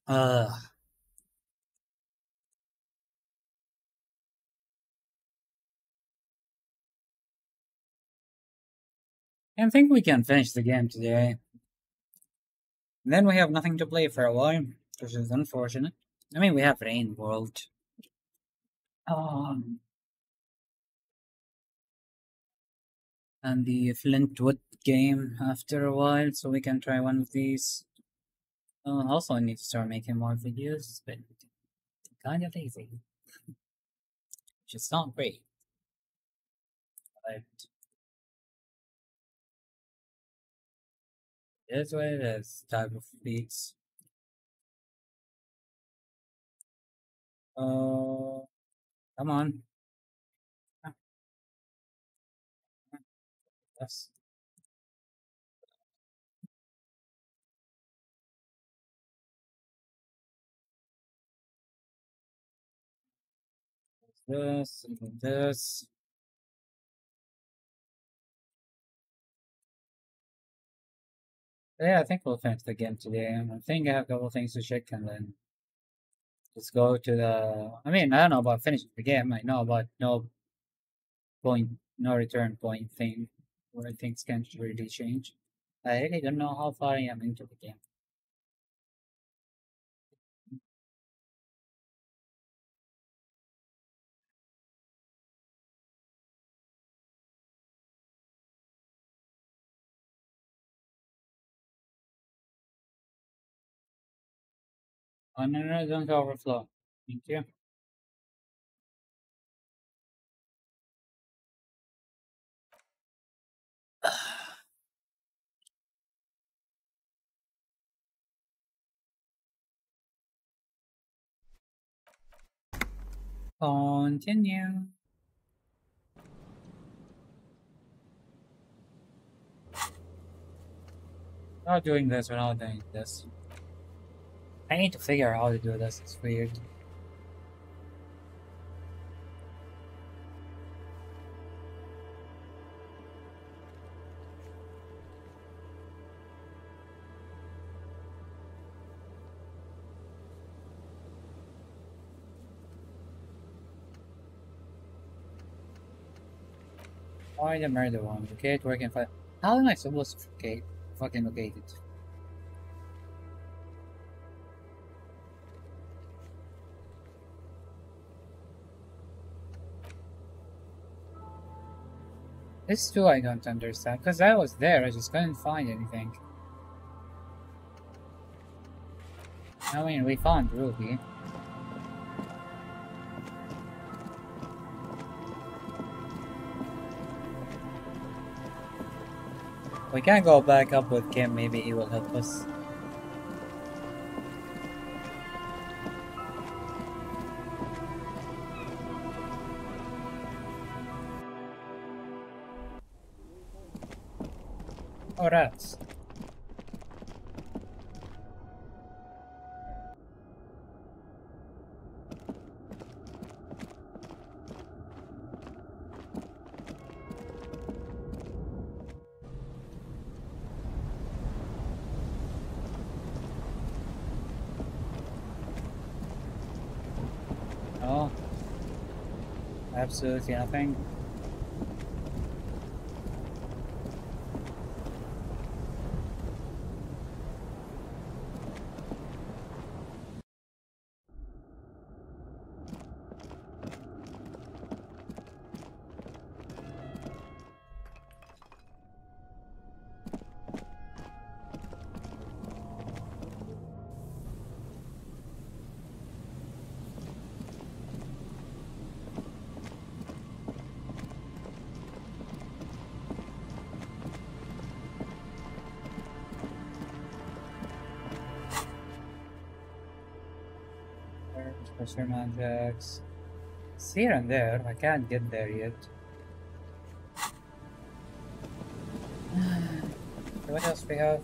uh, I think we can finish the game today. And then we have nothing to play for a while, which is unfortunate. I mean, we have Rain World. Um, and the Flintwood game after a while, so we can try one of these. Also, I need to start making more videos, but kind of lazy, which is not great. But it is what it is. Type of beats. Oh, come on. Ah, yes. This and this. Yeah, I think we'll finish the game today. I think I have a couple things to check and then just go to the. I mean, I don't know about finishing the game. I know about no point, no return point thing where things can't really change. I really don't know how far I am into the game. Oh, no, no, don't overflow. Thank you. Continue. Not doing this without doing this. I need to figure out how to do this. It's weird. Why the murder one? Locate where I can find. How am I supposed to fucking locate it? This too I don't understand. Because I was there, I just couldn't find anything. I mean, we found Ruby. We can go back up with Kim, maybe he will help us. Oh, rats. Oh, absolutely nothing. Pressure magics. It's here and there. I can't get there yet. What else we have?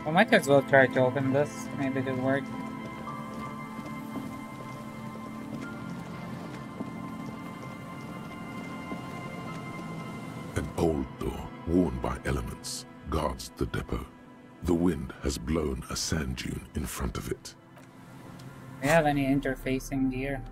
I might as well try to open this. Maybe it'll work. An old door, worn by elements, guards the depot. The wind has blown a sand dune in front of it. Do you have any interfacing gear?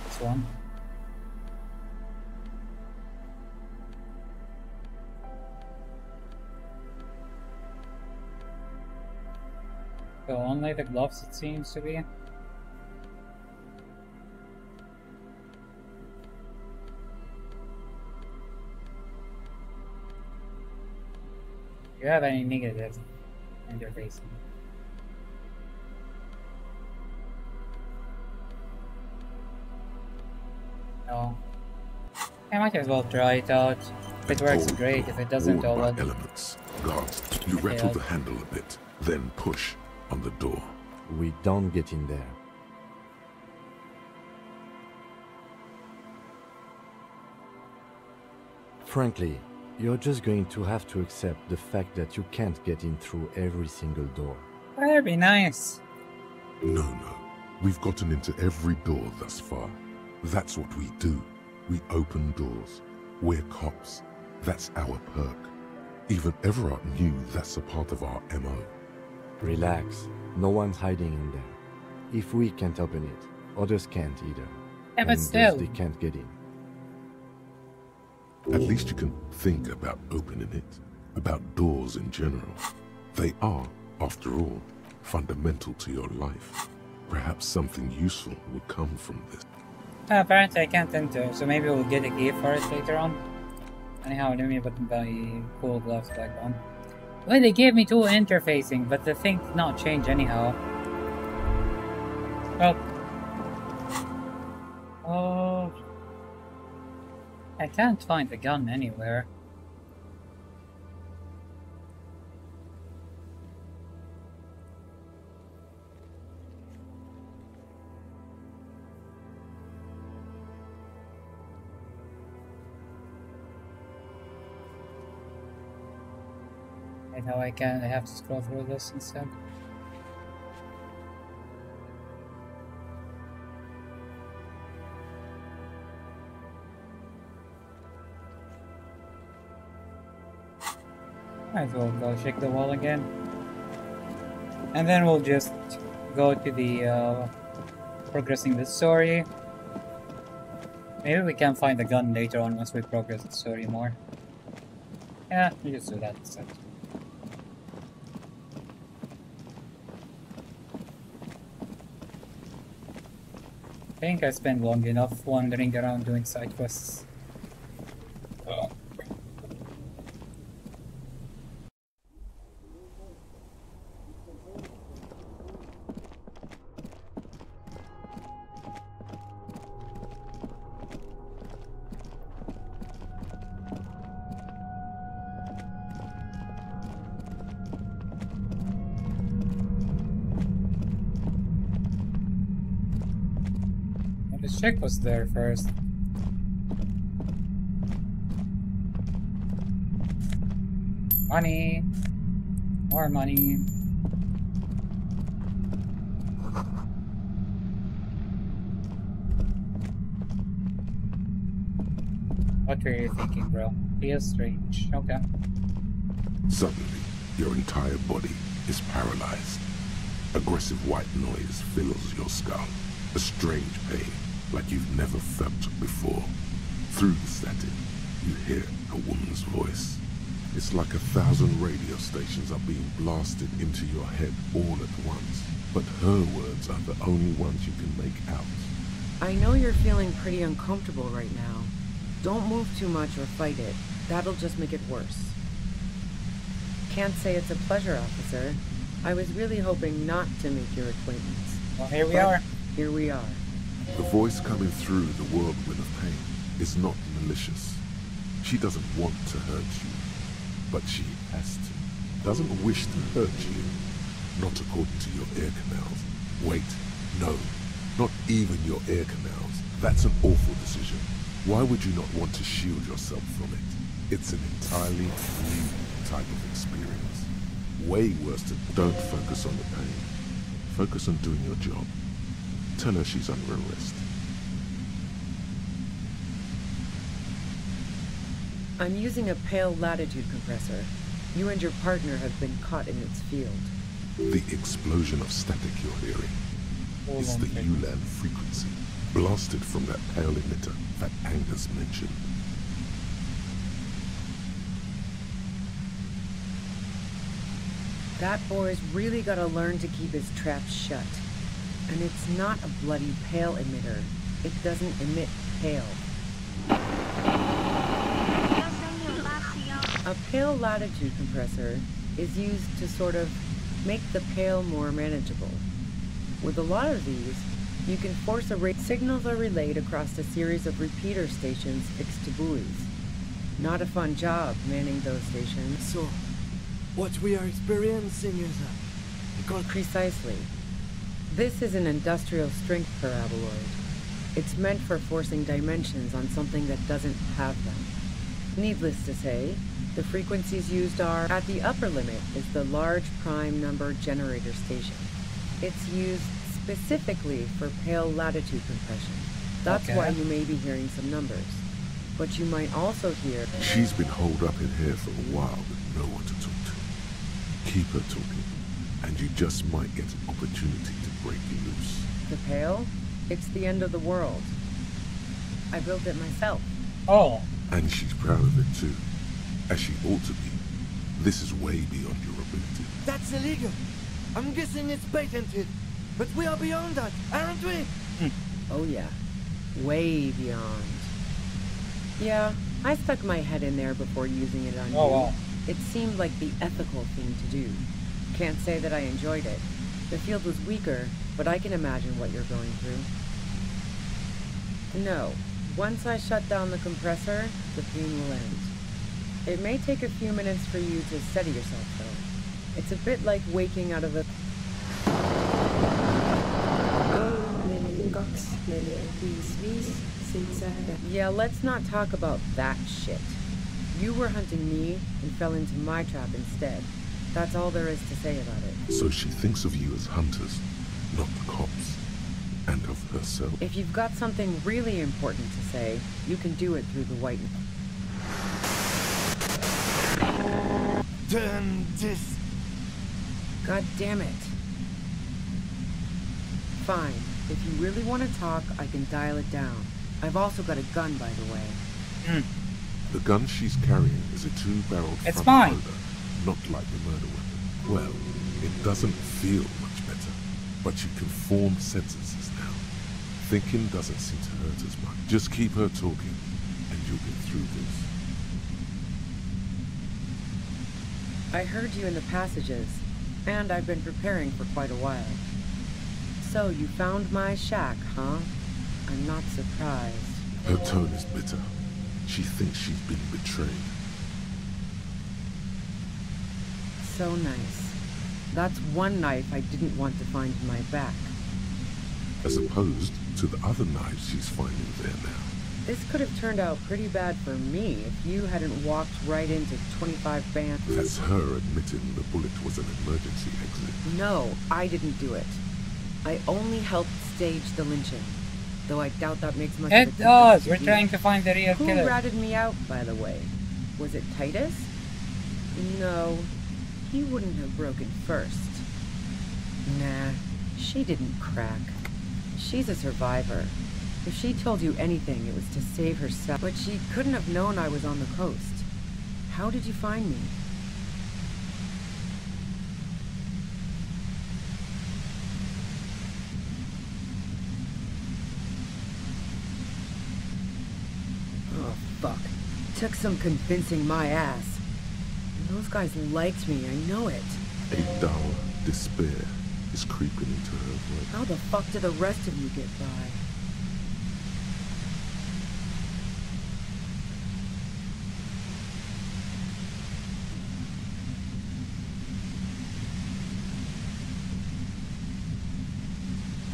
This one. So only the gloves, it seems to be. Do you have any negative interfacing? No. I might as well try it out. If it works, great. If it doesn't, oh well. Elements, guards. You rattle the handle a bit, then push on the door. We don't get in there. Frankly, you're just going to have to accept the fact that you can't get in through every single door. That'd be nice. No. We've gotten into every door thus far. That's what we do. We open doors. We're cops. That's our perk. Even Everard knew that's a part of our MO. Relax. No one's hiding in there. If we can't open it, others can't either. Yeah, but still. They can't get in. At least you can think about opening it. About doors in general. They are, after all, fundamental to your life. Perhaps something useful will come from this. Apparently I can't enter, so maybe we'll get a key for it later on. Anyhow, let me put my cool gloves back on. Well, they gave me 2 interfacing, but the thing did not change anyhow. Oh. I can't find the gun anywhere. How I have to scroll through this instead. Might as well go check the wall again. And then we'll just go to the progressing the story. Maybe we can find the gun later on once we progress the story more. Yeah, we just do that instead. I think I spent long enough wandering around doing side quests. Check was there first. Money. More money. What were you thinking, bro? Feels strange. Okay. Suddenly, your entire body is paralyzed. Aggressive white noise fills your skull. A strange pain, like you've never felt before. Through the static, you hear a woman's voice. It's like 1,000 radio stations are being blasted into your head all at once. But her words are the only ones you can make out. I know you're feeling pretty uncomfortable right now. Don't move too much or fight it. That'll just make it worse. Can't say it's a pleasure, officer. I was really hoping not to make your acquaintance. Well, here we are. Here we are. The voice coming through the whirlwind of pain is not malicious. She doesn't want to hurt you. But she has to. Doesn't wish to hurt you. Not according to your ear canals. Wait, no. Not even your ear canals. That's an awful decision. Why would you not want to shield yourself from it? It's an entirely new type of experience. Way worse than... Don't focus on the pain. Focus on doing your job. Tell her she's under arrest. I'm using a pale latitude compressor. You and your partner have been caught in its field. The explosion of static you're hearing is the ULAN frequency, blasted from that pale emitter that Angus mentioned. That boy's really gotta learn to keep his traps shut. And it's not a bloody pale emitter. It doesn't emit pale. A pale latitude compressor is used to sort of make the pale more manageable. With a lot of these, you can force signals are relayed across a series of repeater stations fixed to buoys. Not a fun job manning those stations. So, what we are experiencing is Precisely. This is an industrial strength paraboloid. It's meant for forcing dimensions on something that doesn't have them. Needless to say, the frequencies used are, at the upper limit is the large prime number generator station. It's used specifically for pale latitude compression. That's why you may be hearing some numbers. But you might also hear... She's been holed up in here for a while with no one to talk to. Keep her talking, and you just might get an opportunity to break you loose. The pale? It's the end of the world. I built it myself. Oh. And she's proud of it too, as she ought to be. This is way beyond your ability. That's illegal. I'm guessing it's patented. But we are beyond that, aren't we? Oh yeah. Way beyond. Yeah, I stuck my head in there before using it on you. Wow. It seemed like the ethical thing to do. Can't say that I enjoyed it. The field was weaker, but I can imagine what you're going through. No. Once I shut down the compressor, the pain will end. It may take a few minutes for you to steady yourself, though. It's a bit like waking out of a... Yeah, let's not talk about that shit. You were hunting me and fell into my trap instead. That's all there is to say about it. So she thinks of you as hunters, not the cops. And of herself. If you've got something really important to say, you can do it through the white... Turn this... God damn it. Fine. If you really want to talk, I can dial it down. I've also got a gun, by the way. The gun she's carrying is a two-barreled It's front mine. loader, not like the murder weapon. Well, it doesn't feel much better, but you can form sentences now. Thinking doesn't seem to hurt as much. Just keep her talking, and you'll get through this. I heard you in the passages, and I've been preparing for quite a while. So you found my shack, huh? I'm not surprised. Her tone is bitter. She thinks she's been betrayed. So nice. That's one knife I didn't want to find in my back. As opposed to the other knives she's finding there now. This could have turned out pretty bad for me if you hadn't walked right into 25 bands. That's her admitting the bullet was an emergency exit. No, I didn't do it. I only helped stage the lynching. Though I doubt that makes much of a It difference does. to We're you. trying to find the real Who killer. ratted me out, by the way? Was it Titus? No, he wouldn't have broken first. Nah, she didn't crack. She's a survivor. If she told you anything, it was to save herself. But she couldn't have known I was on the coast. How did you find me? Oh, fuck. Took some convincing my ass. And those guys liked me, I know it. A dull despair is creeping into her voice. How the fuck did the rest of you get by?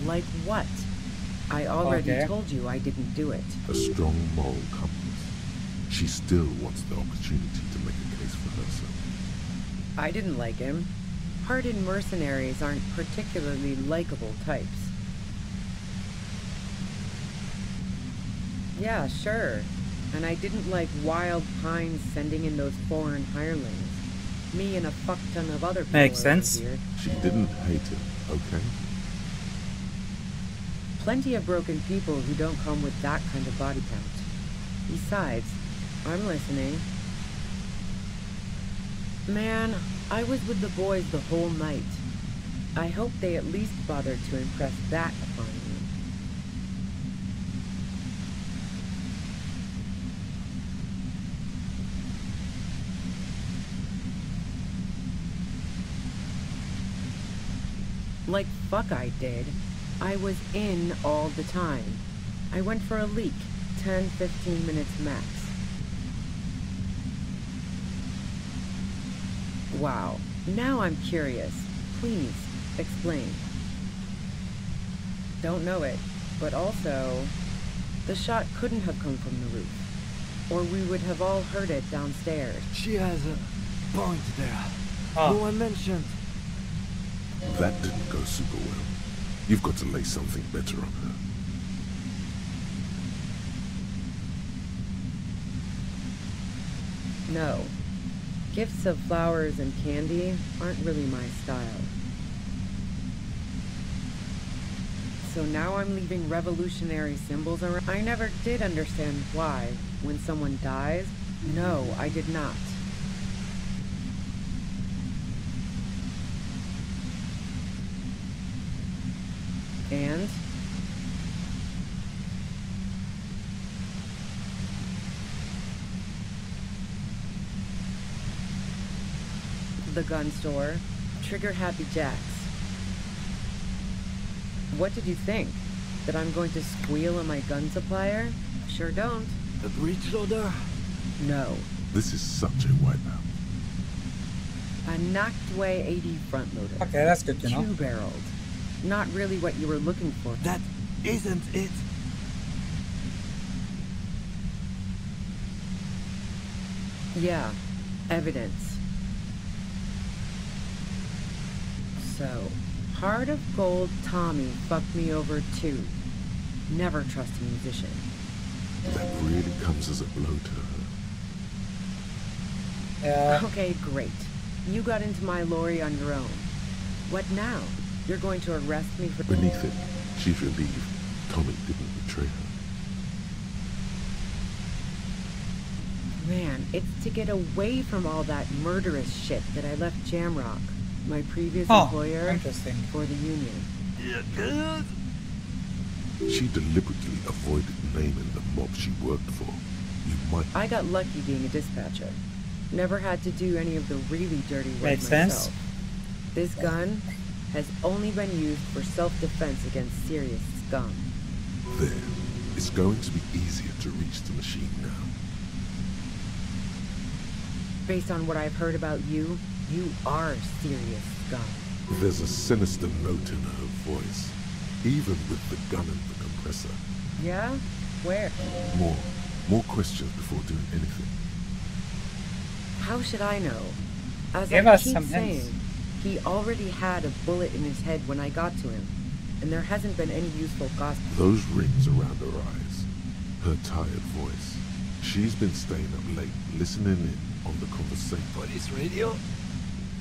Like what? I already Okay. told you I didn't do it. A strong moral compass. She still wants the opportunity to make a case for herself. I didn't like him. Hardened mercenaries aren't particularly likable types. Yeah, sure. And I didn't like Wild Pines sending in those foreign hirelings. Me and a fuck ton of other people Makes over sense. here. She didn't hate him, okay? Plenty of broken people who don't come with that kind of body count. Besides, I'm listening. Man, I was with the boys the whole night. I hope they at least bothered to impress that upon you. Like fuck I did. I was in all the time. I went for a leak, 10-15 minutes max. Wow, now I'm curious. Please, explain. Don't know it, but also, the shot couldn't have come from the roof, or we would have all heard it downstairs. She has a point there. Oh. No one mentioned. That didn't go super well. You've got to lay something better on her. No. Gifts of flowers and candy aren't really my style. So now I'm leaving revolutionary symbols around. I never did understand why, when someone dies. No, I did not. And? The gun store, Trigger Happy Jacks. What did you think? That I'm going to squeal on my gun supplier? Sure don't. A breech loader? No. This is such a wipeout. A knocked way 80 front loader. Okay, that's good to know. Two-barreled. Not really what you were looking for. That isn't it. Yeah, evidence. So, Heart of Gold Tommy fucked me over too. Never trust a musician. That really comes as a blow to her. Yeah. Okay, great. You got into my lorry on your own. What now? You're going to arrest me for... Beneath it, she's relieved Tommy didn't betray her. Man, it's to get away from all that murderous shit that I left Jamrock, my previous employer, Interesting. for the union. She deliberately avoided naming the mob she worked for. You might... I got lucky being a dispatcher. Never had to do any of the really dirty work Makes myself. sense. This gun has only been used for self-defense against serious scum. There. It's going to be easier to reach the machine now. Based on what I've heard about you, you are serious scum. There's a sinister note in her voice, even with the gun and the compressor. Yeah? Where? More questions before doing anything. How should I know? As Give I us keep some saying, hints. he already had a bullet in his head when I got to him, and there hasn't been any useful gossip. Those rings around her eyes, her tired voice. She's been staying up late, listening in on the conversation. Police radio?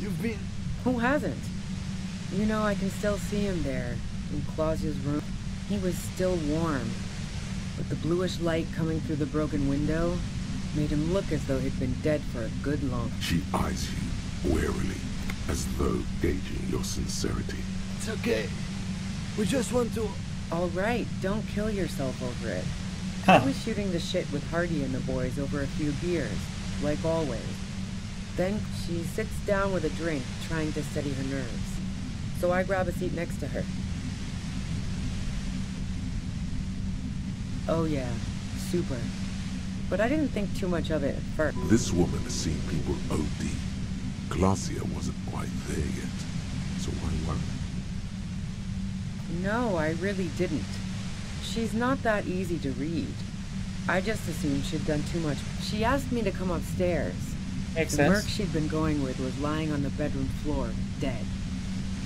You've been... Who hasn't? You know, I can still see him there, in Clausia's room. He was still warm, but the bluish light coming through the broken window made him look as though he'd been dead for a good long... She eyes you warily, as though gauging your sincerity. It's okay. We just want to... All right, don't kill yourself over it. Huh. I was shooting the shit with Hardy and the boys over a few beers, like always. Then she sits down with a drink, trying to steady her nerves. So I grab a seat next to her. Oh yeah, super. But I didn't think too much of it at first. This woman has seen people OD. Glacia wasn't quite there yet, so why worry? No, I really didn't. She's not that easy to read. I just assumed she'd done too much. She asked me to come upstairs. Makes The sense. merc she'd been going with was lying on the bedroom floor, dead.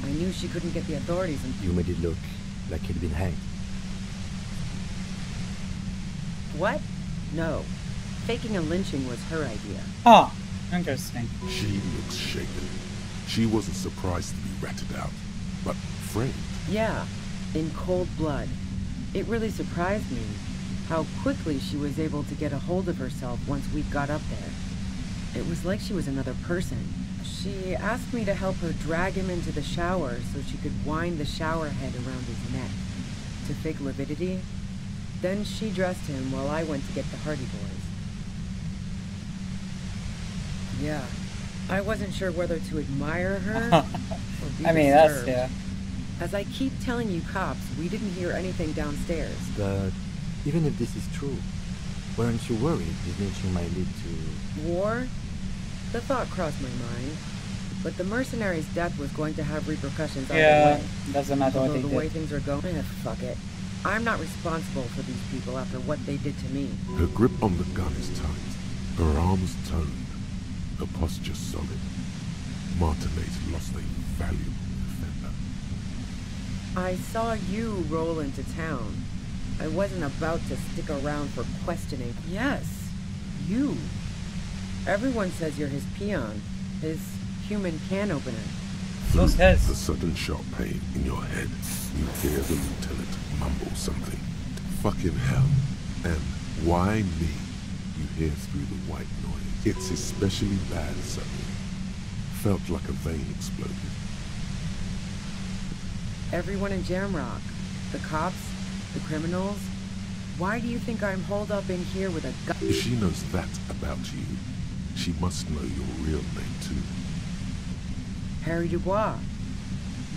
I knew she couldn't get the authorities and... You made it look like he'd been hanged. What? No. Faking a lynching was her idea. Oh, interesting. She looks shaken. She wasn't surprised to be ratted out, but framed. Yeah, in cold blood. It really surprised me how quickly she was able to get a hold of herself once we got up there. It was like she was another person. She asked me to help her drag him into the shower so she could wind the shower head around his neck to fake lividity. Then she dressed him while I went to get the Hardy Boys. Yeah, I wasn't sure whether to admire her or be I mean, that's, disturbed. yeah. As I keep telling you cops, we didn't hear anything downstairs. But even if this is true, weren't you worried this lynching might lead to... War? The thought crossed my mind. But the mercenary's death was going to have repercussions either Yeah, way. doesn't matter what Although they the way did. things are going, fuck it. I'm not responsible for these people after what they did to me. Her grip on the gun is tight, her arms toned, her posture solid. Martinez lost a valuable defender. I saw you roll into town. I wasn't about to stick around for questioning. Yes, you. Everyone says you're his peon, his human can opener. Those Through heads. the sudden sharp pain in your head, you hear the lieutenant mumble something. Fucking hell. And why me? You hear through the white noise. It's especially bad suddenly. Felt like a vein exploded. Everyone in Jamrock, the cops, the criminals. Why do you think I'm holed up in here with a gun? If she knows that about you, she must know your real name too. Harry Dubois.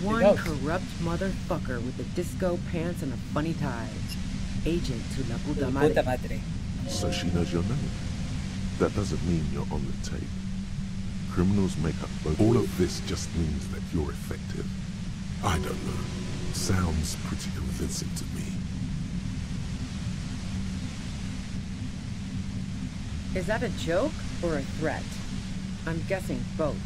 One does. corrupt motherfucker with the disco pants and a funny tie. Agent to la puta Puta madre. madre. So she knows your name. That doesn't mean you're on the tape. Criminals make up both. All of this just means that you're effective. I don't know. Sounds pretty convincing to me. Is that a joke or a threat? I'm guessing both.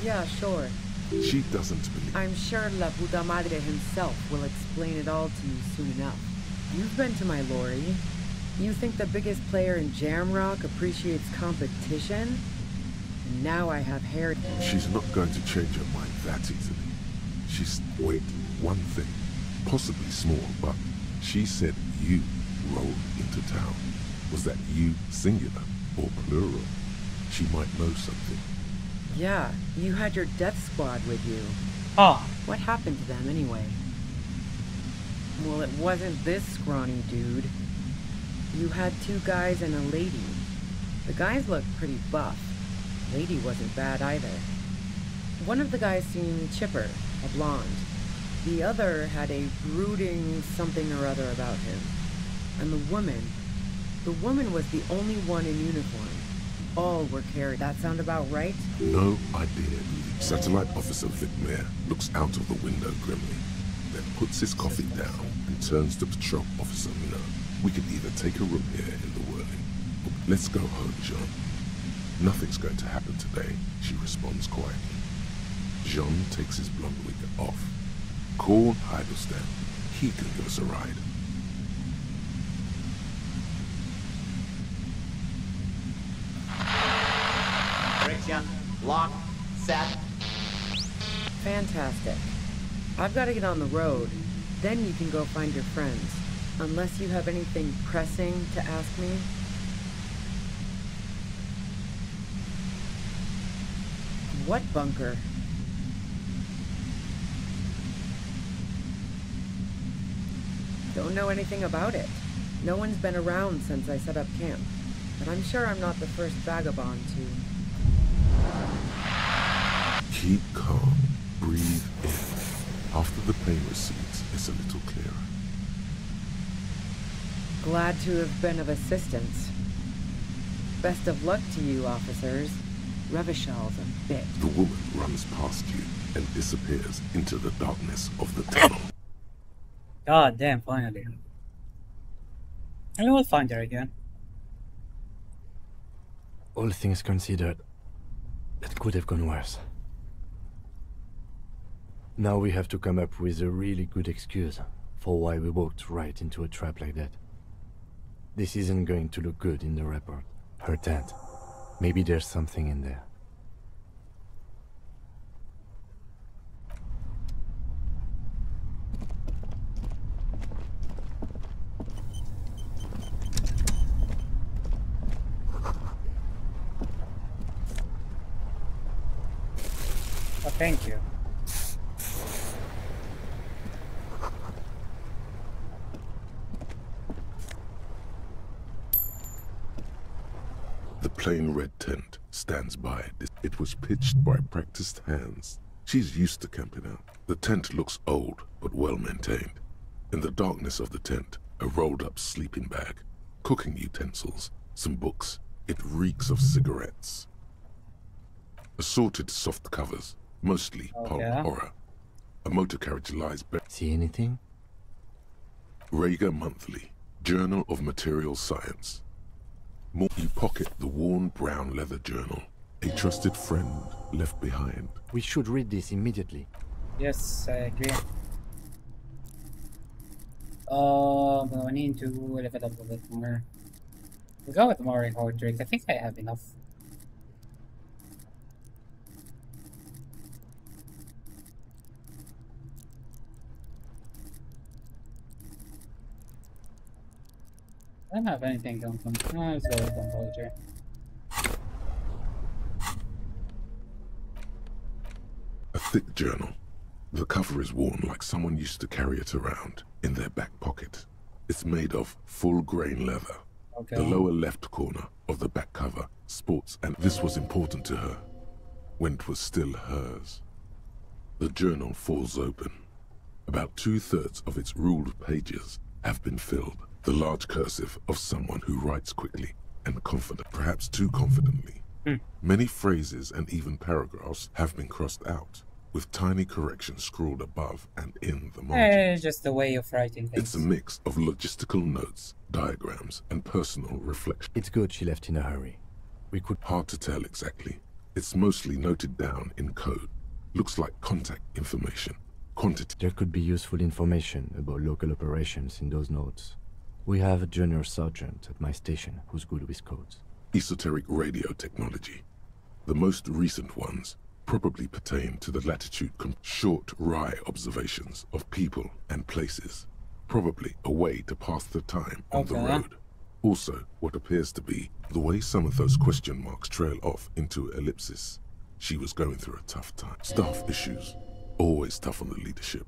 Yeah, sure. She doesn't believe. I'm sure La Puta Madre himself will explain it all to you soon enough. You've been to my lorry. You think the biggest player in Jamrock appreciates competition? And now I have Harry. She's not going to change her mind that easily. Wait, one thing. Possibly small, but she said you rolled into town. Was that you singular or plural? She might know something. Yeah, you had your death squad with you. Oh, What happened to them anyway? Well, it wasn't this scrawny dude. You had two guys and a lady. The guys looked pretty buff. Lady wasn't bad either. One of the guys seemed chipper, a blonde. The other had a brooding something or other about him. And the woman was the only one in uniform. All were carried. That sound about right? No idea. Satellite Officer Vicmere looks out of the window grimly, then puts his coffee down and turns to Patrol Officer Minot. We could either take a room here in the whirling, or let's go home, Jean. Nothing's going to happen today, she responds quietly. Jean takes his blonde wig off. Call Heidelstein. He can give us a ride. Friction, lock, set. Fantastic. I've got to get on the road. Then you can go find your friends. Unless you have anything pressing to ask me. What bunker? Don't know anything about it. No one's been around since I set up camp. But I'm sure I'm not the first vagabond to... Keep calm. Breathe in. After the pain recedes, it's a little clearer. Glad to have been of assistance. Best of luck to you, officers. Revichel's a bit. The woman runs past you and disappears into the darkness of the tunnel. God damn, finally. And we'll find her again. All things considered, it could have gone worse. Now we have to come up with a really good excuse for why we walked right into a trap like that. This isn't going to look good in the report. Her tent. Maybe there's something in there. Oh, thank you. The plain red tent stands by. It was pitched by practiced hands. She's used to camping out. The tent looks old, but well maintained. In the darkness of the tent, a rolled up sleeping bag, cooking utensils, some books. It reeks of cigarettes. Assorted soft covers, mostly pulp horror. A motor carriage lies buried. See anything? Rager Monthly, Journal of Material Science. More, you pocket the worn brown leather journal. A trusted friend left behind. We should read this immediately. Yes, I agree. But I need to lift it up a bit more. We'll go with more Roderick. I think I have enough. I don't have anything going from. No, let's go with Composure. A thick journal. The cover is worn like someone used to carry it around in their back pocket. It's made of full-grain leather. Okay. The lower left corner of the back cover sports, and this was important to her when it was still hers. The journal falls open. About 2/3 of its ruled pages have been filled. The large cursive of someone who writes quickly and confident, perhaps too confidently. Many phrases and even paragraphs have been crossed out, with tiny corrections scrawled above and in the margin. It's just a way of writing things. It's a mix of logistical notes, diagrams, and personal reflection. It's good she left in a hurry. We could... Hard to tell exactly. It's mostly noted down in code. Looks like contact information. Quantity. There could be useful information about local operations in those notes. We have a junior sergeant at my station who's good with codes. Esoteric radio technology. The most recent ones probably pertain to the latitude short wry observations of people and places. Probably a way to pass the time on the road. Also, what appears to be the way some of those question marks trail off into ellipsis. She was going through a tough time. Staff issues. Always tough on the leadership.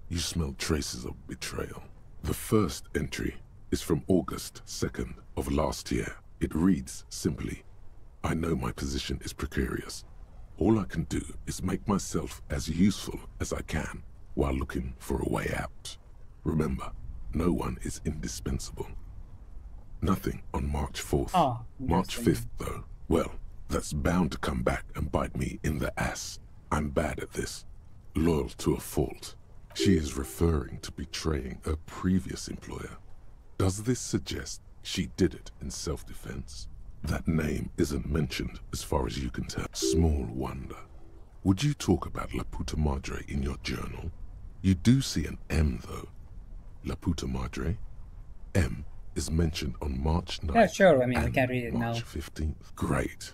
You smell traces of betrayal. The first entry is from August 2nd of last year. It reads simply, I know my position is precarious. All I can do is make myself as useful as I can while looking for a way out. Remember, no one is indispensable. Nothing on March 4th. Oh, March 5th, though, well, that's bound to come back and bite me in the ass. I'm bad at this. Loyal to a fault. She is referring to betraying her previous employer. Does this suggest she did it in self-defense? That name isn't mentioned as far as you can tell. Small wonder. Would you talk about La Puta Madre in your journal? You do see an M, though. La Puta Madre? M is mentioned on March 9th. Yeah, sure. I mean, we can read it now. March 15th. Great.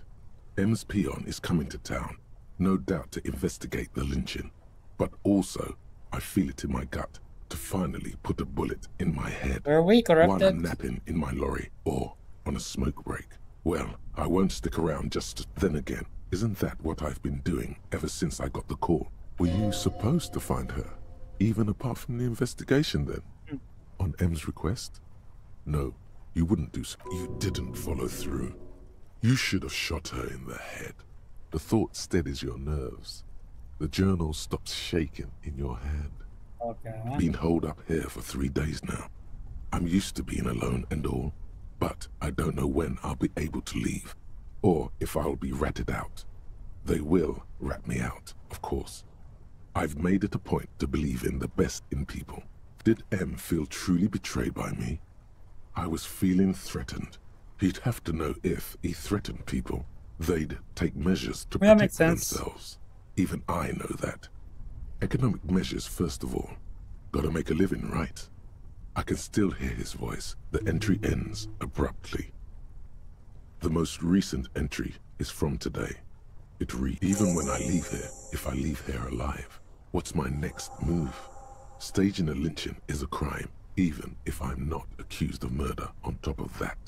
M's peon is coming to town. No doubt to investigate the lynching. But also, I feel it in my gut to finally put a bullet in my head. Were we While corrupted? I'm napping in my lorry or on a smoke break. Well, I won't stick around just to... Then again, isn't that what I've been doing ever since I got the call? Were you supposed to find her? Even apart from the investigation then? On M's request? No, you wouldn't do so. You didn't follow through. You should have shot her in the head. The thought steadies your nerves. The journal stops shaking in your hand. Okay. Been holed up here for 3 days now. I'm used to being alone and all, but I don't know when I'll be able to leave. or if I'll be ratted out. They will rat me out, of course. I've made it a point to believe in the best in people. Did M feel truly betrayed by me? I was feeling threatened. He'd have to know if he threatened people, they'd take measures to Yeah, that protect makes sense. themselves. Even I know that. Economic measures first of all. Gotta make a living, right? I can still hear his voice. The entry ends abruptly. The most recent entry is from today. It reads, even when I leave here, if I leave here alive, what's my next move? Staging a lynching is a crime, even if I'm not accused of murder on top of that.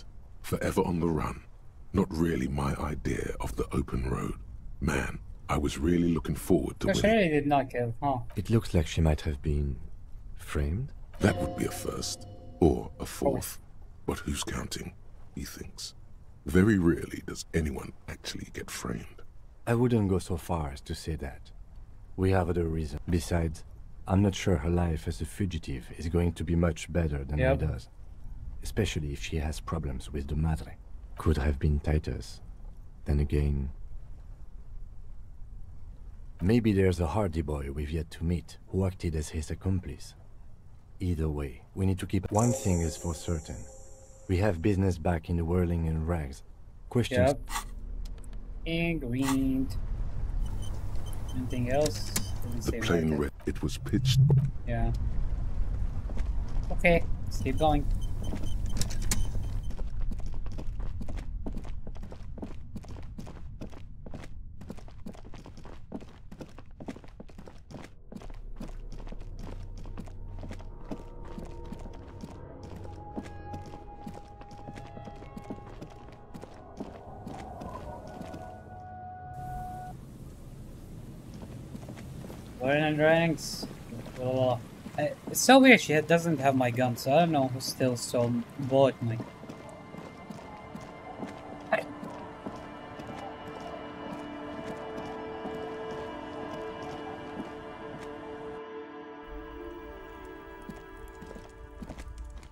Forever on the run. Not really my idea of the open road. Man, I was really looking forward to So she winning. really did not kill, huh? It looks like she might have been framed. That would be a first, or a fourth. But who's counting, he thinks. Very rarely does anyone actually get framed. I wouldn't go so far as to say that. We have other reasons. Besides, I'm not sure her life as a fugitive is going to be much better than Yep. does. Especially if she has problems with the Madre. Could have been Titus. Then again... Maybe there's a hardy boy we've yet to meet, who acted as his accomplice. Either way, we need to keep... One thing is for certain. We have business back in the whirling in rags. Questions... Yep. Agreed. Anything else? Didn't The say plane about it. read it was pitched. Yeah. Okay, let's keep going. Learn and ranks. It's so weird she doesn't have my gun, so I don't know who still stole bought me.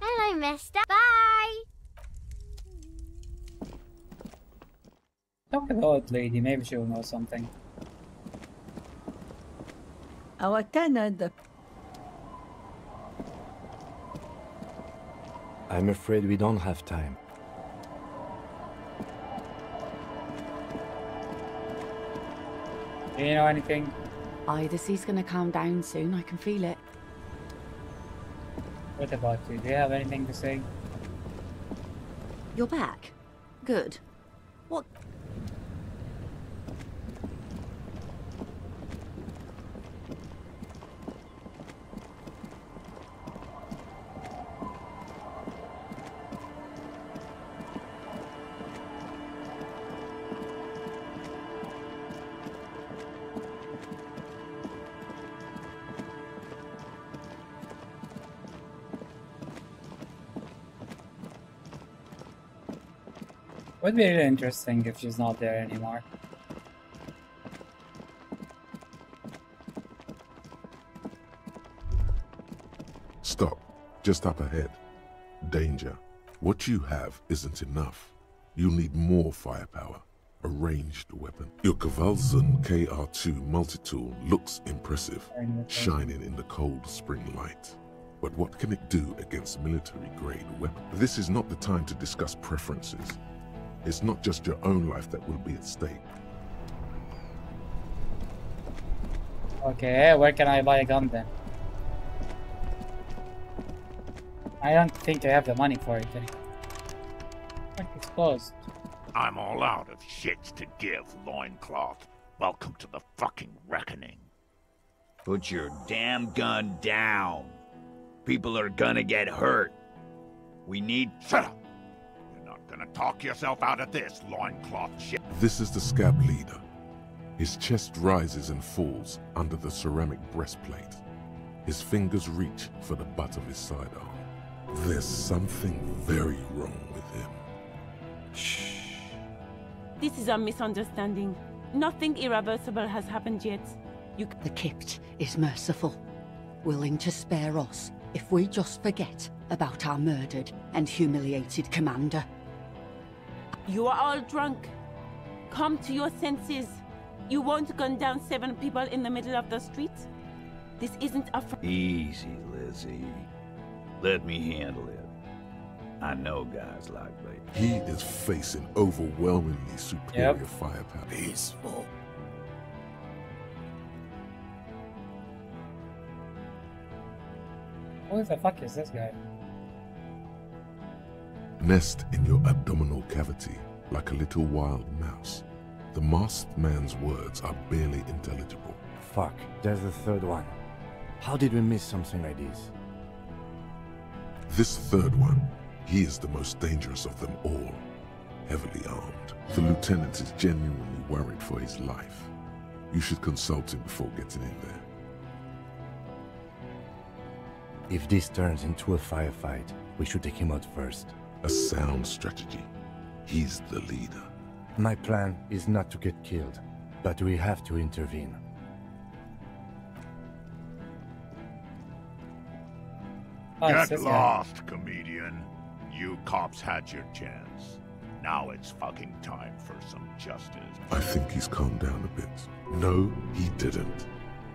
Hello, mister. Bye. Talk about lady, maybe she'll know something. Our tenant. I'm afraid we don't have time. Do you know anything? Aye, the sea's gonna calm down soon. I can feel it. What about you? Do you have anything to say? You're back. Good. What? Would be really interesting if she's not there anymore. Stop. Just up ahead. Danger. What you have isn't enough. You'll need more firepower. A ranged weapon. Your Kvalzun KR2 multi-tool looks impressive, shining in the cold spring light. But what can it do against military-grade weapons? This is not the time to discuss preferences. It's not just your own life that will be at stake. Okay, where can I buy a gun then? I don't think I have the money for it. Like it's closed. I'm all out of shits to give, loincloth. Welcome to the fucking reckoning. Put your damn gun down. People are gonna get hurt. We need... Shut up! You're not gonna talk yourself out of this, loincloth shit. This is the scab leader. His chest rises and falls under the ceramic breastplate. His fingers reach for the butt of his sidearm. There's something very wrong with him. Shh. This is a misunderstanding. Nothing irreversible has happened yet. The Kypt is merciful, willing to spare us if we just forget about our murdered and humiliated commander. You are all drunk. Come to your senses. You won't gun down 7 people in the middle of the street? This isn't a... Easy, Lizzie. Let me handle it. I know guys like me. He is facing overwhelmingly superior firepower. Peaceful. Who the fuck is this guy? Nest in your abdominal cavity like a little wild mouse. The masked man's words are barely intelligible. Fuck, there's the third one. How did we miss something like this? This third one, he is the most dangerous of them all. Heavily armed. The lieutenant is genuinely worried for his life. You should consult him before getting in there. If this turns into a firefight, we should take him out first. A sound strategy. He's the leader. My plan is not to get killed, but we have to intervene. Oh, it's Get this guy. lost, comedian. You cops had your chance. Now it's fucking time for some justice. I think he's calmed down a bit. No, he didn't.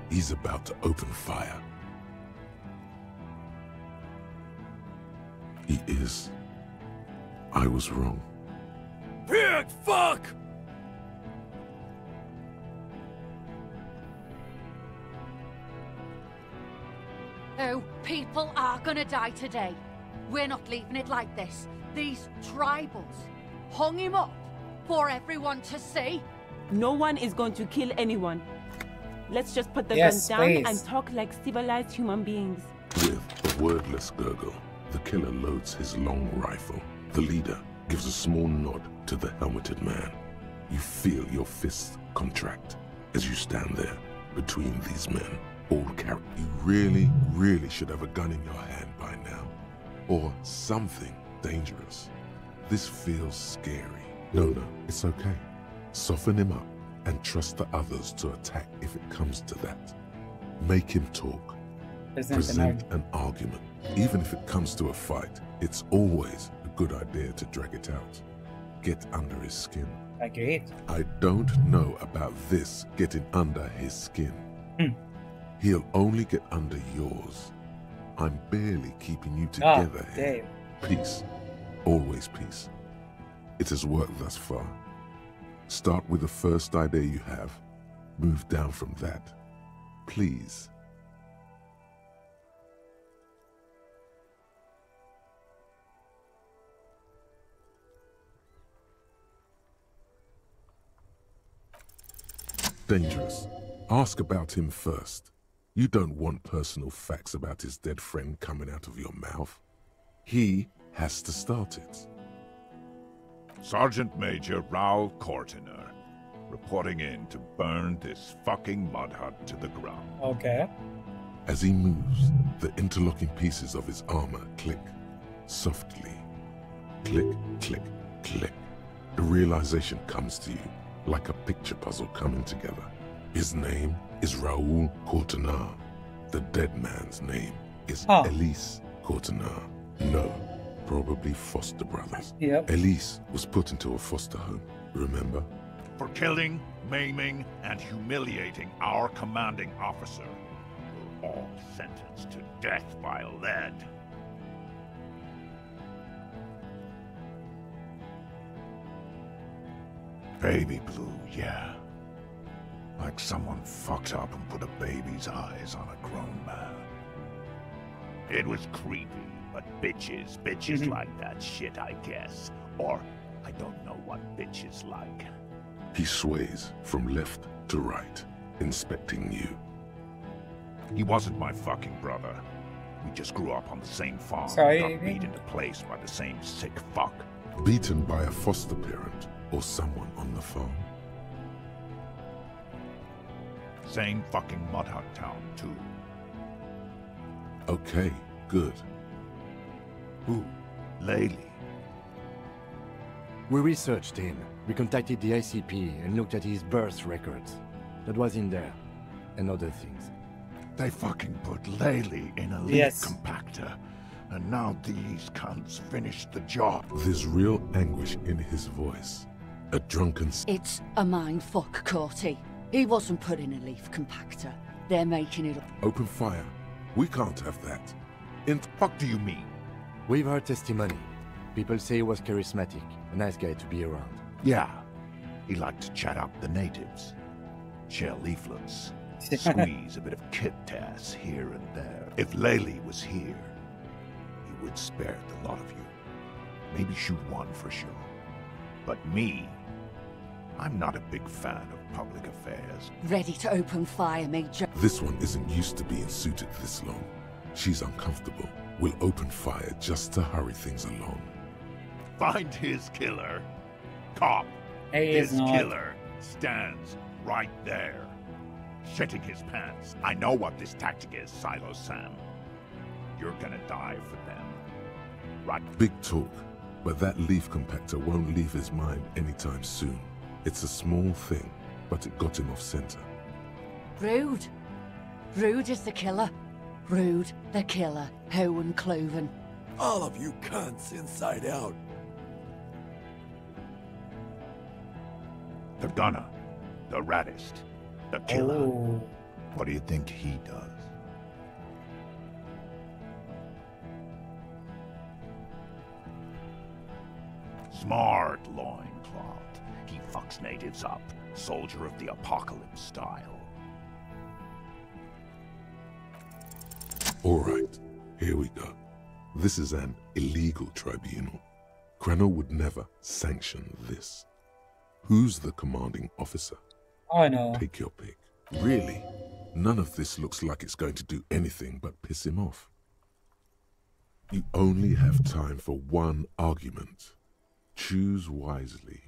He's about to open fire. He is. I was wrong. Pig fuck! Oh, people are gonna die today. We're not leaving it like this. These tribals hung him up for everyone to see. No one is going to kill anyone. Let's just put the Yes, gun down please. and talk like civilized human beings. With a wordless gurgle, the killer loads his long rifle. The leader gives a small nod to the helmeted man. You feel your fists contract as you stand there between these men. All carry. You really should have a gun in your hand by now. Or something dangerous. This feels scary. No, it's okay. Soften him up and trust the others to attack if it comes to that. Make him talk. Present an argument. Even if it comes to a fight, it's always a good idea to drag it out. Get under his skin. Agreed. I don't know about this getting under his skin. He'll only get under yours. I'm barely keeping you together here. Peace. Always peace. It has worked thus far. Start with the first idea you have. Move down from that. Please. Dangerous. Ask about him first. You don't want personal facts about his dead friend coming out of your mouth. He has to start it. Sergeant Major Raoul Cortiner, reporting in to burn this fucking mud hut to the ground. Okay. As he moves, the interlocking pieces of his armor click softly. Click, click, click. The realization comes to you like a picture puzzle coming together. His name is Raoul Cortiner. The dead man's name is Elise Cortiner. No, probably foster brothers. Yep. Elise was put into a foster home, remember? For killing, maiming, and humiliating our commanding officer. We're all sentenced to death by lead. Baby blue, yeah. Like someone fucked up and put a baby's eyes on a grown man. It was creepy, but bitches like that shit, I guess. Or, I don't know what bitches like. He sways from left to right, inspecting you. He wasn't my fucking brother. We just grew up on the same farm. Sorry, Got beat into place by the same sick fuck. Beaten by a foster parent or someone on the farm. Same fucking mud hut town, too. Okay, good. Who? Laylee. We researched him. We contacted the ICP and looked at his birth records. That was in there. And other things. They fucking put Laylee in a lead compactor. And now these cunts finished the job. There's real anguish in his voice. A drunken... It's a mindfuck, Corty. He wasn't put in a leaf compactor. They're making it up. Open fire. We can't have that. What do you mean? We've heard testimony. People say he was charismatic, a nice guy to be around. Yeah, he liked to chat up the natives. Share leaflets. Squeeze a bit of kit tass here and there. If Laylee was here, he would spare the lot of you. Maybe shoot one for sure. But me, I'm not a big fan of public affairs. Ready to open fire, Major. This one isn't used to being suited this long. She's uncomfortable. We'll open fire just to hurry things along. Find his killer. Cop. His killer stands right there. Shitting his pants. I know what this tactic is, Silo Sam. You're gonna die for them. Right. Big talk, but that leaf compactor won't leave his mind anytime soon. It's a small thing, but it got him off center. Rude. Rude is the killer. Rude, the killer. Owen Cloven. All of you cunts inside out. The gunner. The raddest. The killer. Oh. What do you think he does? Smart loincloth. He fucks natives up. Soldier of the apocalypse style. Alright, here we go. This is an illegal tribunal. Krenner would never sanction this. Who's the commanding officer? Oh no. Take your pick. Really? None of this looks like it's going to do anything but piss him off. You only have time for one argument. Choose wisely.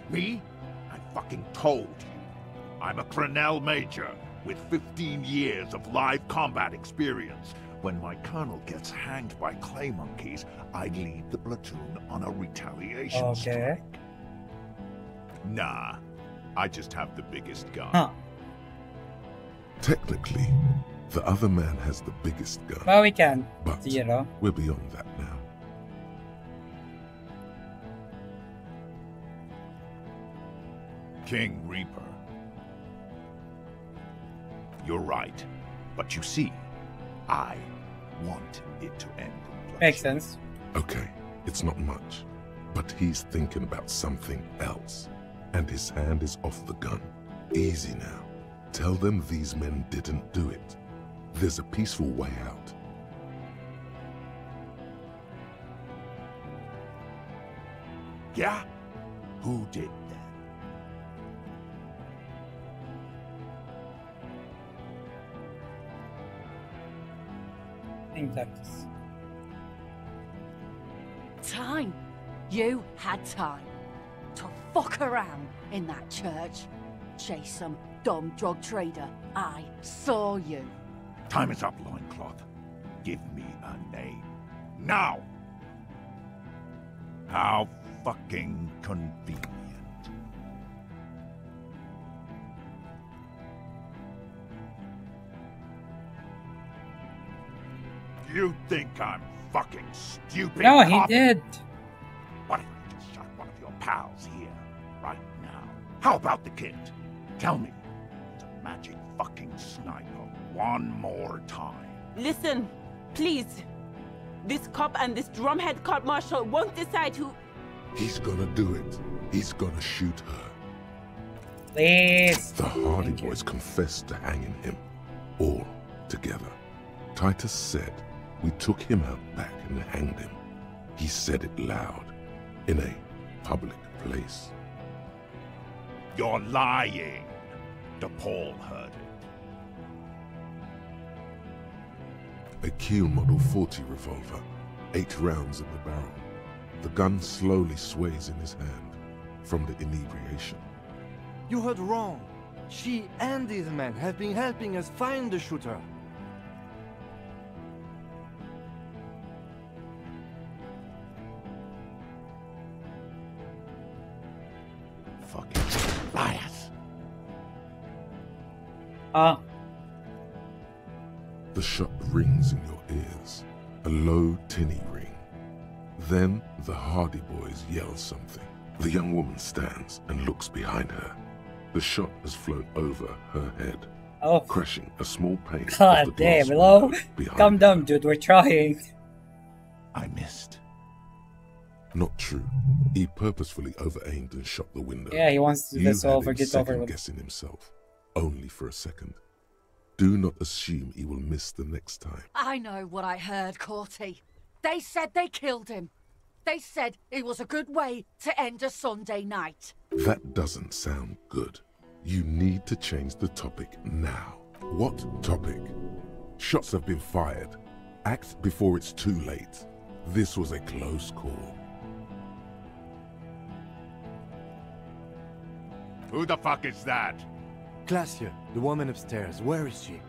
Me? I fucking told you. I'm a Crenell Major with 15 years of live combat experience. When my colonel gets hanged by clay monkeys, I lead the platoon on a retaliation strike. Nah, I just have the biggest gun. Huh. Technically, the other man has the biggest gun. Well, we can. But Zero. we're beyond that now. King Reaper. You're right. But you see, I want it to end in bloodshed. Makes sense. Okay, it's not much, but he's thinking about something else. And his hand is off the gun. Easy now. Tell them these men didn't do it. There's a peaceful way out. Yeah? Who did that? Time. You had time to fuck around in that church. Chase some dumb drug trader. I saw you. Time is up, loincloth. Give me a name. Now! How fucking convenient. You think I'm fucking stupid? No, he cop? did. What if I just shot one of your pals here, right now? How about the kid? Tell me, it's a magic fucking sniper one more time. Listen, please. This cop and this drumhead court marshal won't decide who... He's gonna do it. He's gonna shoot her. Please. The Hardy Boys confessed to hanging him. All together. Titus said we took him out back and hanged him. He said it loud. In a public place. You're lying. DePaul heard it. A Kiel Model 40 revolver. 8 rounds in the barrel. The gun slowly sways in his hand from the inebriation. You heard wrong. She and these men have been helping us find the shooter. Ah. The shot rings in your ears, a low, tinny ring. Then the Hardy Boys yell something. The young woman stands and looks behind her. The shot has flown over her head, crushing a small pane. God damn, hello? Calm down, dude, we're trying. I missed. Not true. He purposefully over-aimed and shot the window. Yeah, he wants to do this over, get over with. Guessing himself, only for a second. Do not assume he will miss the next time. I know what I heard, Corty. They said they killed him. They said it was a good way to end a Sunday night. That doesn't sound good. You need to change the topic now. What topic? Shots have been fired. Act before it's too late. This was a close call. Who the fuck is that? Glacia, the woman upstairs. Where is she?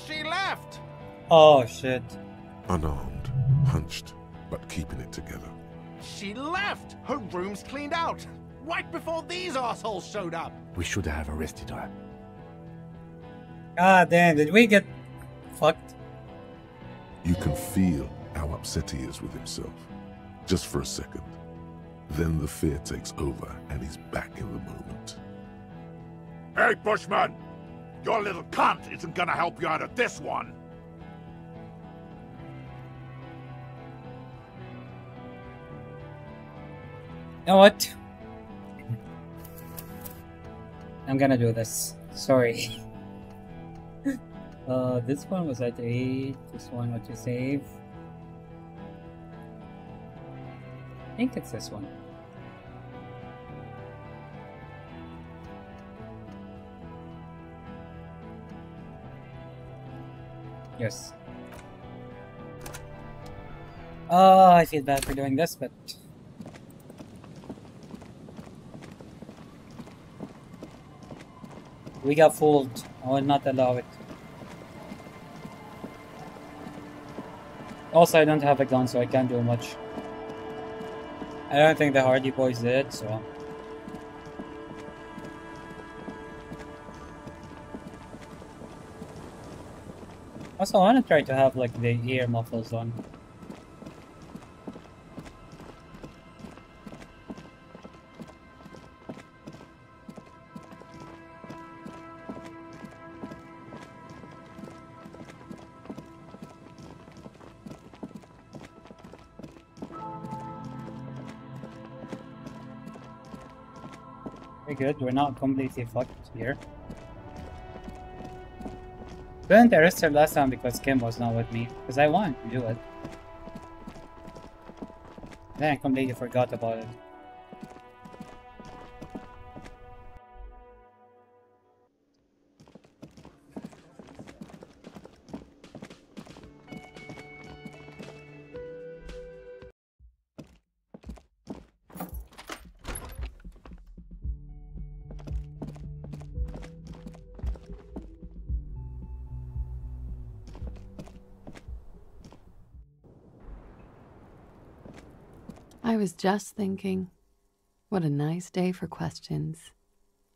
She left! Oh, shit. Unarmed, hunched, but keeping it together. She left! Her room's cleaned out! Right before these assholes showed up! We should have arrested her. God damn, did we get fucked? You can feel how upset he is with himself. Just for a second. Then the fear takes over and he's back in the moment. Hey, Bushman! Your little cunt isn't gonna help you out of this one! You know what? I'm gonna do this. Sorry. This one was at 8. This one what to save. I think it's this one. Yes. Oh, I feel bad for doing this, but we got fooled. I will not allow it. Also, I don't have a gun, so I can't do much. I don't think the Hardy Boys did, so... Also, I want to try to have, like, the ear muffles on. Very good, we're not completely fucked here. Couldn't arrest her last time because Kim was not with me, because I wanted to do it. Then I completely forgot about it. I was just thinking, what a nice day for questions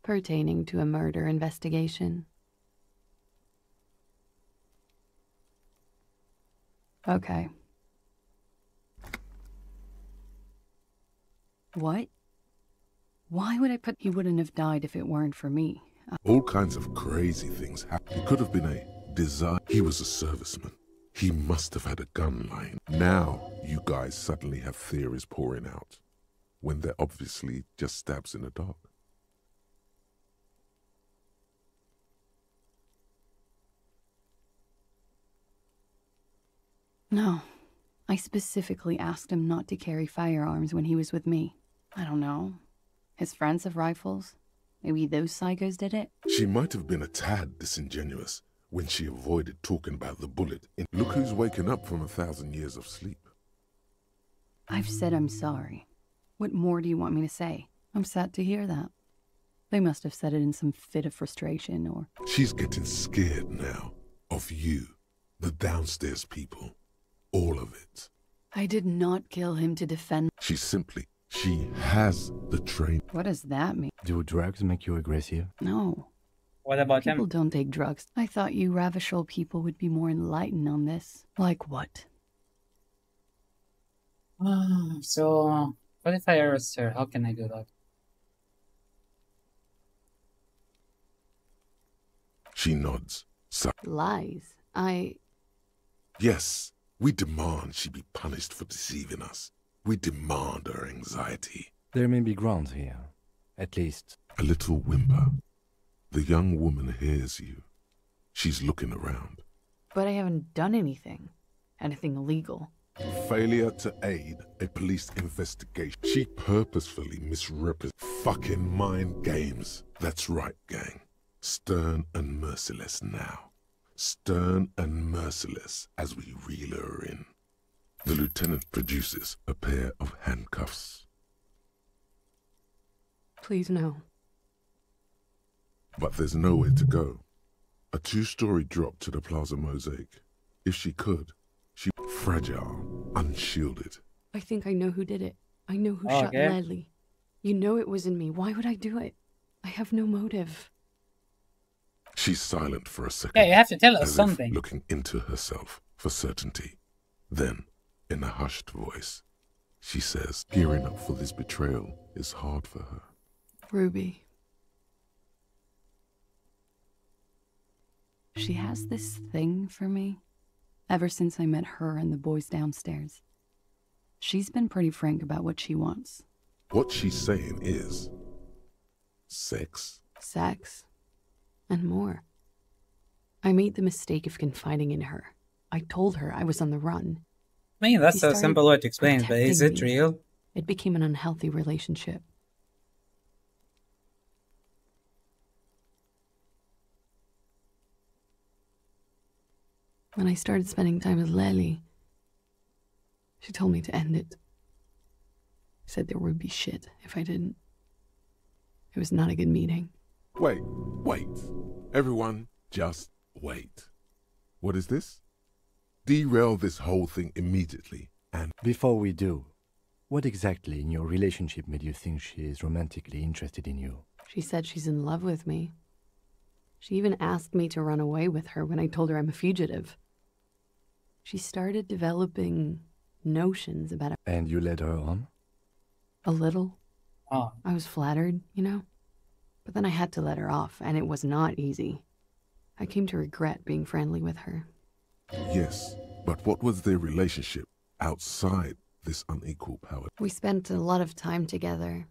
pertaining to a murder investigation. Okay. What? Why would I put... He wouldn't have died if it weren't for me. All kinds of crazy things happened. It could have been a desire. He was a serviceman. He must have had a gun lying. Now, you guys suddenly have theories pouring out, when they're obviously just stabs in the dark. No. I specifically asked him not to carry firearms when he was with me. I don't know. His friends have rifles. Maybe those psychos did it? She might have been a tad disingenuous when she avoided talking about the bullet. Look who's waking up from 1,000 years of sleep. I've said I'm sorry. What more do you want me to say? I'm sad to hear that. They must have said it in some fit of frustration, or... She's getting scared now. Of you. The downstairs people. All of it. I did not kill him to defend... She has the train. What does that mean? Do drugs make you aggressive? No. What about People him? don't take drugs. I thought you Ravishol people would be more enlightened on this. Like what? So, what if I arrest her? How can I do that? She nods. Lies. Yes, we demand she be punished for deceiving us. We demand her anxiety. There may be grounds here. At least. A little whimper. The young woman hears you. She's looking around. But I haven't done anything. Anything illegal. Failure to aid a police investigation. She purposefully misrepresents fucking mind games. That's right, gang. Stern and merciless now. Stern and merciless as we reel her in. The lieutenant produces a pair of handcuffs. Please no. But there's nowhere to go. A 2-story drop to the Plaza Mosaic. If she could, fragile, unshielded. I think I know who did it. I know who shot Leslie. You know it wasn't me. Why would I do it? I have no motive. She's silent for a second. Yeah, you have to tell us as something. If looking into herself for certainty. Then, in a hushed voice, she says, gearing up for this betrayal is hard for her. Ruby. She has this thing for me. Ever since I met her and the boys downstairs. She's been pretty frank about what she wants. What she's saying is... sex? Sex. And more. I made the mistake of confiding in her. I told her I was on the run. I mean, that's a simple way to explain, but is it real? It became an unhealthy relationship. When I started spending time with Lely, she told me to end it. Said there would be shit if I didn't. It was not a good meeting. Wait. Everyone, just wait. What is this? Derail this whole thing immediately and... Before we do, what exactly in your relationship made you think she is romantically interested in you? She said she's in love with me. She even asked me to run away with her when I told her I'm a fugitive. She started developing notions about it. And you led her on? A little. Oh. I was flattered, you know? But then I had to let her off, and it was not easy. I came to regret being friendly with her. Yes, but what was their relationship outside this unequal power? We spent a lot of time together,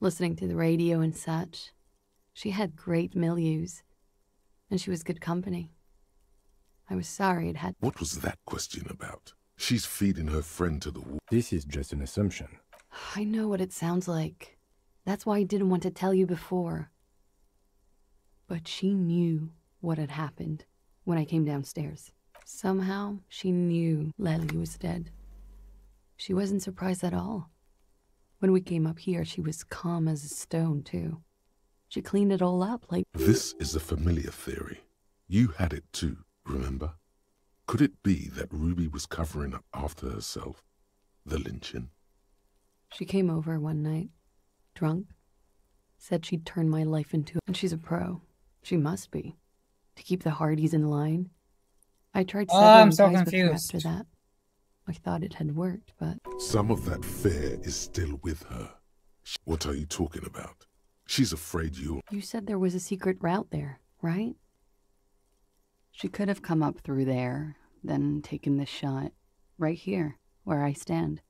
listening to the radio and such. She had great milieus, and she was good company. I was sorry it had... What was that question about? She's feeding her friend to the wolf. This is just an assumption. I know what it sounds like. That's why I didn't want to tell you before. But she knew what had happened when I came downstairs. Somehow, she knew Lely was dead. She wasn't surprised at all. When we came up here, she was calm as a stone, too. She cleaned it all up like... This is a familiar theory. You had it too, remember? Could it be that Ruby was covering up after herself? The lynching? She came over one night, drunk, said she'd turn my life into... And she's a pro. She must be. To keep the Hardys in line. I tried I'm several so times with her confused. after that. I thought it had worked, but... Some of that fear is still with her. What are you talking about? She's afraid you'll... You said there was a secret route there, right? She could have come up through there, then taken this shot. Right here, where I stand.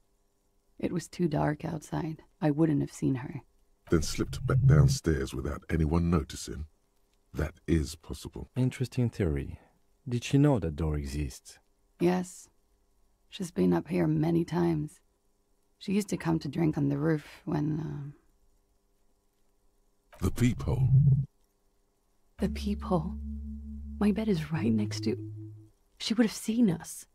It was too dark outside. I wouldn't have seen her. Then slipped back downstairs without anyone noticing. That is possible. Interesting theory. Did she know that door exists? Yes. She's been up here many times. She used to come to drink on the roof when, The peephole. The peephole. My bed is right next to... She would have seen us.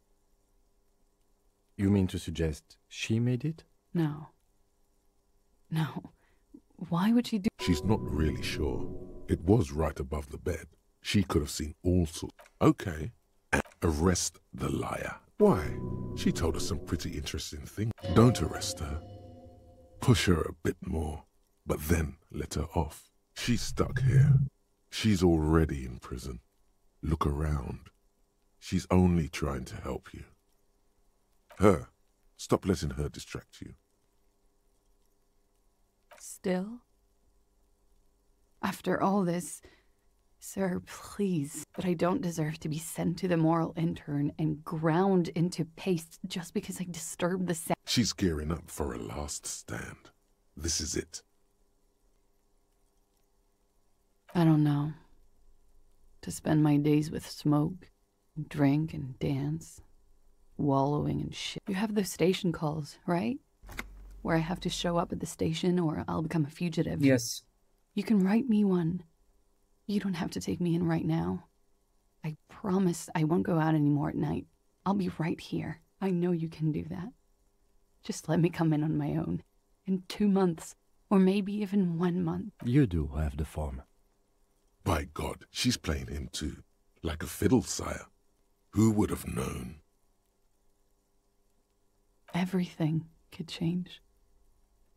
You mean to suggest she made it? No. No. Why would she do... She's not really sure. It was right above the bed. She could have seen all sorts. Okay. And arrest the liar. Why? She told us some pretty interesting things. Don't arrest her. Push her a bit more, but then let her off. She's stuck here. She's already in prison. Look around. She's only trying to help you. Her. Stop letting her distract you. Still? After all this, sir, please. But I don't deserve to be sent to the moral intern and ground into paste just because I disturbed the sound. She's gearing up for a last stand. This is it. I don't know. To spend my days with smoke, and drink and dance, wallowing in shit. You have those station calls, right? Where I have to show up at the station or I'll become a fugitive. Yes. You can write me one. You don't have to take me in right now. I promise I won't go out anymore at night. I'll be right here. I know you can do that. Just let me come in on my own. In 2 months, or maybe even 1 month. You do have the form. By God, she's playing him too. Like a fiddle, sire. Who would have known? Everything could change.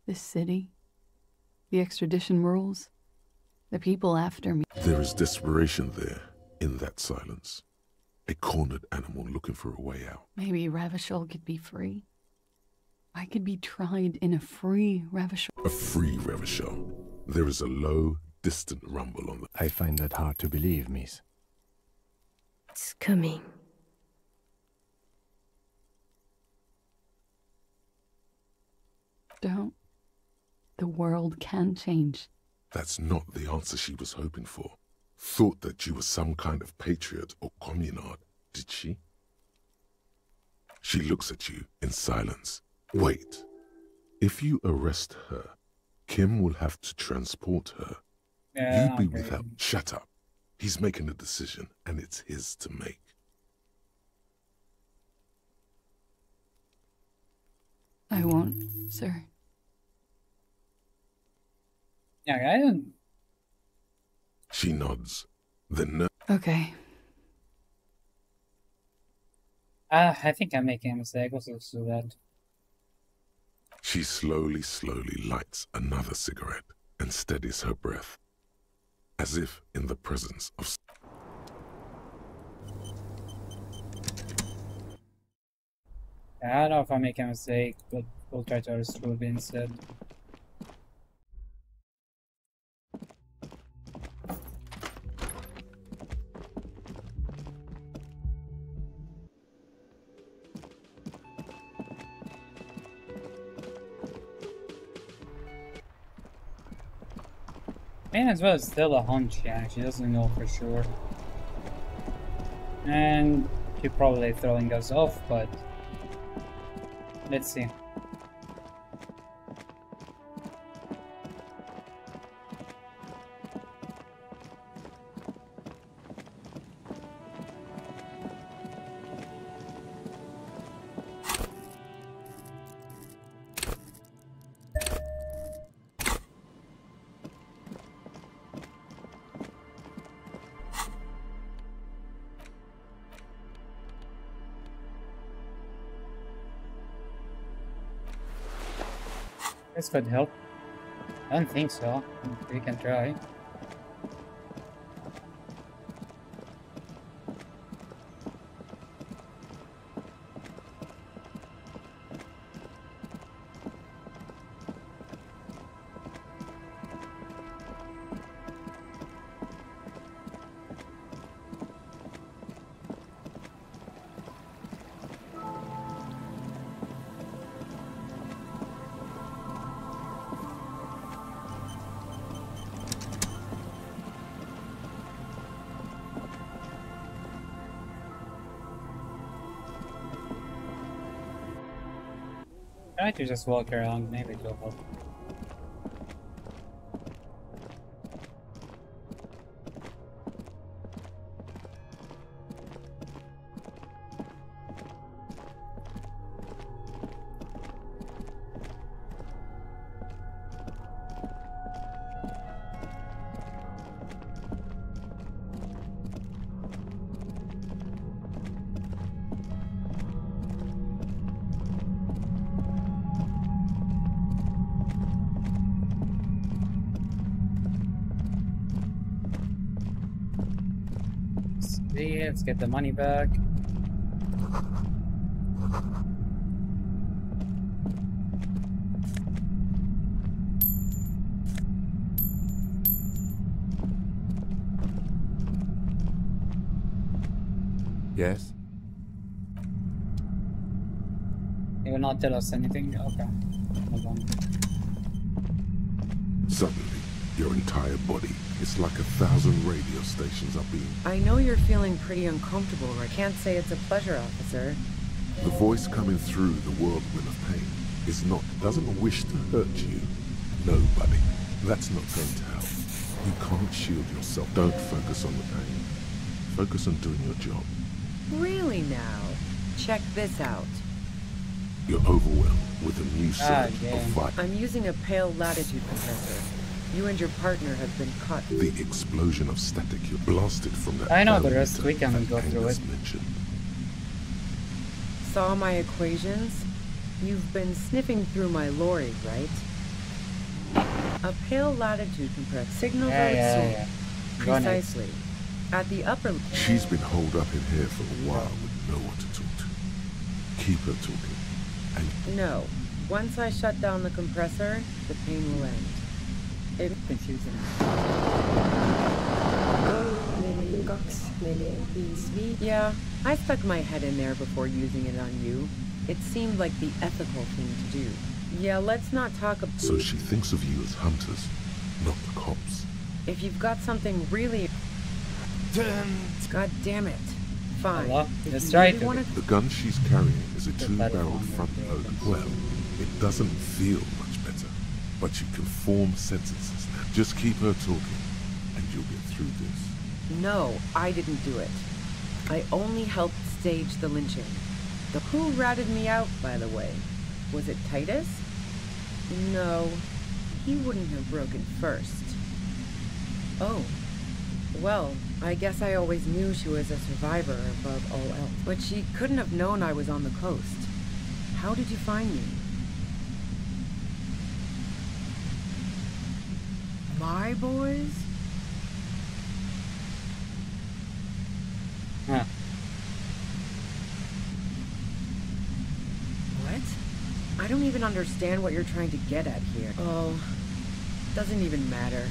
This city, the extradition rules, the people after me. There is desperation there, in that silence. A cornered animal looking for a way out. Maybe Ravishol could be free. I could be tried in a free Ravishol. A free Ravishol. There is a low, distant rumble on the... I find that hard to believe, miss. It's coming. Don't. The world can change. That's not the answer she was hoping for. Thought that you were some kind of patriot or communard, did she? She looks at you in silence. Wait. If you arrest her, Kim will have to transport her. Yeah, You'd be without... Shut up. He's making a decision, and it's his to make. I won't, sir. Yeah, I don't... She nods. Then no... Okay. I think I'm making a mistake. Let's do that. She slowly lights another cigarette and steadies her breath, as if in the presence of... I don't know if I make a mistake, but we'll try to arrest Ruby instead. Man, as well, it's still a hunch, yeah. She doesn't know for sure. And she's probably throwing us off, but let's see. This could help. I don't think so. We can try. Try to just walk around, maybe it will help. See, let's get the money back. Yes? He will not tell us anything. Okay. Hold on. Suddenly, your entire body is like 1,000 radio stations are being... I know you're feeling pretty uncomfortable, right? Can't say it's a pleasure, officer. The voice coming through the whirlwind of pain doesn't wish to hurt you. No, buddy. That's not going to help. You can't shield yourself. Don't focus on the pain. Focus on doing your job. Really now? Check this out. You're overwhelmed with a new surge yeah. of fire. I'm using a pale latitude compressor. You and your partner have been caught. The explosion of static you blasted from that... I know the rest. We can go through it. Mentioned. Saw my equations? You've been sniffing through my lorry, right? A pale latitude compressor signals Yeah. Precisely. At the upper... She's been holed up in here for a while with no one to talk to. Keep her talking. And no. Once I shut down the compressor, the pain will end. It's confusing. Yeah, I stuck my head in there before using it on you. It seemed like the ethical thing to do. Yeah, let's not talk about... So she thinks of you as hunters, not the cops. If you've got something really... God damn it. Fine. Let's try it. The gun she's carrying is a two-barreled front load. Well, it doesn't feel much better, but you can form sentences. Just keep her talking, and you'll get through this. No, I didn't do it. I only helped stage the lynching. Who ratted me out, by the way? Was it Titus? No, he wouldn't have broken first. Oh. Well, I guess I always knew she was a survivor above all else. But she couldn't have known I was on the coast. How did you find me? My boys? Huh. What? I don't even understand what you're trying to get at here. Oh, doesn't even matter.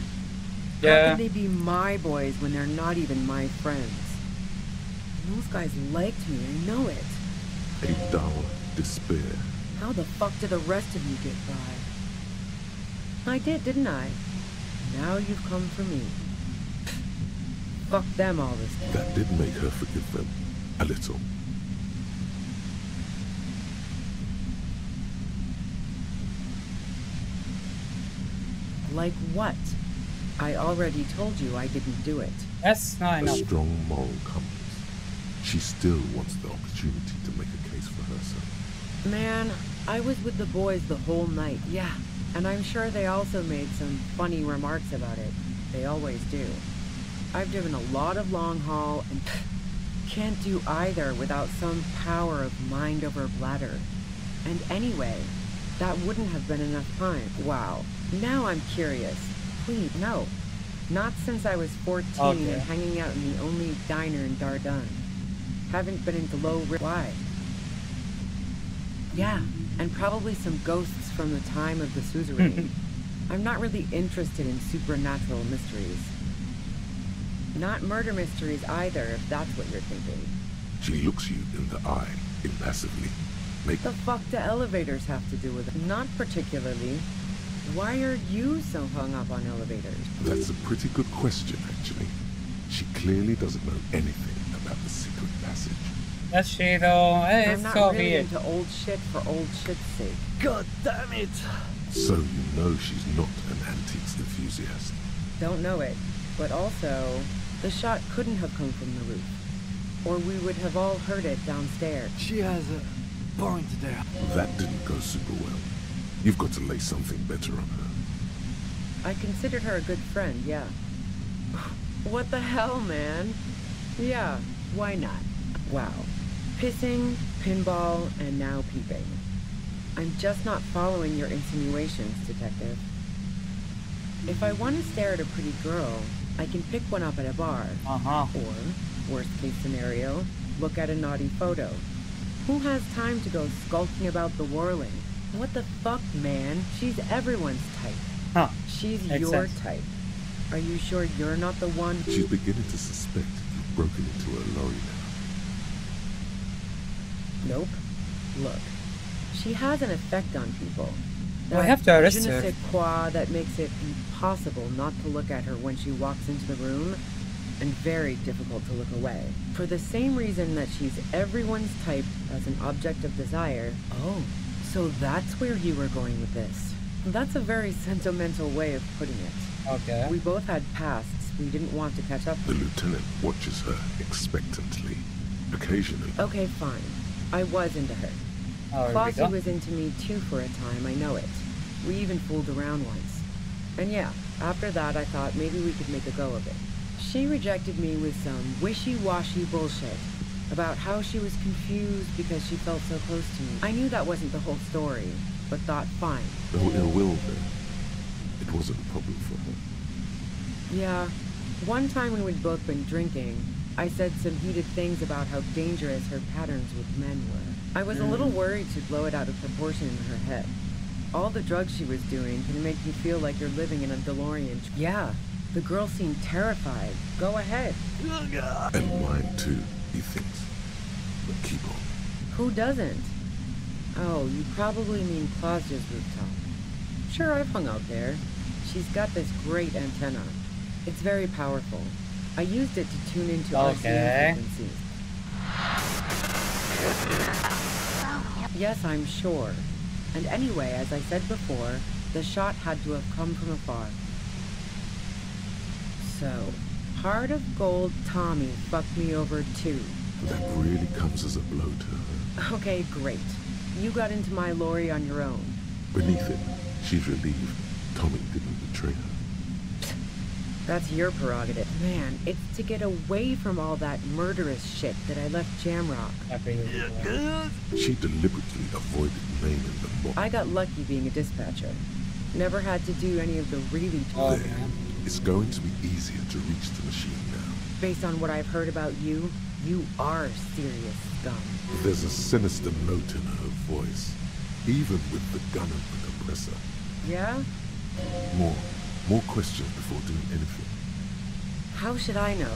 Yeah. How can they be my boys when they're not even my friends? Those guys liked me, I know it. A dull despair. How the fuck did the rest of you get by? I did, didn't I? Now you've come for me. Fuck them all this time. That did make her forgive them. A little. Like what? I already told you I didn't do it. That's not enough. A strong moral compass. She still wants the opportunity to make a case for herself. Man, I was with the boys the whole night, yeah. And I'm sure they also made some funny remarks about it. They always do. I've driven a lot of long haul and can't do either without some power of mind over bladder. And anyway, that wouldn't have been enough time. Wow. Now I'm curious. Please, no. Not since I was 14 and hanging out in the only diner in Dardun. Haven't been into low risk. Why? Yeah, and probably some ghosts from the time of the suzerain. I'm not really interested in supernatural mysteries. Not murder mysteries either, if that's what you're thinking. She looks you in the eye, impassively. What the fuck do elevators have to do with it? Not particularly. Why are you so hung up on elevators? That's a pretty good question, actually. She clearly doesn't know anything about the secret passage. That's she though. It's I'm not so really weird. into old shit for old shit's sake. God damn it! So you know she's not an antiques enthusiast. Don't know it, but also, the shot couldn't have come from the roof. Or we would have all heard it downstairs. She has a point there. That didn't go super well. You've got to lay something better on her. I considered her a good friend, yeah. What the hell, man? Yeah, why not? Wow. Pissing, pinball, and now peeping. I'm just not following your insinuations, detective. If I want to stare at a pretty girl, I can pick one up at a bar. Uh-huh. Or Worst case scenario, look at a naughty photo. Who has time to go skulking about the whirling? What the fuck, man? She's everyone's type. Huh. She's Makes your sense. type. Are you sure you're not the one? She's beginning to suspect you've broken into her lorry now. Nope. Look, she has an effect on people. Well, I have to arrest je ne her. sais quoi that makes it impossible not to look at her when she walks into the room, and very difficult to look away. For the same reason that she's everyone's type as an object of desire. Oh, so that's where you were going with this. That's a very sentimental way of putting it. Okay. We both had pasts we didn't want to catch up The with. lieutenant watches her expectantly. Occasionally, Okay, fine. I was into her. Oh, here we Flossie go. was into me too for a time, I know it. We even fooled around once. And yeah, after that I thought maybe we could make a go of it. She rejected me with some wishy-washy bullshit about how she was confused because she felt so close to me. I knew that wasn't the whole story, but thought fine. no ill will then. It wasn't a problem for her. Yeah, one time when we'd both been drinking, I said some heated things about how dangerous her patterns with men were. I was a little worried she'd blow it out of proportion in her head. All the drugs she was doing can make you feel like you're living in a DeLorean. Yeah, the girl seemed terrified. Go ahead. And mine too, he thinks. But keep on. Who doesn't? Oh, you probably mean Claudia's rooftop. Sure, I've hung out there. She's got this great antenna. It's very powerful. I used it to tune into Okay. RCA frequencies. Yes, I'm sure. And anyway, as I said before, the shot had to have come from afar. So, Heart of Gold Tommy fucked me over too. That really comes as a blow to her. Okay, great. You got into my lorry on your own. Beneath it, she's relieved Tommy didn't betray her. That's your prerogative. Man, it's to get away from all that murderous shit that I left Jamrock. She deliberately avoided naming the mob. I got lucky being a dispatcher. Never had to do any of the really There. It's going to be easier to reach the machine now. Based on what I've heard about you, you are serious scum. There's a sinister note in her voice, even with the gun and the compressor. Yeah? More questions before doing anything. How should I know?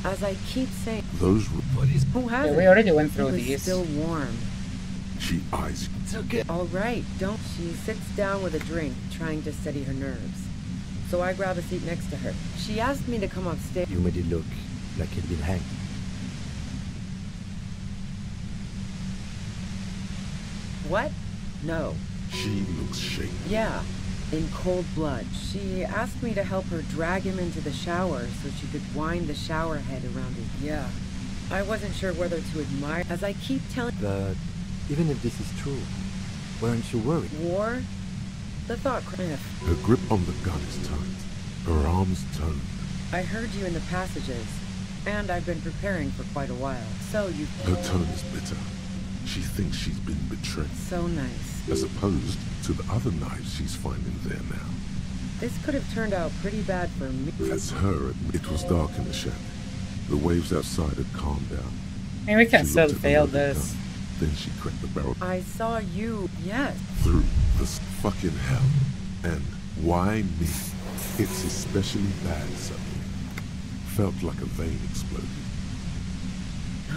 As I keep saying, Those buddies. who has Yeah, it? we already went through It was these. still warm. She eyes you. It's okay. All right, don't. She sits down with a drink, trying to steady her nerves. So I grab a seat next to her. She asked me to come upstairs. You made it look like he'd been hanged. What? No. She looks shaken. Yeah, in cold blood. She asked me to help her drag him into the shower so she could wind the shower head around his... Yeah. I wasn't sure whether to admire... As I keep telling... But even if this is true, weren't you worried? War? The thought... Her grip on the gun is tight. Her arms toned. I heard you in the passages, and I've been preparing for quite a while. So you... Her tone is bitter. She thinks she's been betrayed. So nice. As opposed to the other knives she's finding there now. This could have turned out pretty bad for me. That's her. It was dark in the shack. The waves outside had calmed down. I mean, we can She still looked at the fail loaded this. gun. Then she cracked the barrel I saw you... Yes. through this fucking hell. And why me? It's especially bad suddenly. Felt like a vein exploded.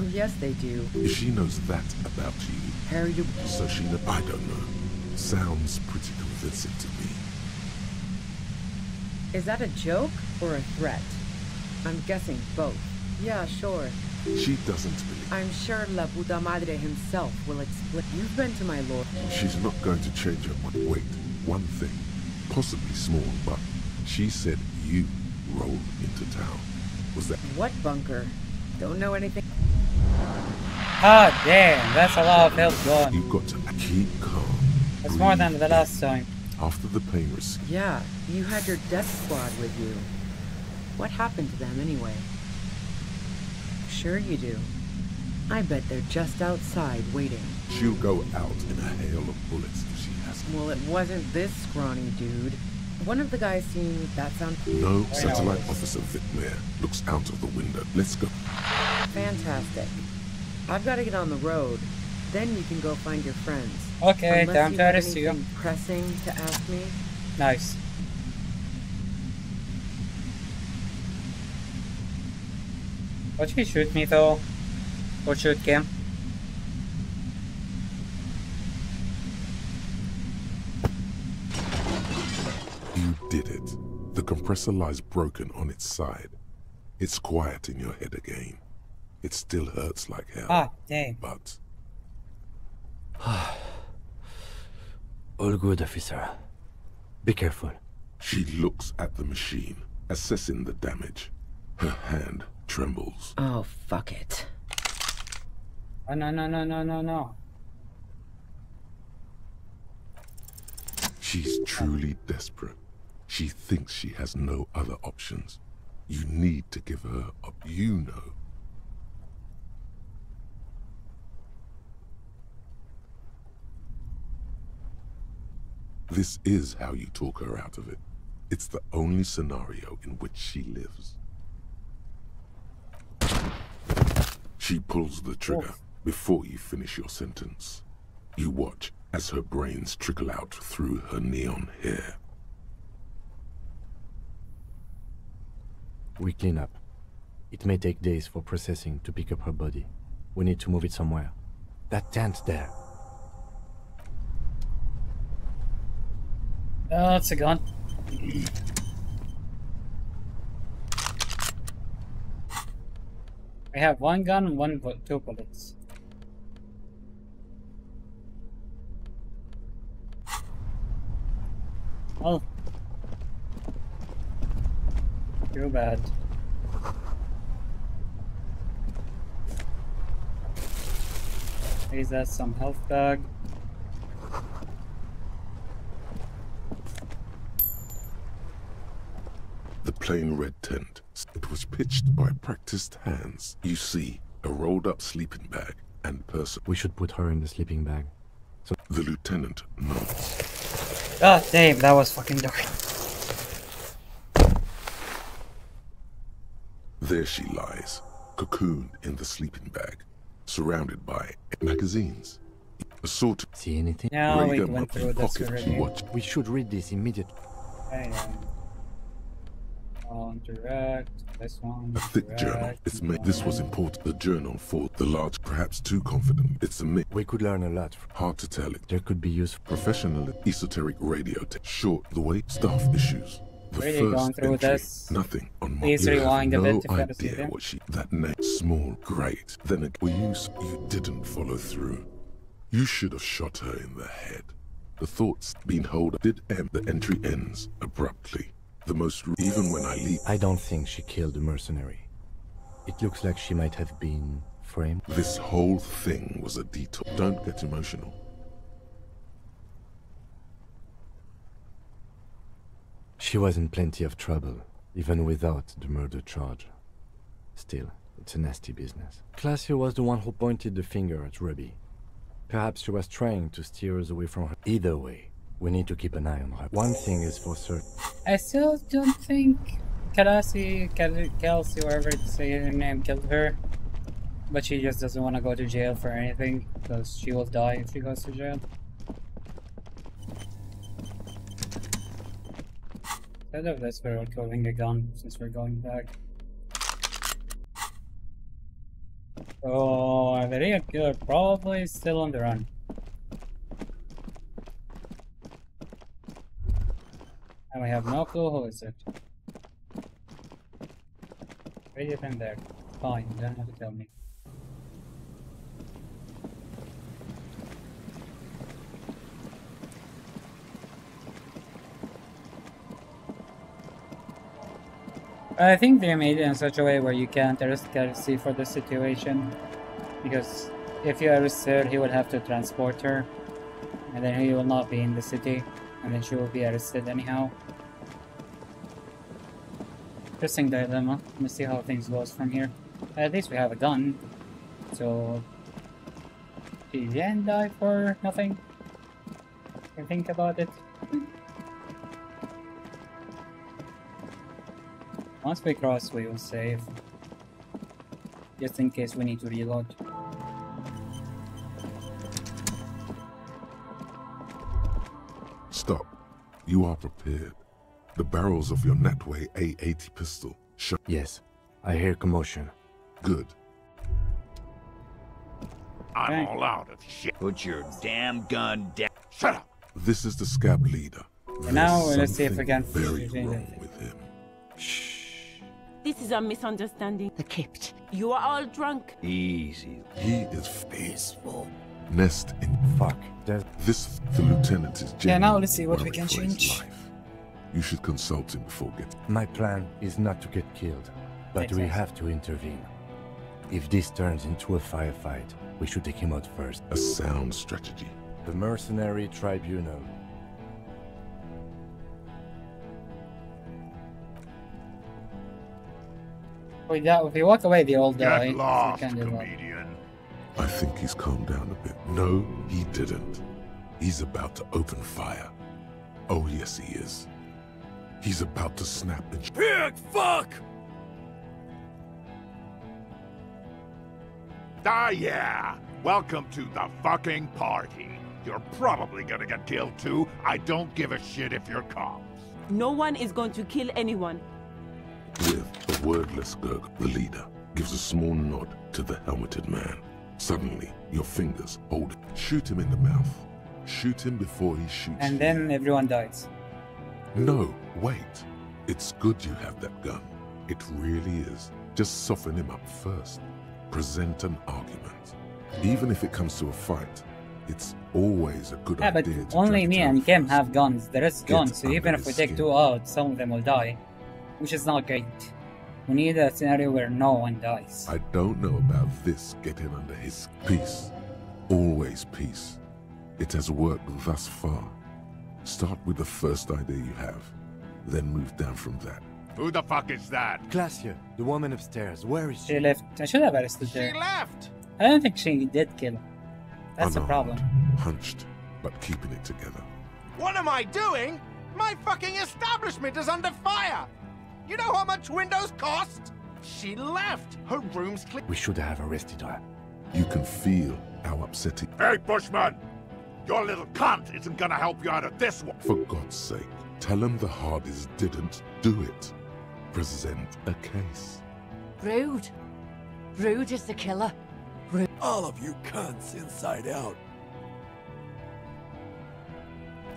Oh, yes, they do. If she knows that about you, Harry, you... so she knows... I don't know. Sounds pretty convincing to me. Is that a joke or a threat? I'm guessing both. Yeah, sure. She doesn't believe. I'm sure La Puta Madre himself will explain. You've been to my lord. She's not going to change her mind. Wait, one thing. Possibly small, but she said you rolled into town. Was that... What bunker? Don't know anything. Ah, damn, that's a lot of health gone. You've got to keep calm. That's more than the last time. After the pain risk. Yeah, you had your death squad with you. What happened to them anyway? Sure you do. I bet they're just outside waiting. She'll go out in a hail of bullets if she has to. Well, it wasn't this scrawny dude. One of the guys seemed that sound. No, Satellite Officer Vicmere looks out of the window. Let's go. Fantastic. I've got to get on the road. Then you can go find your friends. Okay, Unless time you to have arrest you. anything pressing to ask me. Nice. Watch me shoot me though. Or shoot Kim. You did it. The compressor lies broken on its side. It's quiet in your head again. It still hurts like hell. Ah, dang. But all good, officer. Be careful. she looks at the machine, assessing the damage. Her hand trembles. Oh, fuck it. Oh, no. She's truly desperate. She thinks she has no other options. You need to give her up. You know. This is how you talk her out of it. It's the only scenario in which she lives. She pulls the trigger before you finish your sentence. You watch as her brains trickle out through her neon hair. We clean up. It may take days for processing to pick up her body. We need to move it somewhere. That tent there. That's a gun. I have one gun, two bullets. Oh. Too bad. Is that some health bag? The plain red tent. It was pitched by practiced hands. You see a rolled up sleeping bag and person. We should put her in the sleeping bag. So the lieutenant nods. God damn, that was fucking dark. There she lies, cocooned in the sleeping bag, surrounded by magazines. Assorted. See anything? No, we them went up in through this pockets. already. Watch. We should read this immediately. Direct. This one. A thick journal. It's made. This was important. The journal for the large, perhaps too confident. It's a mix. We could learn a lot. Hard to tell it. There could be use. Professional, esoteric radio. Short, the way staff issues. The Really first going through entry, this? nothing on my. Please rewind a no bit if you ever see idea that. what she. That name, small, great. Then again, you didn't follow through. You should have shot her in the head. The thoughts being held did end. The entry ends abruptly. The most, even when I leave. I don't think she killed the mercenary. It looks like she might have been framed. This whole thing was a detour. Don't get emotional. She was in plenty of trouble, even without the murder charge. Still, it's a nasty business. Clausia was the one who pointed the finger at Ruby. Perhaps she was trying to steer us away from her. Either way, we need to keep an eye on her. One thing is for certain. I still don't think Kelsey, whatever to say her name, killed her. But she just doesn't want to go to jail for anything, because she will die if she goes to jail. Instead of this, we're going a gun, since we're going back. So, the real killer probably is still on the run. And we have no clue who is it. Read it in there. Fine, you don't have to tell me. I think they made it in such a way where you can't arrest Kelsey for the situation. Because if you arrest her, he would have to transport her. And then he will not be in the city. And then she will be arrested anyhow. Interesting dilemma. Let's see how things goes from here. At least we have a gun. So she didn't die for nothing. If you think about it. Once we cross, we will save. Just in case we need to reload. Stop. You are prepared. The barrels of your Natway A80 pistol show. Yes, I hear commotion. Good. I'm all out of shit. Put your damn gun down. Shut up. This is the scab leader. And now let's see if we can very wrong with him. This is a misunderstanding. The Kipt. You are all drunk. Easy. He is peaceful. Nest in fuck. This the lieutenant is. Yeah, now let's see what we can change. You should consult him before getting. My plan is not to get killed, but we have to intervene. If this turns into a firefight, we should take him out first. A sound strategy. The Mercenary Tribunal. If we walk away, the old guy. Get lost, comedian. I think he's calmed down a bit. No, he didn't. He's about to open fire. Oh, yes, he is. He's about to snap and... Pig fuck! Ah, yeah. Welcome to the fucking party. You're probably gonna get killed too. I don't give a shit if you're cops. No one is going to kill anyone. With a wordless gurgle, the leader gives a small nod to the helmeted man. Suddenly, your fingers hold it. Shoot him in the mouth. Shoot him before he shoots And you. then everyone dies. No, wait. It's good you have that gun. It really is. Just soften him up first. Present an argument. Even if it comes to a fight, it's always a good Yeah, but idea to only drag me it and out Kim first. have guns. The rest Get guns, so even under if we his take skin. 2 out, some of them will die. Which is not great. We need a scenario where no one dies. I don't know about this getting under his peace. Always peace. It has worked thus far. Start with the first idea you have, then move down from that. Who the fuck is that? Glacia, the woman upstairs. Where is she? She left. I should have arrested her. She left! I don't think she did kill him. That's the Unarmed, problem. Hunched, but keeping it together. What am I doing? My fucking establishment is under fire! You know how much windows cost? She left. Her room's clean. We should have arrested her. You can feel how upsetting. Hey, Bushman! Your little cunt isn't gonna help you out of this one. For God's sake, tell him the Hardys didn't do it. Present a case. Rude. Rude is the killer. Rude. All of you cunts inside out.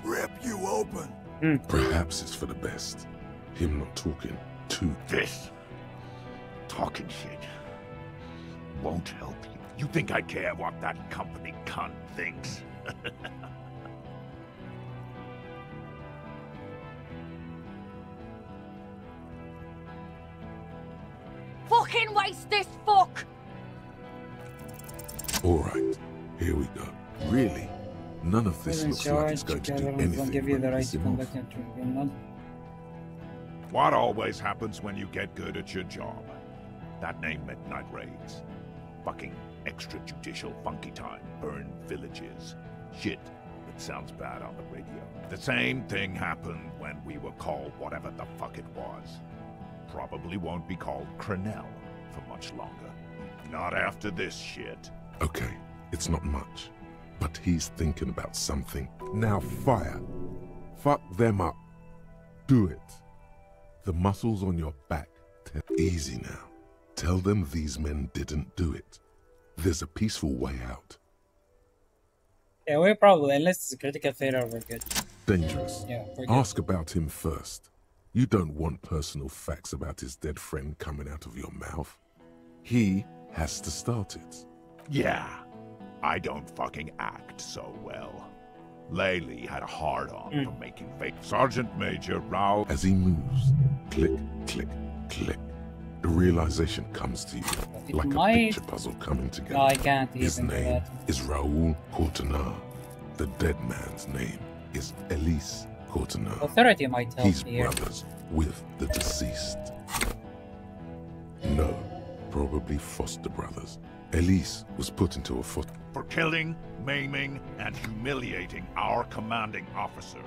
Rip you open. Perhaps it's for the best. Him not talking to This talking shit won't help you. You think I care what that company cunt thinks? Fucking waste this fuck! Alright, here we go. Really? None of this looks like it's going to do anything give you but the right piss to him come off. back into Greenland. What always happens when you get good at your job? That name Midnight Raids. Fucking extrajudicial funky time. Burn villages. Shit that sounds bad on the radio. The same thing happened when we were called whatever the fuck it was. Probably won't be called Crenell for much longer. Not after this shit. Okay, it's not much. But he's thinking about something. Now fire. Fuck them up. Do it. The muscles on your back. Easy now. Tell them these men didn't do it. There's a peaceful way out. Yeah, we're probably, unless it's a critical failure, we're good. Dangerous. Yeah, we're good. Ask about him first. You don't want personal facts about his dead friend coming out of your mouth. He has to start it. Yeah, I don't fucking act so well. Laylee had a hard-on for making fake. Sergeant Major Rao... As he moves, click, click, click. The realization comes to you like a picture puzzle coming together. No, I can't His even do name that. is Raoul Courtenay. The dead man's name is Elise Courtenay. Authority might help He's here. brothers with the deceased. No, probably foster brothers. Elise was put into a foster... For killing, maiming, and humiliating our commanding officer.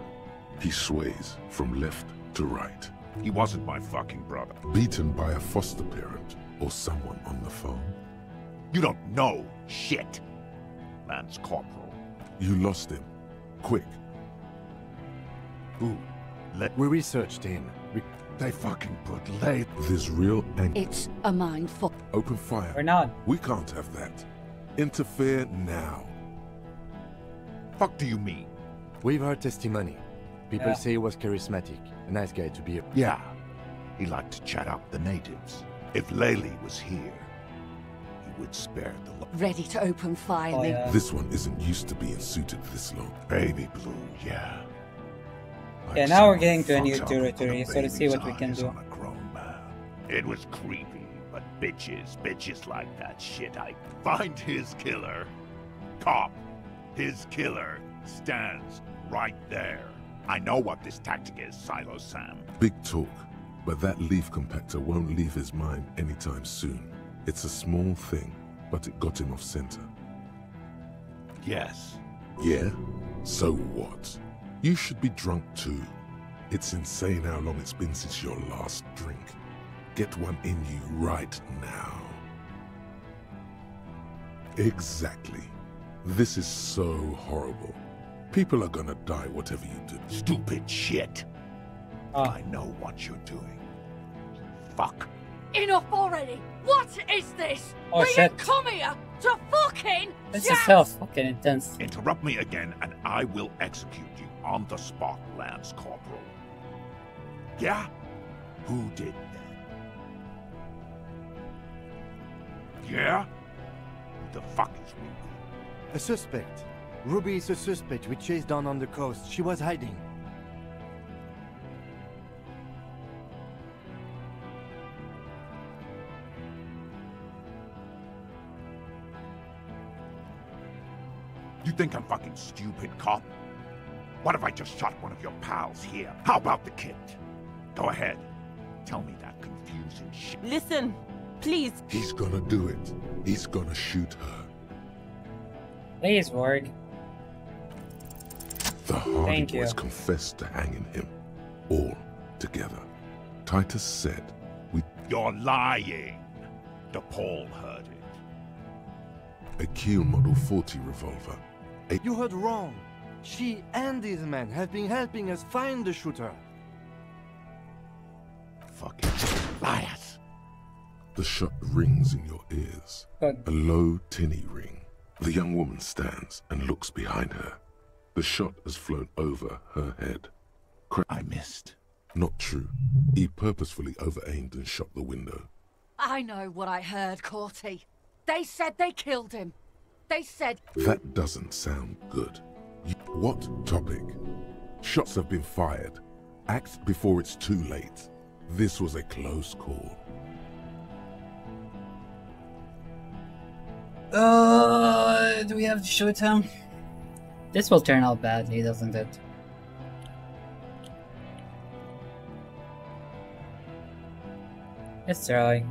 He sways from left to right. He wasn't my fucking brother. Beaten by a foster parent or someone on the farm? You don't know shit. Lance Corporal. You lost him. Quick. Who? We researched him. They fucking put late. There's real anger. It's a mindfuck. Open fire. We're not. We can't have that. Interfere now. Fuck do you mean? We've heard testimony. People Yeah. say he was charismatic. A nice guy to be a... Yeah. He liked to chat up the natives. If Laylee was here, he would spare the Ready to open fire, me. This one isn't used to being suited this long. Baby blue, yeah. Yeah, now we're getting to a new territory, so let's see what we can do. It was creepy, but bitches like that shit. I find his killer. Cop, his killer stands right there. I know what this tactic is, Silo Sam. Big talk, but that leaf compactor won't leave his mind anytime soon. It's a small thing, but it got him off center. Yes. Yeah? So what? You should be drunk too. It's insane how long it's been since your last drink. Get one in you right now. Exactly. This is so horrible. People are gonna die whatever you do. Stupid shit. I know what you're doing. Fuck. Enough already! What is this? Oh, we shit. ain't come here to fucking This chat. is so fucking intense. Interrupt me again and I will execute you on the spot, Lance Corporal. Yeah? Who did that? Yeah? Who the fuck is Ruby? A suspect. Ruby is a suspect we chased down on the coast. She was hiding. You think I'm fucking stupid, cop? What if I just shot one of your pals here? How about the kid? Go ahead. Tell me that confusing shit. Listen, please. He's gonna do it. He's gonna shoot her. Please, Ward. The Hardy Thank you. Boys confessed to hanging him. All together. Titus said, You're lying. DePaul heard it. a Kiel Model 40 revolver. You heard wrong. She and these men have been helping us find the shooter. Fucking liars. The shot rings in your ears. Good. A low, tinny ring. The young woman stands and looks behind her. The shot has flown over her head. I missed. Not true. He purposefully over-aimed and shot the window. I know what I heard, Corty. They said they killed him. They said... That doesn't sound good. What topic? Shots have been fired. Act before it's too late. This was a close call. Do we have to shoot him? This will turn out badly, doesn't it? Let's try.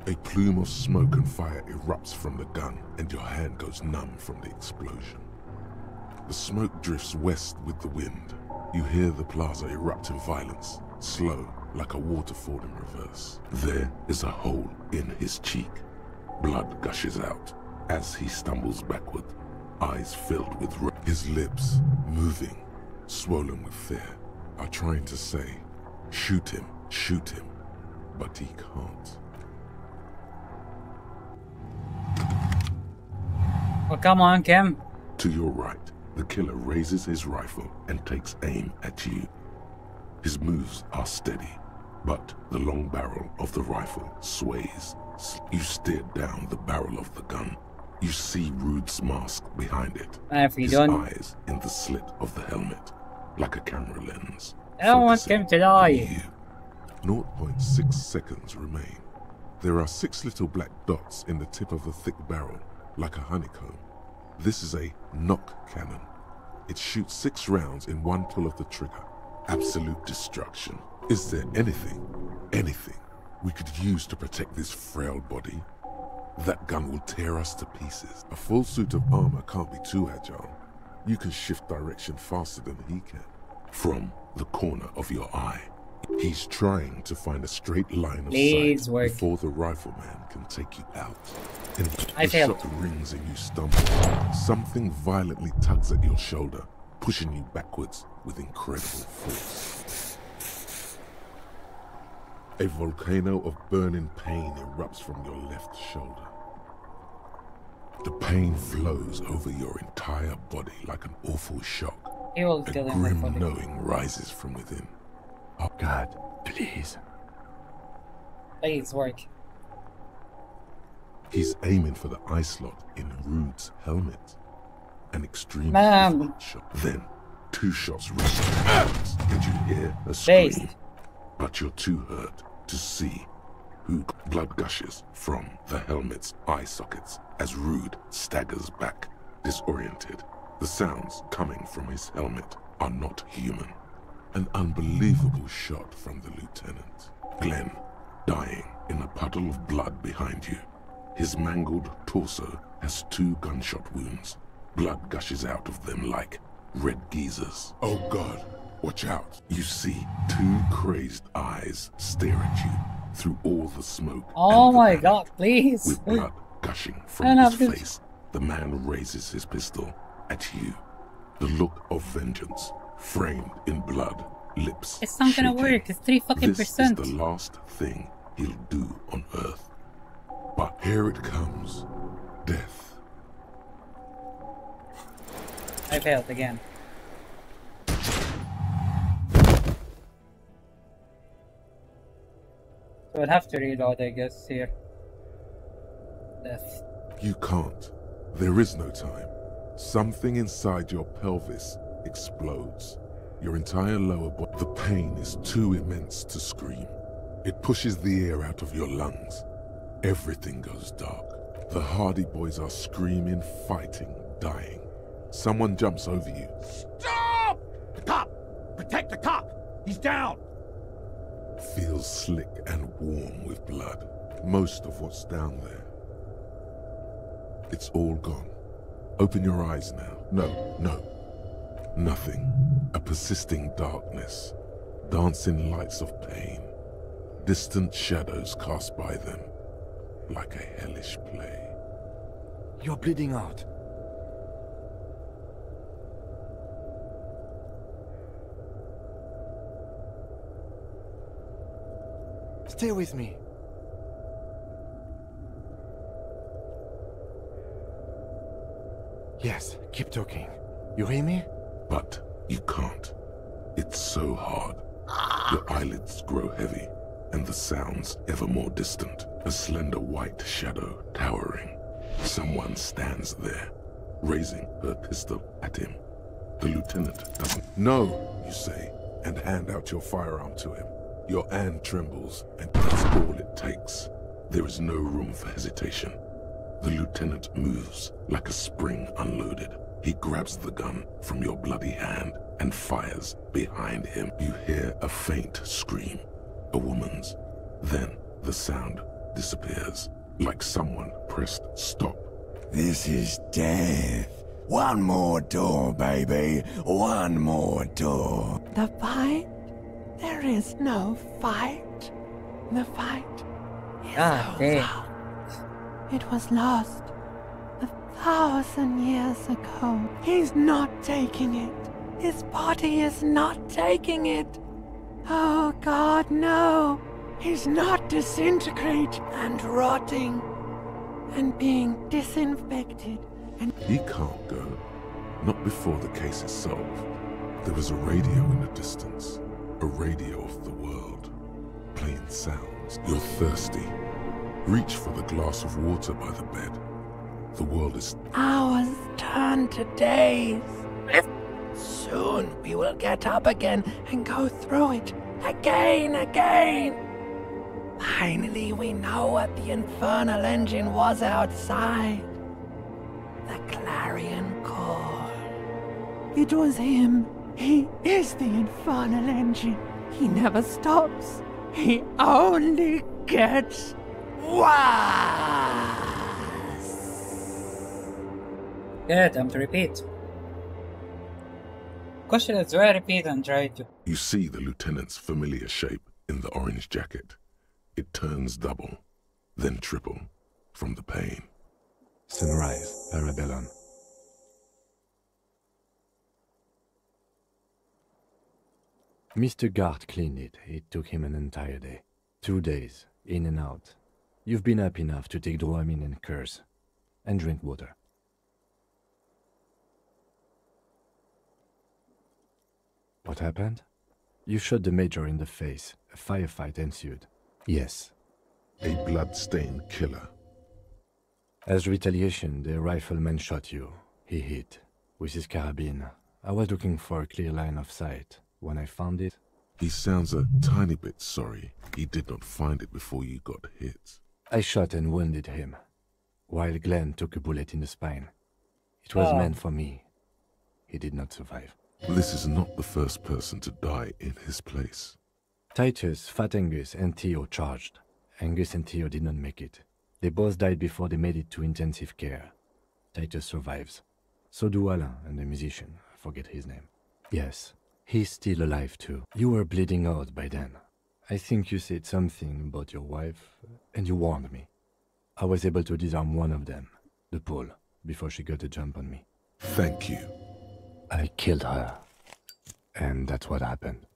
A plume of smoke and fire erupts from the gun, and your hand goes numb from the explosion. The smoke drifts west with the wind. You hear the plaza erupt in violence, slow, like a waterfall in reverse. There is a hole in his cheek. Blood gushes out as he stumbles backward, eyes filled with his lips, moving, swollen with fear, are trying to say, shoot him, but he can't. Oh, come on, Kim. To your right, the killer raises his rifle and takes aim at you. His moves are steady, but the long barrel of the rifle sways. You stare down the barrel of the gun. You see Rude's mask behind it. His eyes in the slit of the helmet, like a camera lens. I don't want Kim to die. 0.6 seconds remain. There are 6 little black dots in the tip of the thick barrel, like a honeycomb. This is a knock cannon. It shoots 6 rounds in one pull of the trigger. Absolute destruction. Is there anything we could use to protect this frail body? That gun will tear us to pieces. A full suit of armor can't be too agile. You can shift direction faster than he can. From the corner of your eye, he's trying to find a straight line of sight before the rifleman can take you out. And the shot rings and you stumble. Something violently tugs at your shoulder, pushing you backwards with incredible force. A volcano of burning pain erupts from your left shoulder. The pain flows over your entire body like an awful shock. A grim knowing rises from within. Oh God, please. Please work. He's aiming for the eye slot in Rude's helmet. An extreme shot. Then, 2 shots ring and you hear a scream. But you're too hurt to see. Rude blood gushes from the helmet's eye sockets as Rude staggers back, disoriented. The sounds coming from his helmet are not human. An unbelievable shot from the lieutenant. Glenn, dying in a puddle of blood behind you. His mangled torso has 2 gunshot wounds. Blood gushes out of them like red geysers. Oh God, watch out. You see 2 crazed eyes stare at you through all the smoke. Oh my God, please. With blood gushing from his face, the man raises his pistol at you. The look of vengeance, framed in blood, lips It's not gonna work, it's 3%. This is the last thing he'll do on Earth. But here it comes. Death. I failed again. So I'd have to reload, I guess, here. Death. You can't. There is no time. Something inside your pelvis explodes. Your entire lower body. The pain is too immense to scream. It pushes the air out of your lungs. Everything goes dark. The Hardy Boys are screaming, fighting, dying. Someone jumps over you. Stop! The cop! Protect the cop! He's down! Feels slick and warm with blood. Most of what's down there. It's all gone. Open your eyes now. No. Nothing. A persisting darkness. Dancing lights of pain. Distant shadows cast by them. Like a hellish play. You're bleeding out. Stay with me. Yes, keep talking. You hear me? But you can't. It's so hard. Your eyelids grow heavy, and the sounds ever more distant. A slender white shadow towering. Someone stands there, raising her pistol at him. The lieutenant doesn't. No, you say, and hand out your firearm to him. Your hand trembles, and that's all it takes. There is no room for hesitation. The lieutenant moves like a spring unloaded. He grabs the gun from your bloody hand and fires behind him. You hear a faint scream, a woman's. Then the sound disappears, like someone pressed stop. This is death. One more door, baby. One more door. The fight? There is no fight. The fight is over. It was lost 1,000 years ago. He's not taking it. His body is not taking it. Oh God, no. He's not disintegrating and rotting and being disinfected and... He can't go. Not before the case is solved. There was a radio in the distance. A radio of the world. Playing sounds. You're thirsty. Reach for the glass of water by the bed. The world is... Hours turn to days. Soon we will get up again and go through it again. Finally we know what the infernal engine was outside. The clarion call. It was him. He is the infernal engine. He never stops. He only gets worse. Good, time to repeat. Question is, do I repeat and try to... You see the lieutenant's familiar shape in the orange jacket. It turns double, then triple, from the pain. Sunrise, Parabellum. Mr. Gart cleaned it. It took him an entire day. 2 days, in and out. You've been up enough to take Dramamine and curse. And drink water. What happened? You shot the major in the face. A firefight ensued. Yes. A blood-stained killer. As retaliation, the rifleman shot you. He hit. With his carabine. I was looking for a clear line of sight. When I found it... He sounds a tiny bit sorry he did not find it before you got hit. I shot and wounded him, while Glenn took a bullet in the spine. It was meant for me. He did not survive. This is not the first person to die in his place. Titus, Fat Angus, and Theo charged. Angus and Theo did not make it. They both died before they made it to intensive care. Titus survives. So do Alain and the musician. I forget his name. Yes, he's still alive too. You were bleeding out by then. I think you said something about your wife, and you warned me. I was able to disarm one of them, the Pole, before she got a jump on me. Thank you. I killed her. And that's what happened.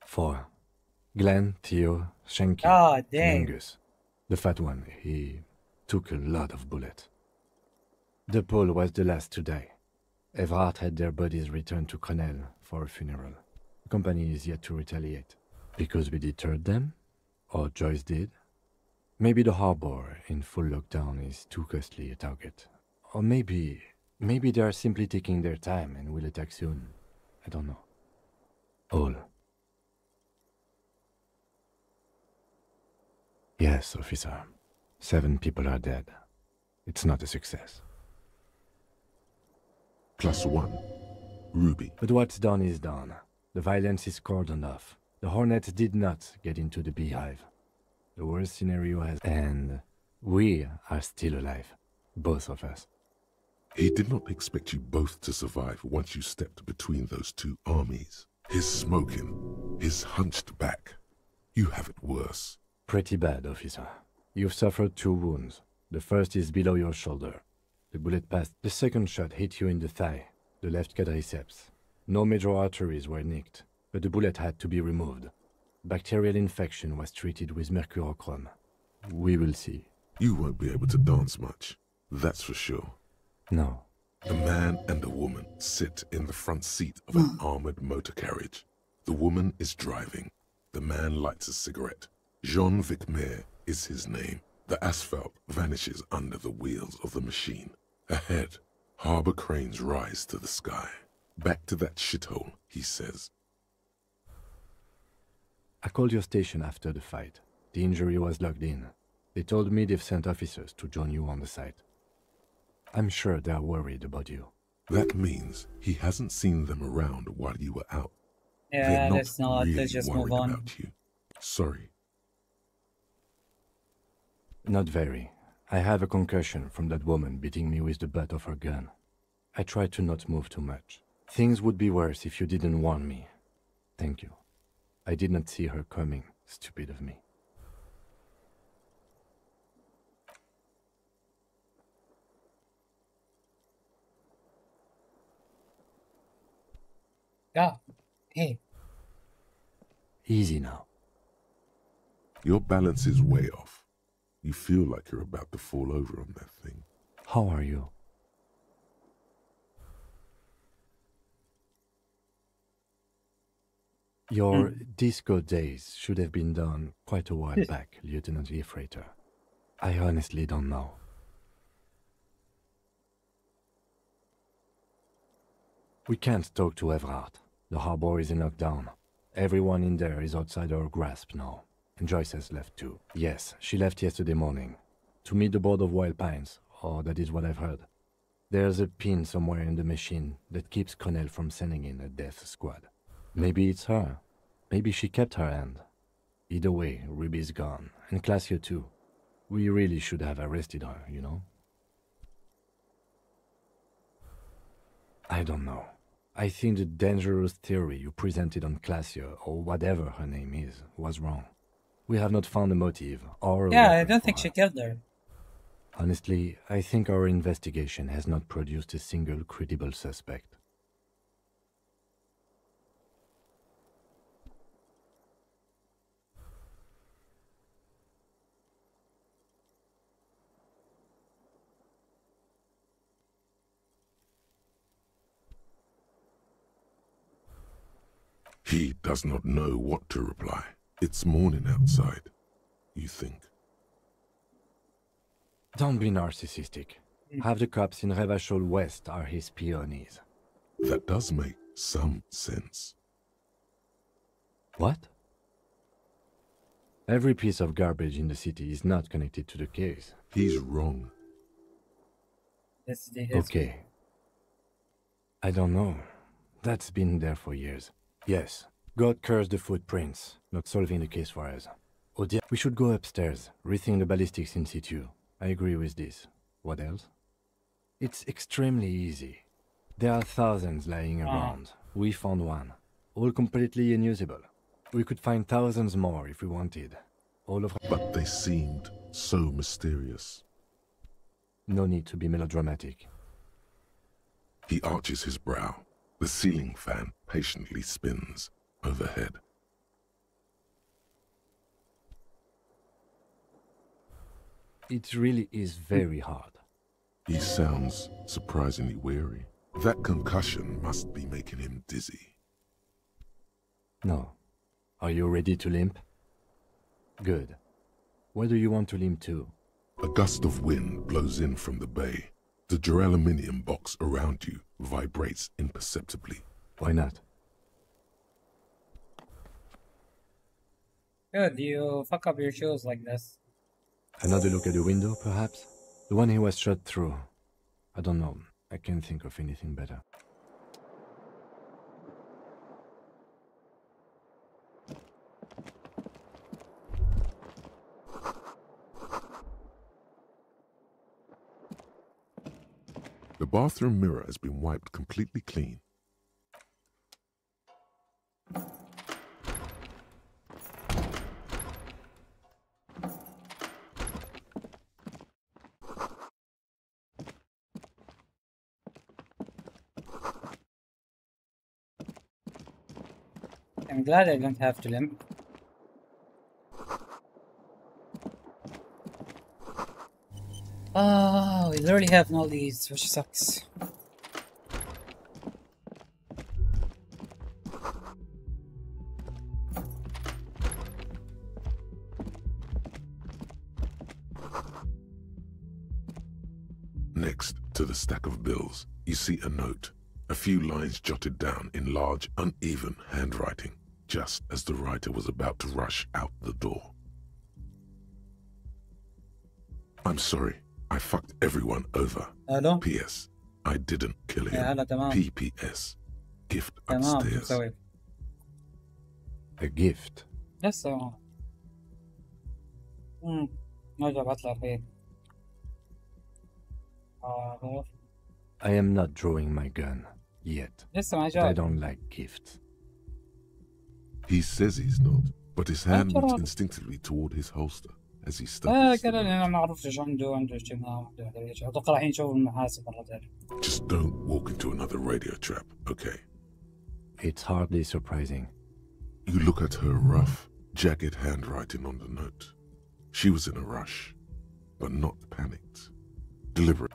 Four. Glenn, Theo, Shanky, and Angus. The fat one, he took a lot of bullets. The Pole was the last to die. Everard had their bodies returned to Cronel for a funeral. The company is yet to retaliate. Because we deterred them? Or Joyce did? Maybe the harbor in full lockdown is too costly a target. Or maybe they are simply taking their time and will attack soon. I don't know. All. Yes, officer. 7 people are dead. It's not a success. +1. Ruby. But what's done is done. The violence is cordoned off. The Hornets did not get into the beehive. The worst scenario has... And we are still alive. Both of us. He did not expect you both to survive once you stepped between those two armies. His smoking, his hunched back. You have it worse. Pretty bad, officer. You've suffered 2 wounds. The first is below your shoulder. The bullet passed. The second shot hit you in the thigh, the left quadriceps. No major arteries were nicked, but the bullet had to be removed. Bacterial infection was treated with mercurochrome. We will see. You won't be able to dance much, that's for sure. No. A man and a woman sit in the front seat of an armored motor carriage. The woman is driving. The man lights a cigarette. Jean Vicmer is his name. The asphalt vanishes under the wheels of the machine. Ahead, harbor cranes rise to the sky. Back to that shithole, he says. I called your station after the fight. The injury was logged in. They told me they've sent officers to join you on the site. I'm sure they're worried about you. That means he hasn't seen them around while you were out. Yeah, They're let's not. really Let's just move worried on. about you. Sorry. Not very. I have a concussion from that woman beating me with the butt of her gun. I tried to not move too much. Things would be worse if you didn't warn me. Thank you. I did not see her coming. Stupid of me. Yeah. Hey. Easy now. Your balance is way off. You feel like you're about to fall over on that thing. How are you? Your disco days should have been done quite a while back, Lieutenant Liefreiter. I honestly don't know. We can't talk to Everard. The harbor is in lockdown. Everyone in there is outside our grasp now. And Joyce has left too. Yes, she left yesterday morning. To meet the board of Wild Pines, or that is what I've heard. There's a pin somewhere in the machine that keeps Connell from sending in a death squad. Maybe it's her. Maybe she kept her hand. Either way, Ruby's gone, and Classio too. We really should have arrested her, you know? I don't know. I think the dangerous theory you presented on Clasia, or whatever her name is, was wrong. We have not found a motive or a Yeah, I weapon don't for think her. she killed her. Honestly, I think our investigation has not produced a single credible suspect. He does not know what to reply. It's morning outside, you think. Don't be narcissistic. Half the cops in Revachol West are his peonies. That does make some sense. What? Every piece of garbage in the city is not connected to the case. He's wrong. Okay. I don't know. That's been there for years. Yes, God curse the footprints, not solving the case for us. Oh dear, we should go upstairs, rethink the ballistics in situ. I agree with this. What else? It's extremely easy. There are thousands lying around. We found one. All completely unusable. We could find thousands more if we wanted. All of... But they seemed so mysterious. No need to be melodramatic. He arches his brow. The ceiling fan patiently spins overhead. It really is very hard. He sounds surprisingly weary. That concussion must be making him dizzy. No. Are you ready to limp? Good. Where do you want to limp to? A gust of wind blows in from the bay. The duraluminum box around you vibrates imperceptibly. Why not? Good, you fuck up your shoes like this. Another look at the window, perhaps? The one he was shot through. I don't know. I can't think of anything better. The bathroom mirror has been wiped completely clean. I'm glad I don't have to limp. Oh, we literally have no leads, which sucks. Next to the stack of bills, you see a note. A few lines jotted down in large, uneven handwriting, just as the writer was about to rush out the door. I'm sorry. I fucked everyone over. Hello? P.S. I didn't kill him. هلا تمام. P.P.S. Gift تمام upstairs. نسوي. A gift? لسه نرجع بطلع البيت. I am not drawing my gun yet. لسه ما But I جاء. don't like gifts. He says he's not, but his hand ترى. moves instinctively toward his holster as he studies. قال لي انا ما اعرف ايش عنده ايش ما عنده ايش. اتوقع رايحين نشوف المحاسب مرة ثانية. Just don't walk into another radio trap, okay? It's hardly surprising. You look at her rough, jagged handwriting on the note. She was in a rush, but not panicked. Deliberate.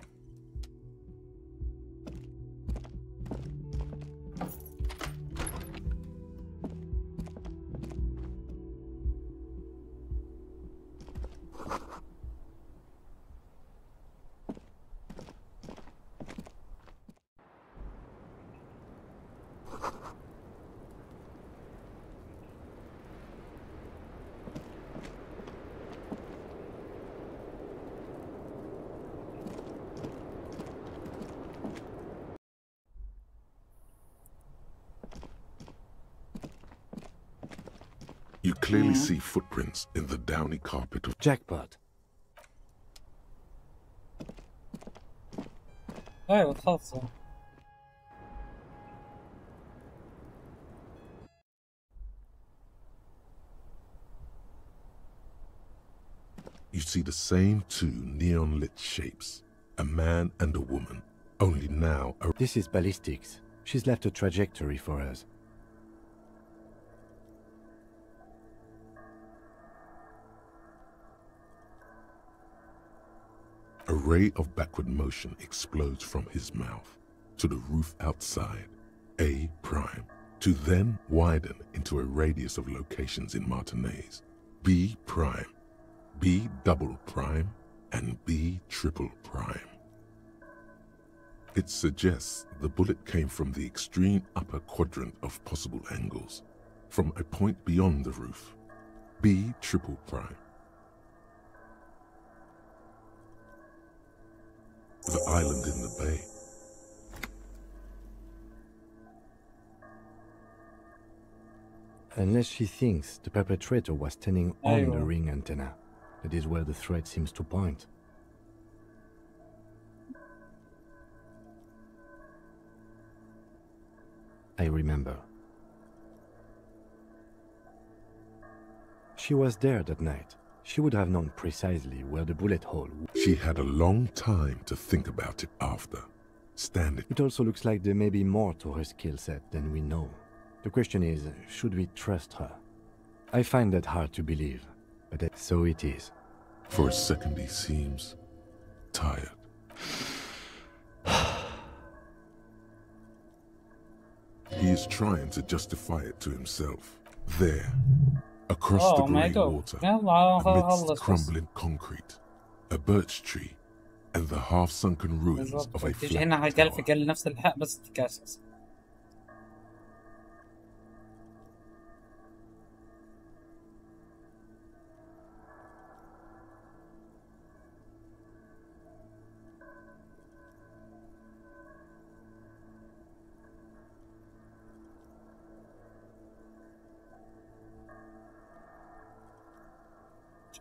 You clearly see footprints in the downy carpet of... Jackpot. ايوه تخلصوا. You see the same two neon-lit shapes, a man and a woman, only now This is ballistics. She's left a trajectory for us. A ray of backward motion explodes from his mouth to the roof outside, A prime, to then widen into a radius of locations in Martinez, B prime, B double prime, and B triple prime. It suggests the bullet came from the extreme upper quadrant of possible angles, from a point beyond the roof, B triple prime. The island in the bay. Unless she thinks the perpetrator was standing on the Aywa. ring antenna. That is where the thread seems to point. I remember. She was there that night. She would have known precisely where the bullet hole was. She had a long time to think about it after. Standing. It also looks like there may be more to her skill set than we know. The question is, should we trust her? I find that hard to believe, but so it is. For a second he seems tired. He is trying to justify it to himself. There, across the grey water, amidst crumbling concrete, a birch tree, and the half-sunken ruins of a تيجي هنا حيكلفك نفس الحق بس تكاسس.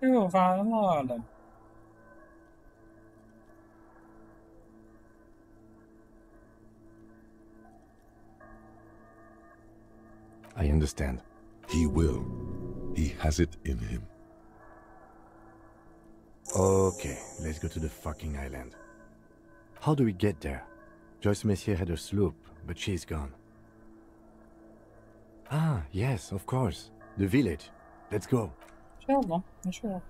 شوف على الله أعلم. I understand. He will. He has it in him. Okay, let's go to the fucking island. How do we get there? Joyce Messier had a sloop, but she's gone. Ah, yes, of course. The village. Let's go. يلا نشوف.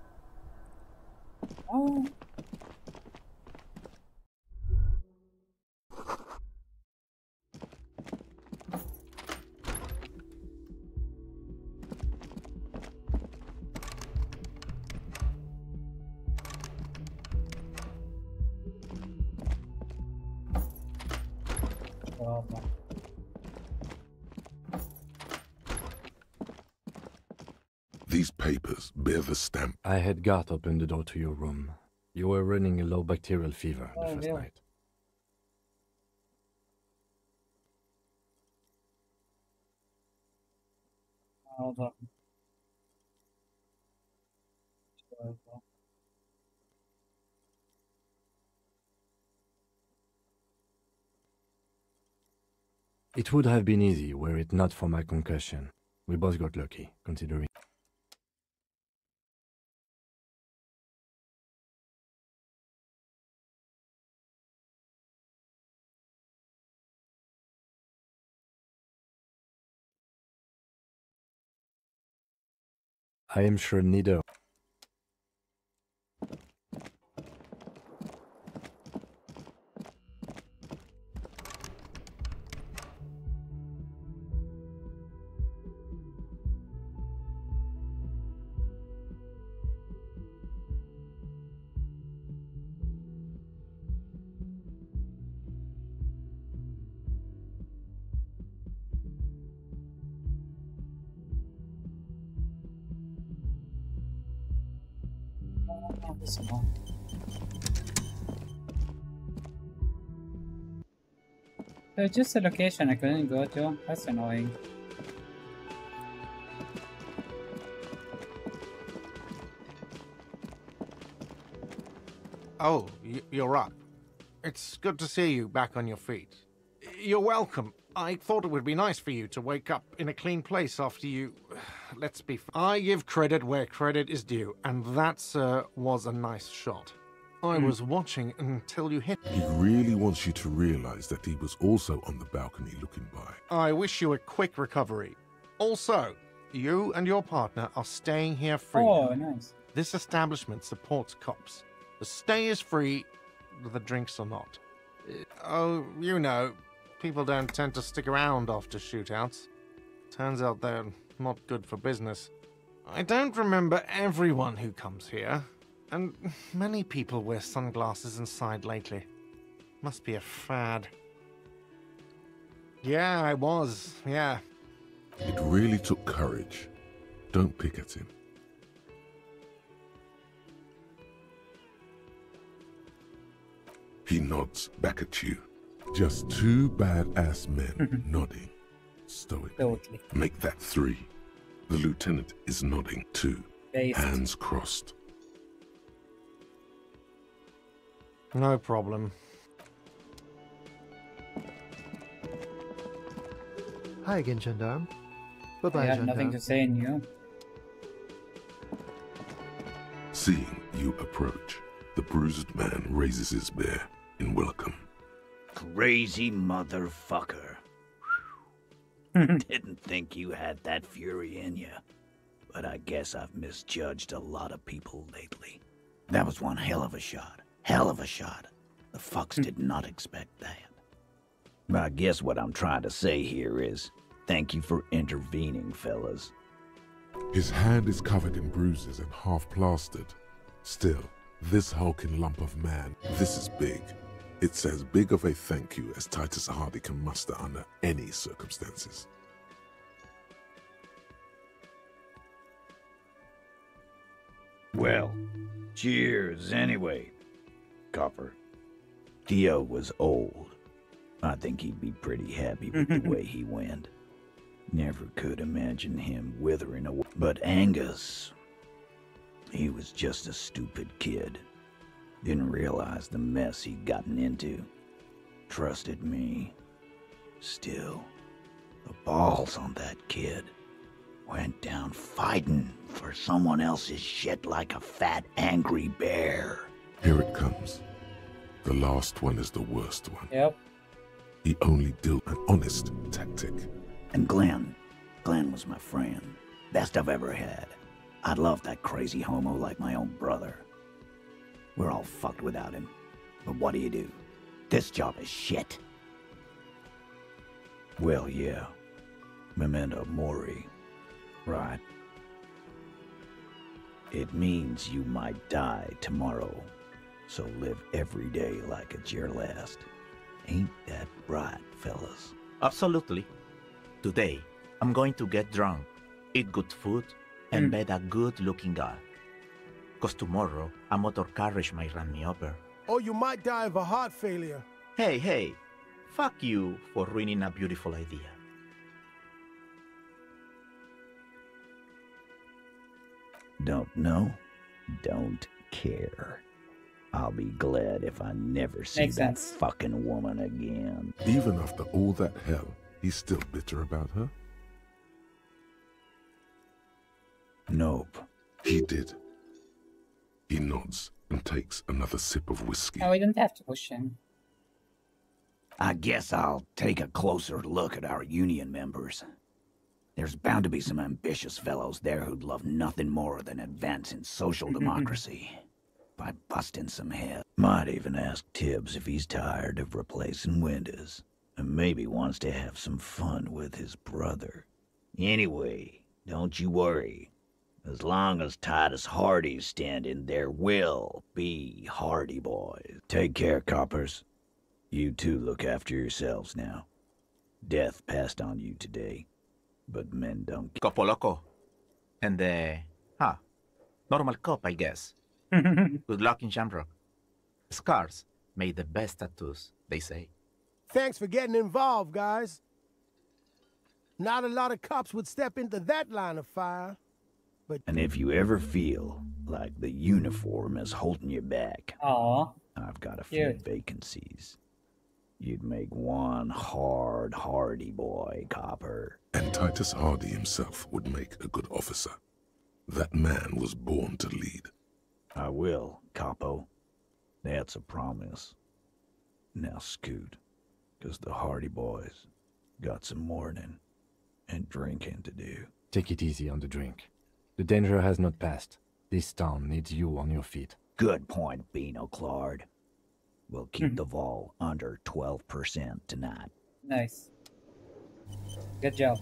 These papers bear the stamp. I had Garth open the door to your room. You were running a low bacterial fever the first night. It would have been easy were it not for my concussion. We both got lucky, considering. I am sure neither. There's just a location I couldn't go to. That's annoying. Oh, you're right. It's good to see you back on your feet. You're welcome. I thought it would be nice for you to wake up in a clean place after you... Let's be... I give credit where credit is due, and that, sir, was a nice shot. I was watching until you hit... He really wants you to realize that he was also on the balcony looking by. I wish you a quick recovery. Also, you and your partner are staying here free. Oh, nice. This establishment supports cops. The stay is free, the drinks are not. Oh, you know, people don't tend to stick around after shootouts. Turns out they're not good for business. I don't remember everyone who comes here, and many people wear sunglasses inside lately. Must be a fad. Yeah, I was, yeah. It really took courage. Don't pick at him. He nods back at you. Just two badass men nodding stoically. Make that three. The lieutenant is nodding too. Hands crossed. No problem. Hi again, Gendarme. Bye-bye, I have Gendarme. nothing to say in you. Seeing you approach, the bruised man raises his bear in welcome. Crazy motherfucker. Didn't think you had that fury in you. But I guess I've misjudged a lot of people lately. That was one hell of a shot. Hell of a shot. The fucks did not expect that. But I guess what I'm trying to say here is, thank you for intervening, fellas. His hand is covered in bruises and half plastered. Still, this hulking lump of man, this is big. It's as big of a thank you as Titus Hardy can muster under any circumstances. Well, cheers anyway, Copper. Theo was old. I think he'd be pretty happy with the way he went. Never could imagine him withering away. But Angus, he was just a stupid kid. Didn't realize the mess he'd gotten into. Trusted me. Still, the balls on that kid. Went down fighting for someone else's shit like a fat, angry bear. Here it comes. The last one is the worst one. Yep. He only dealt an honest tactic. And Glenn was my friend. Best I've ever had. I'd love that crazy homo like my own brother. We're all fucked without him. But what do? This job is shit. Well, yeah. Memento mori. Right. It means you might die tomorrow. So live every day like it's your last. Ain't that right, fellas? Absolutely. Today, I'm going to get drunk, eat good food, and bed a good-looking guy. Cause tomorrow, a motor carriage might run me over. Or you might die of a heart failure. Hey, fuck you for ruining a beautiful idea. Don't know, don't care. I'll be glad if I never see Makes that sense. fucking woman again. Even after all that hell, he's still bitter about her? Nope. He did. He nods and takes another sip of whiskey. No, we didn't have to push him. I guess I'll take a closer look at our union members. There's bound to be some ambitious fellows there who'd love nothing more than advancing social democracy by busting some heads. Might even ask Tibbs if he's tired of replacing windows, and maybe wants to have some fun with his brother. Anyway, don't you worry. As long as Titus Hardy's standing, there will be Hardy boys. Take care, coppers. You two look after yourselves now. Death passed on you today, but men don't... Copo loco. And normal cop, I guess. Good luck in Shamrock. Scars made the best tattoos, they say. Thanks for getting involved, guys. Not a lot of cops would step into that line of fire. But And if you ever feel like the uniform is holding you back, Aww. I've got a few vacancies. You'd make one hardy boy, Copper. And Titus Hardy himself would make a good officer. That man was born to lead. I will, Capo. That's a promise. Now scoot, 'cause the Hardy boys got some mourning and drinking to do. Take it easy on the drink. The danger has not passed. This town needs you on your feet. Good point, Beano Claude. We'll keep the vol under 12% tonight. Nice. Good job.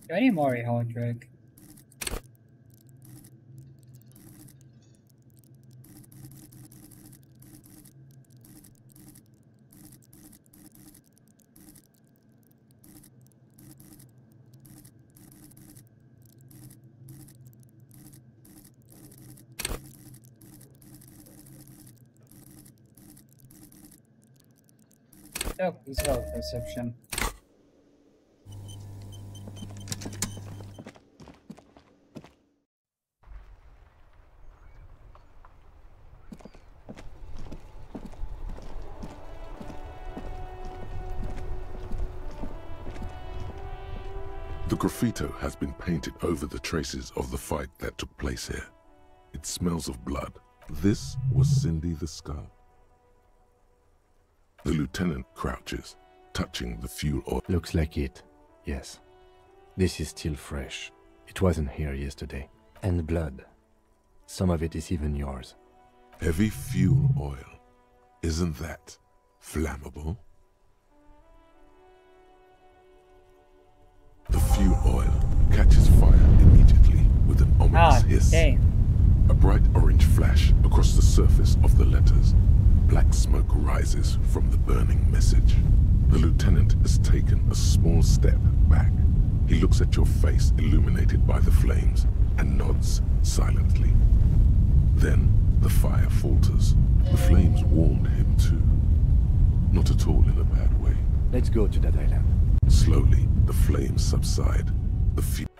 Do I need more Hone Trick? Oh, he's got perception. The graffito has been painted over the traces of the fight that took place here. It smells of blood. This was Cindy the Scar. The lieutenant crouches, touching the fuel oil. Looks like it, yes. This is still fresh. It wasn't here yesterday. And blood. Some of it is even yours. Heavy fuel oil. Isn't that flammable? The fuel oil catches fire immediately with an ominous hiss. Dang. A bright orange flash across the surface of the letters. Black smoke rises from the burning message. The lieutenant has taken a small step back. He looks at your face illuminated by the flames and nods silently. Then the fire falters. The flames warmed him too. Not at all in a bad way. Let's go to that island. Slowly, the flames subside. The fuel.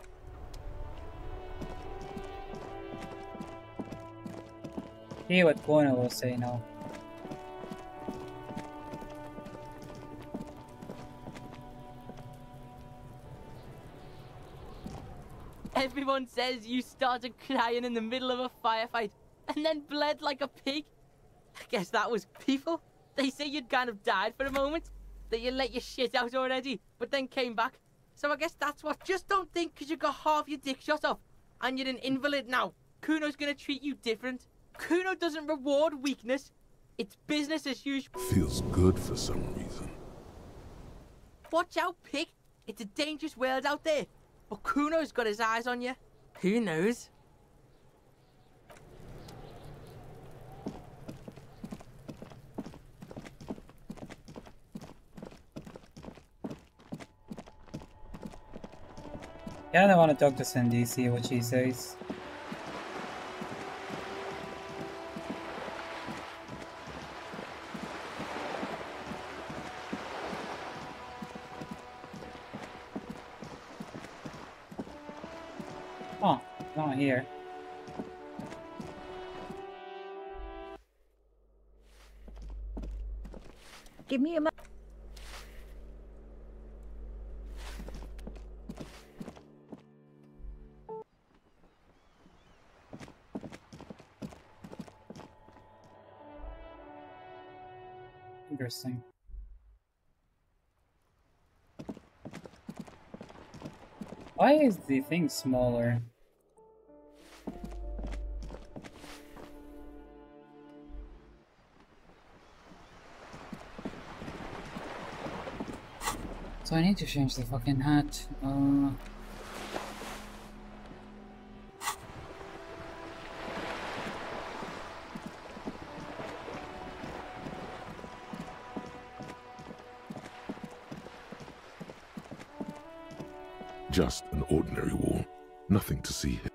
See what Kona will say now. Everyone says you started crying in the middle of a firefight and then bled like a pig. I guess that was people. They say you'd kind of died for a moment, that you let your shit out already, but then came back. So I guess that's what. Just don't think because you got half your dick shot off and you're an invalid now, Kuno's gonna treat you different. Kuno doesn't reward weakness. It's business as usual. Feels good for some reason. Watch out, pig. It's a dangerous world out there. But Kuno's got his eyes on you. Who knows? Yeah, I want to talk to Cindy, see what she says. Oh, not here. Give me a moment. Interesting. Why is the thing smaller? So I need to change the fucking hat. Just an ordinary wall. Nothing to see here.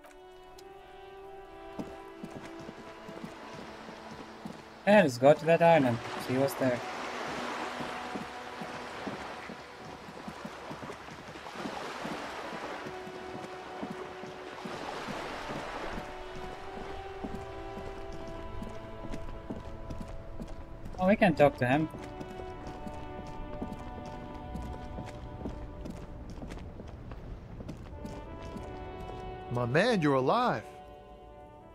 Yeah, let's go to that island. See what's there. Oh, we can talk to him. My man, you're alive.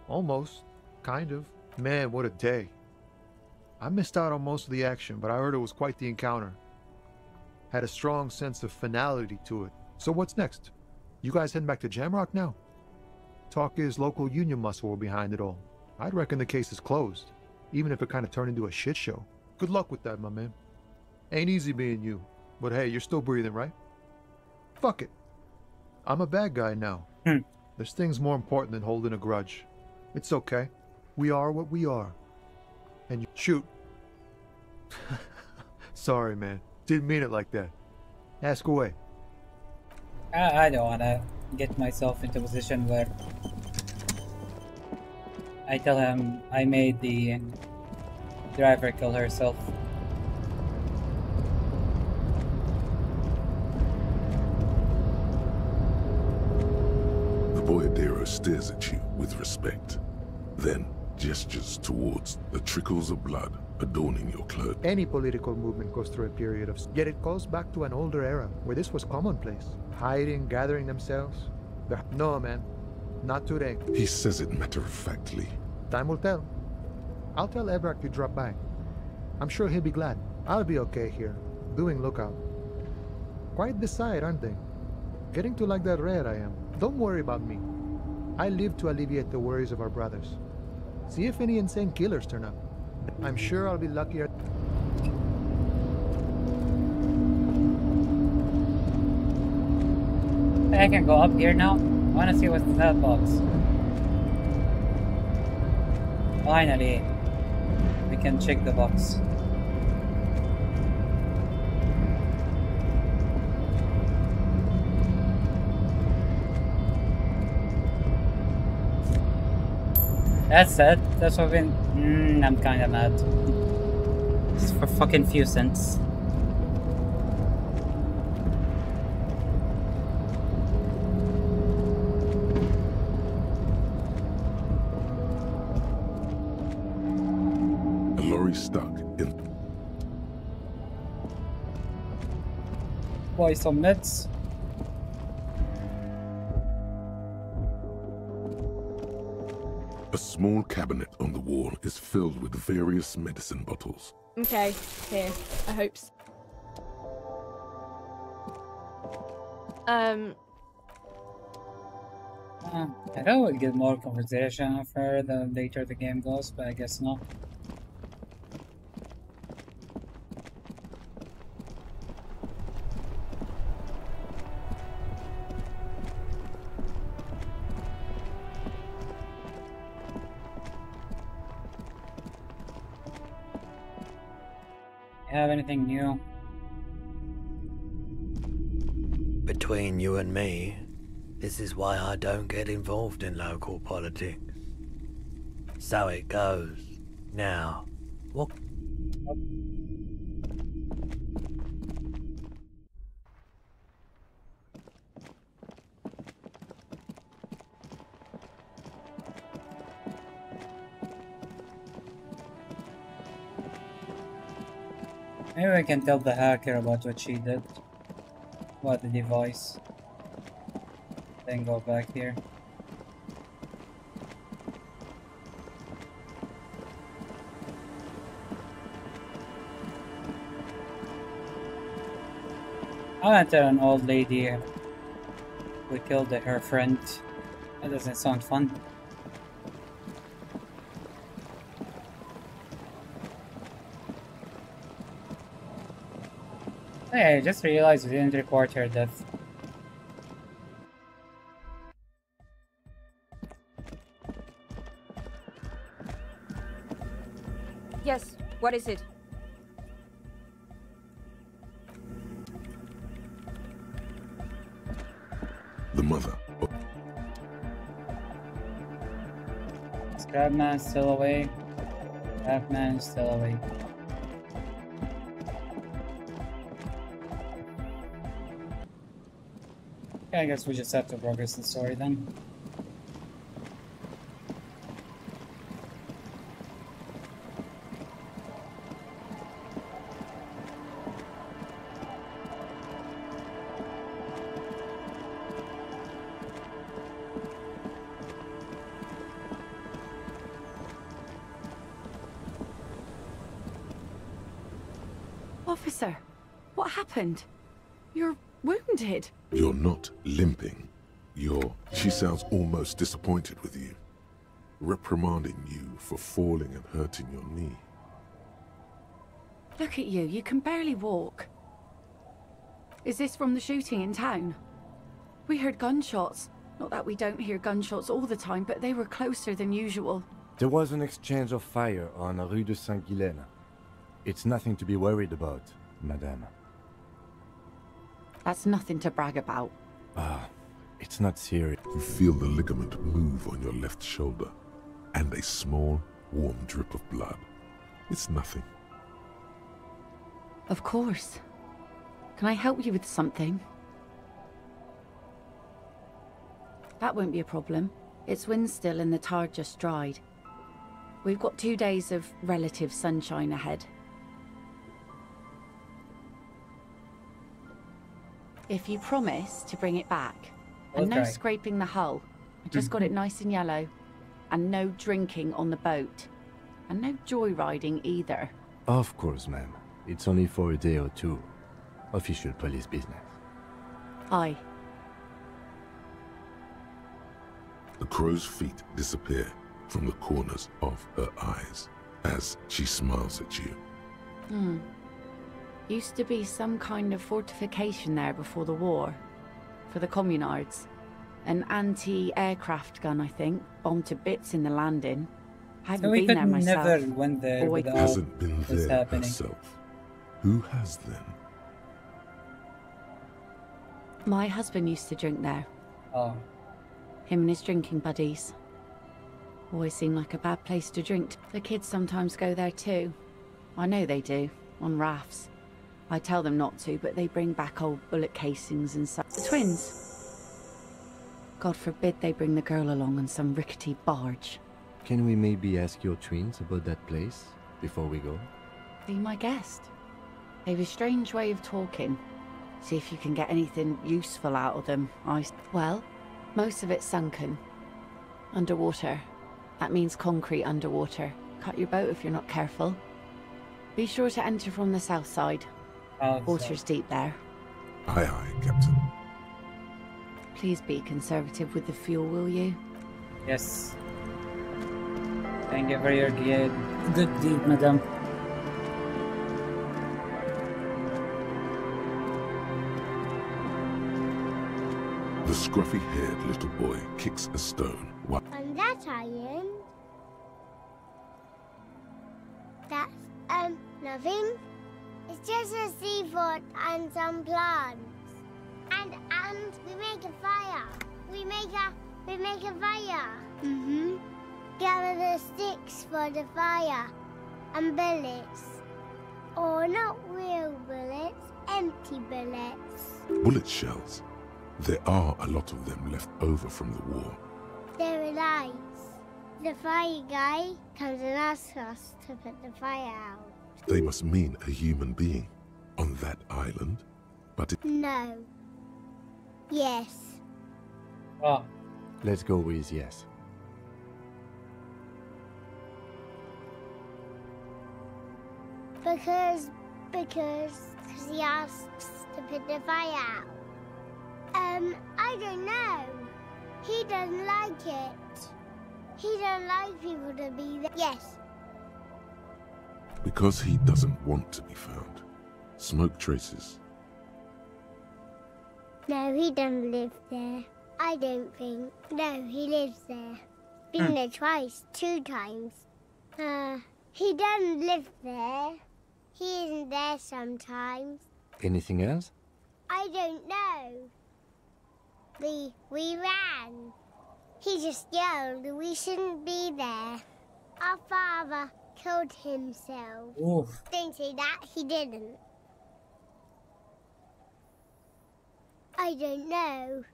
Almost. Kind of. Man, what a day. I missed out on most of the action, but I heard it was quite the encounter. Had a strong sense of finality to it. So what's next? You guys heading back to Jamrock now? Talk is local union muscle were behind it all. I'd reckon the case is closed, even if it kind of turned into a shit show. Good luck with that, my man. Ain't easy being you, but hey, you're still breathing, right? Fuck it. I'm a bad guy now. There's things more important than holding a grudge. It's okay. We are what we are. And you shoot. Sorry, man. Didn't mean it like that. Ask away. I don't wanna get myself into a position where I tell him I made the driver kill herself. The Boyadero stares at you with respect, then gestures towards the trickles of blood adorning your cloak. Any political movement goes through a period of... Yet it goes back to an older era, where this was commonplace. Hiding, gathering themselves. No, man. Not today. He says it matter-of-factly. Time will tell. I'll tell Evrak you drop by. I'm sure he'll be glad. I'll be okay here, doing lookout. Quite the sight, aren't they? Getting to like that red I am. Don't worry about me. I live to alleviate the worries of our brothers. See if any insane killers turn up. I'm sure I'll be luckier. I can go up here now. I wanna see what's in that box. Finally, we can check the box. That's it. That's what I've been. I'm kind of mad. Just for fucking few cents. A lorry stuck in... Buy some meds. A small cabinet on the wall is filled with various medicine bottles. Okay, here. I hope so. I thought we'd get more conversation after the later the game goes, but I guess not. Have anything new? Between you and me, this is why I don't get involved in local politics. So it goes. Now, what... Maybe I can tell the hacker about what she did. About the device. Then go back here. I want to tell an old lady we killed her friend. That doesn't sound fun. Hey, I just realized we didn't report her death. Yes, what is it? The mother. Scrapman's still away. Scrapman is still away. I guess we just have to progress the story then. Officer, what happened? You're wounded. You're not limping. She sounds almost disappointed with you. Reprimanding you for falling and hurting your knee. Look at you, you can barely walk. Is this from the shooting in town? We heard gunshots. Not that we don't hear gunshots all the time, but they were closer than usual. There was an exchange of fire on Rue de Saint-Guylaine. It's nothing to be worried about, madame. That's nothing to brag about. It's not serious. You feel the ligament move on your left shoulder, and a small, warm drip of blood. It's nothing. Of course. Can I help you with something? That won't be a problem. It's wind still and the tar just dried. We've got 2 days of relative sunshine ahead. If you promise to bring it back, and no scraping the hull, I just got it nice and yellow, and no drinking on the boat, and no joyriding either. Of course, ma'am. It's only for a day or two. Official police business. Aye. The crow's feet disappear from the corners of her eyes as she smiles at you. Used to be some kind of fortification there before the war. For the communards. An anti-aircraft gun, I think. Bombed to bits in the landing. I haven't been there myself. Never went there without hasn't been this there happening. herself. Who has then? My husband used to drink there. Oh. Him and his drinking buddies. Always seemed like a bad place to drink. The kids sometimes go there too. I know they do, on rafts. I tell them not to, but they bring back old bullet casings and such. The twins. God forbid they bring the girl along on some rickety barge. Can we maybe ask your twins about that place before we go? Be my guest. They've a strange way of talking. See if you can get anything useful out of them. Well, most of it's sunken. Underwater. That means concrete underwater. Cut your boat if you're not careful. Be sure to enter from the south side. Water's deep there. Aye, aye, Captain. Please be conservative with the fuel, will you? Yes. Thank you for your good deed, madam. The scruffy-haired little boy kicks a stone. What? On that island? That's, nothing. It's just a seafort and some plants. And we make a fire. We make a fire. Mm-hmm. Gather the sticks for the fire. And bullets. Or not real bullets, empty bullets. Bullet shells. There are a lot of them left over from the war. They're alive. The fire guy comes and asks us to put the fire out. They must mean a human being on that island, but it... No. Yes. Oh. Let's go with yes. Because he asks to put the fire out. I don't know. He doesn't like it. He doesn't like people to be there. Yes. Because he doesn't want to be found. Smoke traces. No, he doesn't live there. I don't think. No, he lives there. Been there twice, 2 times. He doesn't live there. He isn't there sometimes. Anything else? I don't know. We ran. He just yelled we shouldn't be there. Our father killed himself. Oof. Don't say that, he didn't. I don't know.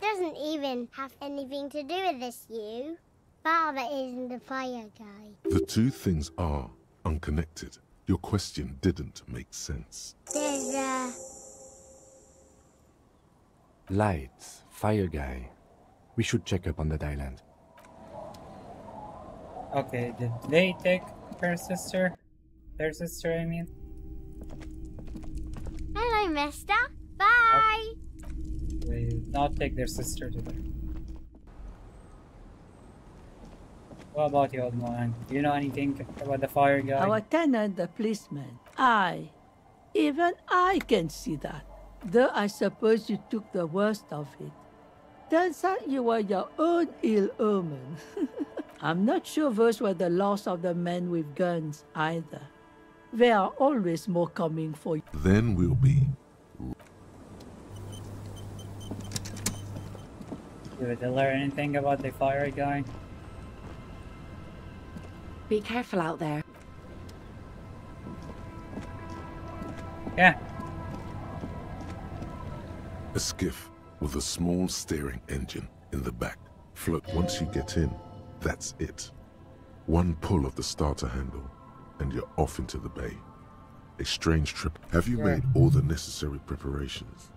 Doesn't even have anything to do with this, you. Father isn't a fire guy. The two things are unconnected. Your question didn't make sense. There's a... Lights, fire guy. We should check up on that island. Okay, did they take her sister? their sister, I mean. Hello, mister. Bye. They not take their sister to them. What about you, old man? Do you know anything about the fire guy? Our tenant, the policeman. Even I can see that. Though I suppose you took the worst of it. Turns out you were your own ill omen. I'm not sure those were the last of the men with guns either. There are always more coming for you. Then we'll be. Did they learn anything about the fire guy? Be careful out there. Yeah. A skiff with a small steering engine in the back. Float. Once you get in, that's it. One pull of the starter handle, and you're off into the bay. A strange trip. Have you made all the necessary preparations?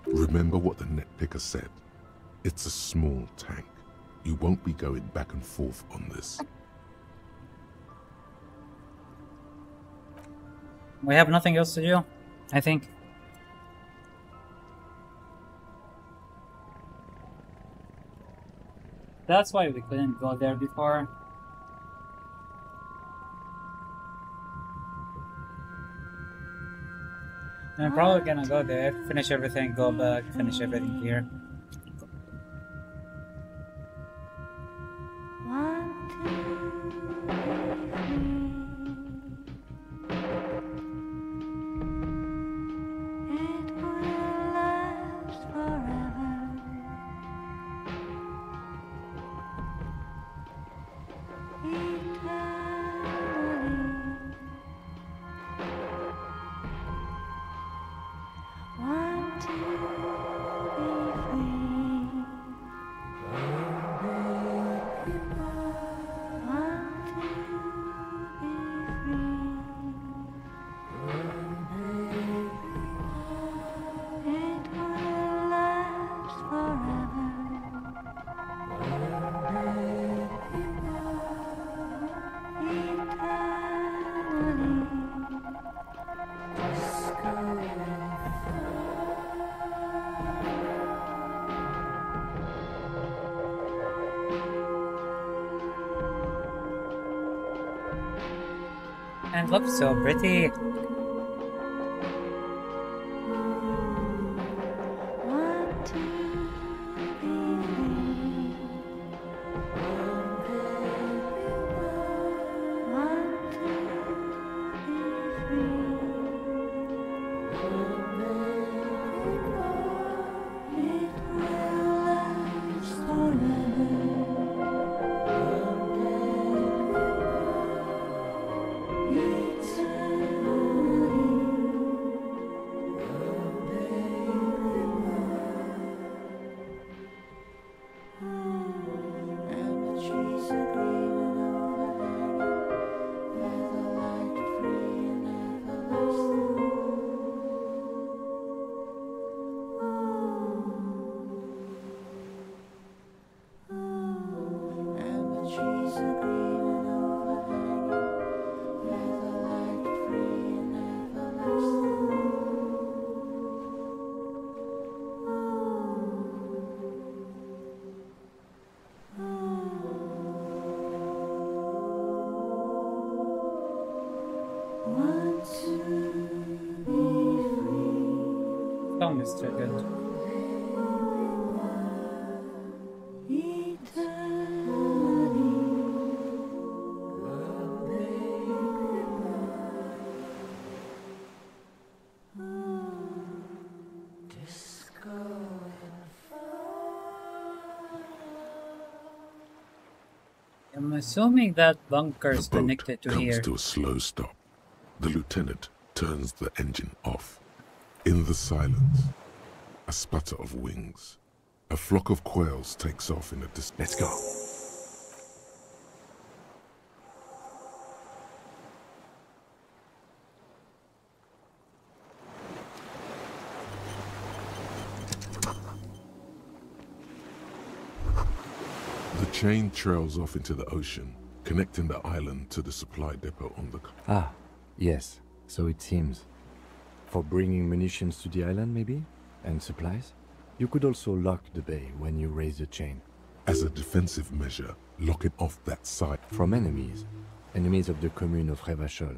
Remember what the net picker said. It's a small tank. You won't be going back and forth on this. We have nothing else to do, I think. That's why we couldn't go there before. I'm probably gonna go there, finish everything, go back, finish everything here. And looks so pretty. Song is too good. I'm assuming that bunker is connected to here. Comes to a slow stop. The lieutenant turns the engine off. In the silence, a sputter of wings. A flock of quails takes off in a distance. Let's go. The chain trails off into the ocean, connecting the island to the supply depot on the... Ah, Yes, so it seems. For bringing munitions to the island, maybe? And supplies? You could also lock the bay when you raise the chain. As a defensive measure, lock it off that side. From enemies. Enemies of the commune of Revachol.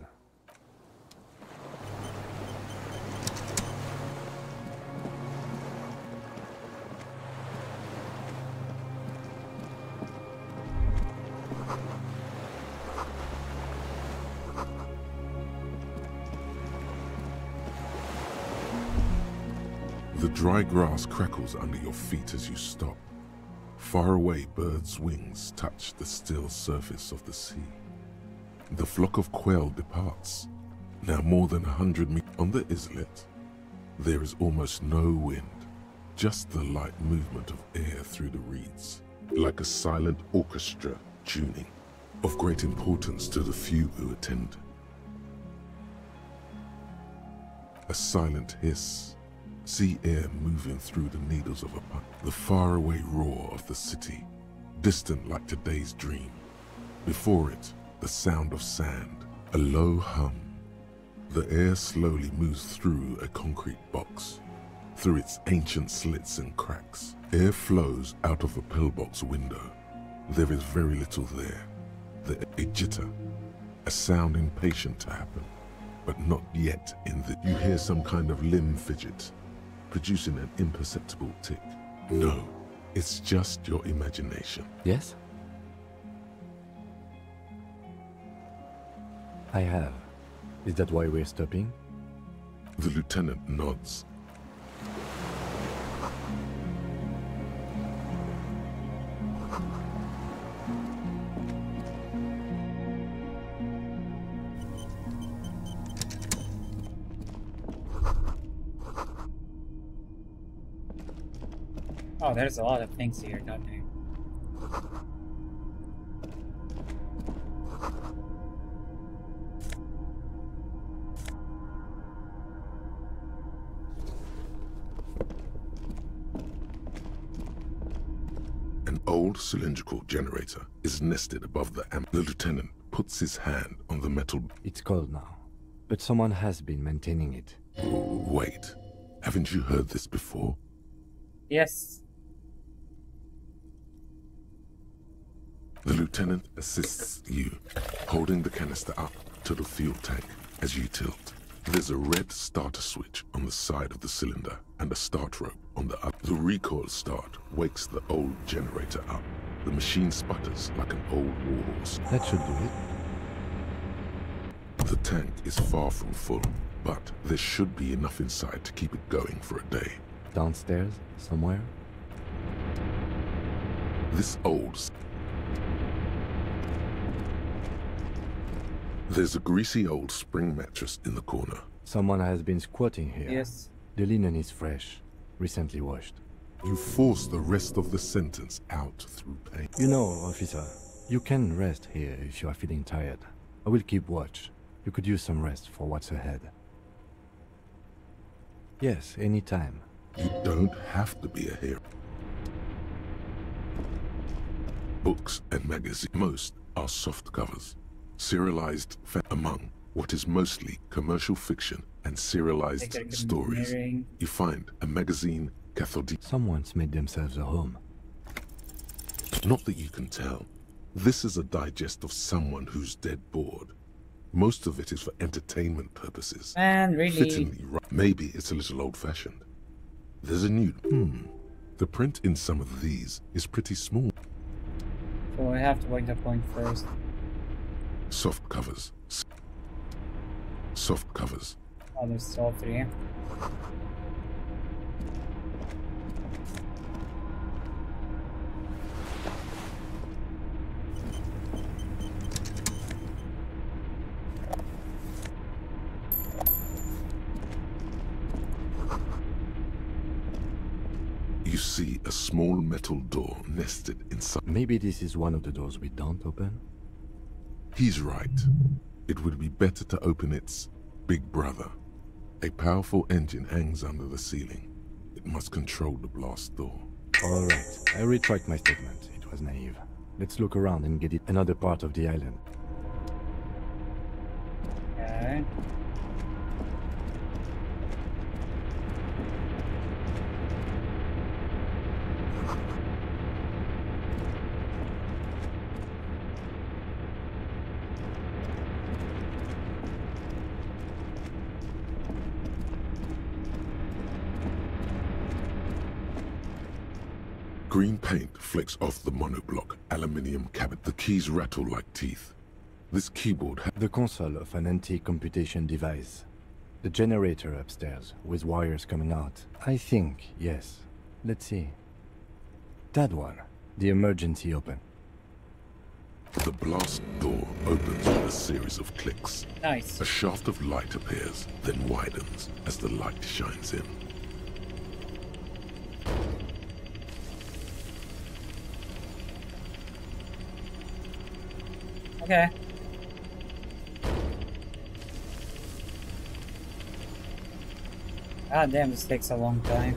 The dry grass crackles under your feet as you stop. Far away, birds' wings touch the still surface of the sea. The flock of quail departs, now more than 100 meters on the islet. There is almost no wind, just the light movement of air through the reeds, like a silent orchestra tuning, of great importance to the few who attend. A silent hiss, sea air moving through the needles of a pipe, the faraway roar of the city, distant like today's dream. Before it, the sound of sand, a low hum. The air slowly moves through a concrete box, through its ancient slits and cracks. Air flows out of a pillbox window. There is very little there. A jitter, a sound impatient to happen, but not yet in the... You hear some kind of limb fidget, producing an imperceptible tick. No, it's just your imagination. Yes? I have. Is that why we're stopping? The lieutenant nods. Oh, there's a lot of things here, don't there? An old cylindrical generator is nested above the The lieutenant puts his hand on the metal. It's cold now, but someone has been maintaining it. Wait, haven't you heard this before? Yes. The lieutenant assists you, holding the canister up to the fuel tank as you tilt. There's a red starter switch on the side of the cylinder and a start rope on the other. The recoil start wakes the old generator up. The machine sputters like an old warhorse. That should do it. The tank is far from full, but there should be enough inside to keep it going for a day. Downstairs, somewhere? This old... There's a greasy old spring mattress in the corner. Someone has been squatting here. Yes. The linen is fresh, recently washed. You force the rest of the sentence out through pain. You know, officer, you can rest here if you are feeling tired. I will keep watch. You could use some rest for what's ahead. Yes, anytime. You don't have to be a hero. Books and magazines, most are soft covers. Serialized among what is mostly commercial fiction and serialized stories. You find a magazine cathodique. Someone's made themselves a home. Not that you can tell. This is a digest of someone who's dead bored. Most of it is for entertainment purposes. Man, really? Fittingly, maybe it's a little old-fashioned. There's a new... The print in some of these is pretty small. So I have to wait the point first. Soft covers. Soft covers. Oh, there's all three. You see a small metal door nested inside. Maybe this is one of the doors we don't open? He's right. It would be better to open its big brother. A powerful engine hangs under the ceiling. It must control the blast door. All right, I retract my statement. It was naive. Let's look around and get it another part of the island. Okay. Okay. Green paint flakes off the monoblock aluminium cabinet. The keys rattle like teeth. This keyboard the console of an antique computation device. The generator upstairs, with wires coming out. I think, yes. Let's see. That one. The emergency open. The blast door opens with a series of clicks. Nice. A shaft of light appears, then widens as the light shines in. Okay. God damn, this takes a long time.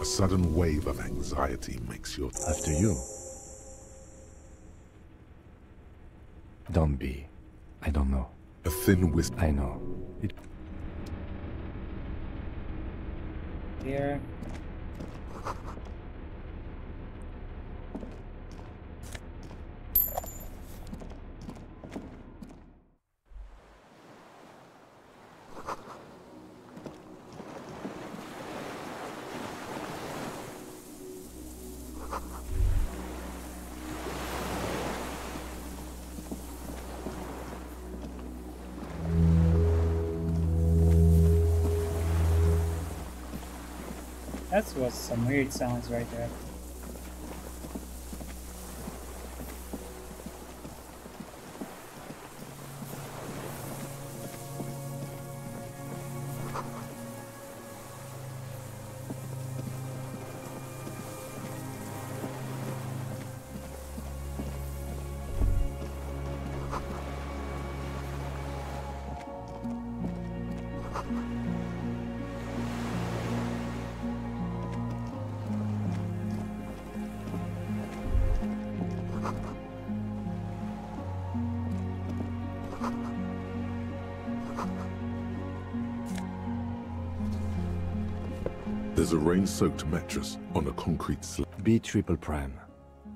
A sudden wave of anxiety makes your... After you. Don't be. I don't know. A thin whisper. I know. It... Here. That was some weird sounds right there. There's a rain-soaked mattress on a concrete slab. B triple prime.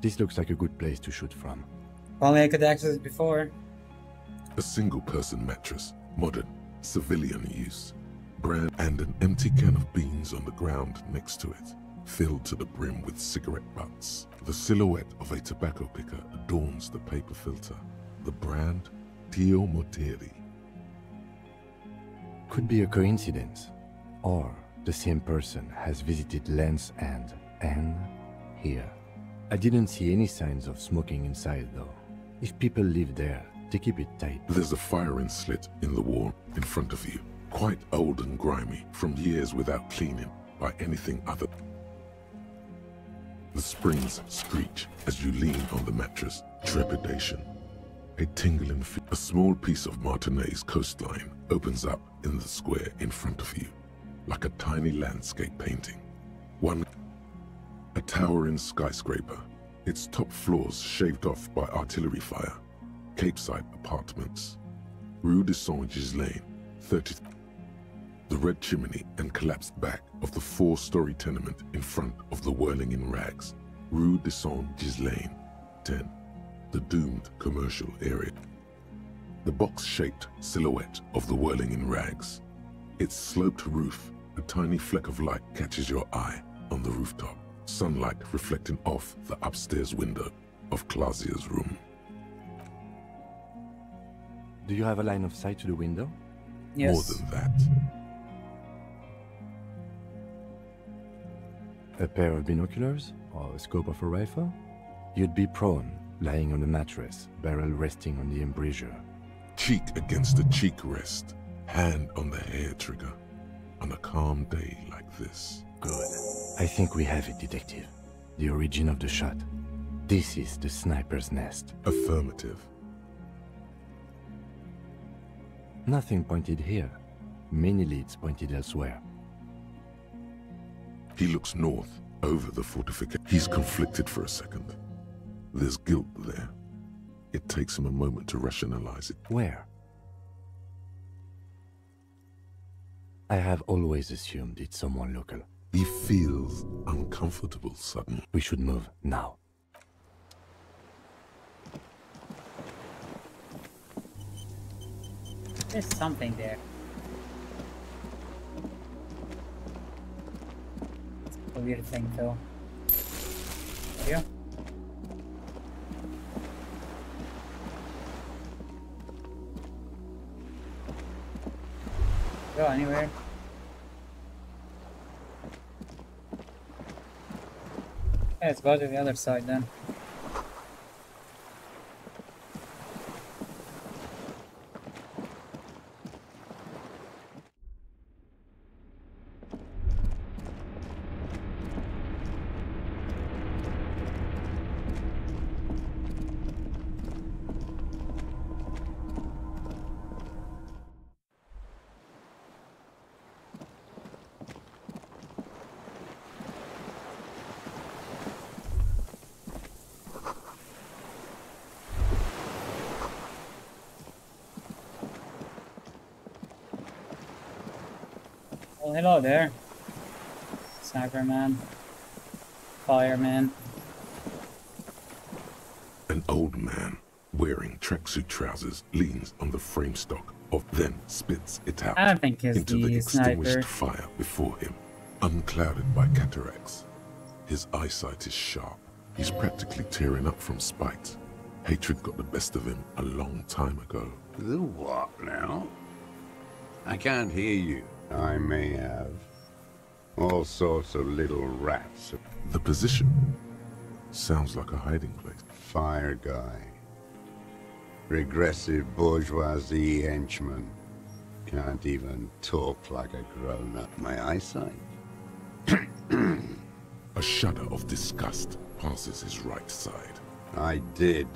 This looks like a good place to shoot from. Only I could access it before. A single-person mattress, modern, civilian use. Brand and an empty can of beans on the ground next to it, filled to the brim with cigarette butts. The silhouette of a tobacco picker adorns the paper filter. The brand, Tio Morteri. Could be a coincidence. Or the same person has visited Land's End and here. I didn't see any signs of smoking inside though. If people live there, they keep it tight. There's a firing slit in the wall in front of you, quite old and grimy from years without cleaning by anything other. The springs screech as you lean on the mattress. Trepidation. A tingling feel. A small piece of Martinez coastline opens up in the square in front of you, like a tiny landscape painting. A towering skyscraper, its top floors shaved off by artillery fire. Capeside apartments. Rue de Saint-Ghislain, 30. The red chimney and collapsed back of the 4-story tenement in front of the Whirling in Rags. Rue de Saint-Ghislain, 10. The doomed commercial area. The box-shaped silhouette of the Whirling in Rags. Its sloped roof, a tiny fleck of light catches your eye on the rooftop. Sunlight reflecting off the upstairs window of Clausia's room. Do you have a line of sight to the window? Yes. More than that. A pair of binoculars? Or a scope of a rifle? You'd be prone, lying on the mattress, barrel resting on the embrasure. Cheek against the cheek rest, hand on the hair trigger, on a calm day like this. Good. I think we have it, Detective. The origin of the shot. This is the sniper's nest. Affirmative. Nothing pointed here. Many leads pointed elsewhere. He looks north, over the fortification. He's conflicted for a second. There's guilt there. It takes him a moment to rationalize it. Where? I have always assumed it's someone local. He feels uncomfortable suddenly. We should move now. There's something there. It's a weird thing, Phil. Yeah. Go anywhere. Yeah, let's go to the other side then. Well, hello there. Sniper man. Fireman. An old man wearing tracksuit trousers leans on the frame stock of, then spits it out I don't think he's into the the extinguished sniper. fire before him, unclouded by cataracts. His eyesight is sharp. He's practically tearing up from spite. Hatred got the best of him a long time ago. The what now? I can't hear you. I may have. All sorts of little rats. The position sounds like a hiding place. Fire guy. Regressive bourgeoisie henchman. Can't even talk like a grown-up. My eyesight? A shudder of disgust passes his right side. I did.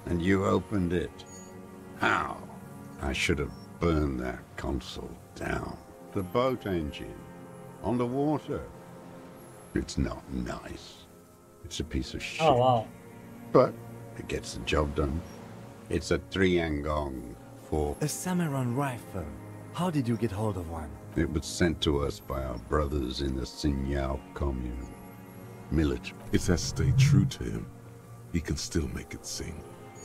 And you opened it. How? I should have burned that console down. The boat engine. On the water. It's not nice. It's a piece of shit. Oh, wow. But it gets the job done. It's a 3-angong for... A Samurai rifle. How did you get hold of one? It was sent to us by our brothers in the Sinyao commune. Military. It has stayed true to him. He can still make it sing.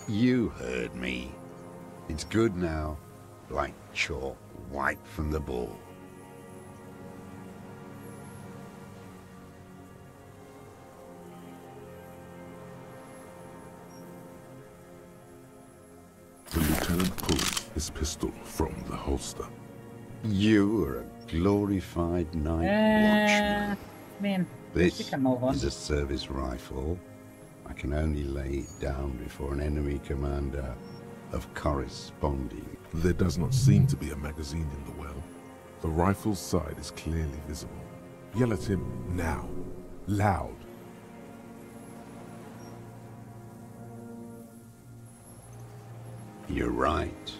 You heard me. It's good now. Like chalk, white from the ball. The lieutenant pulls his pistol from the holster. You are a glorified night watchman. Man, This we can move on. is a service rifle. I can only lay it down before an enemy commander of corresponding. There does not seem to be a magazine in the well. The rifle's side is clearly visible. Yell at him now. Loud. You're right.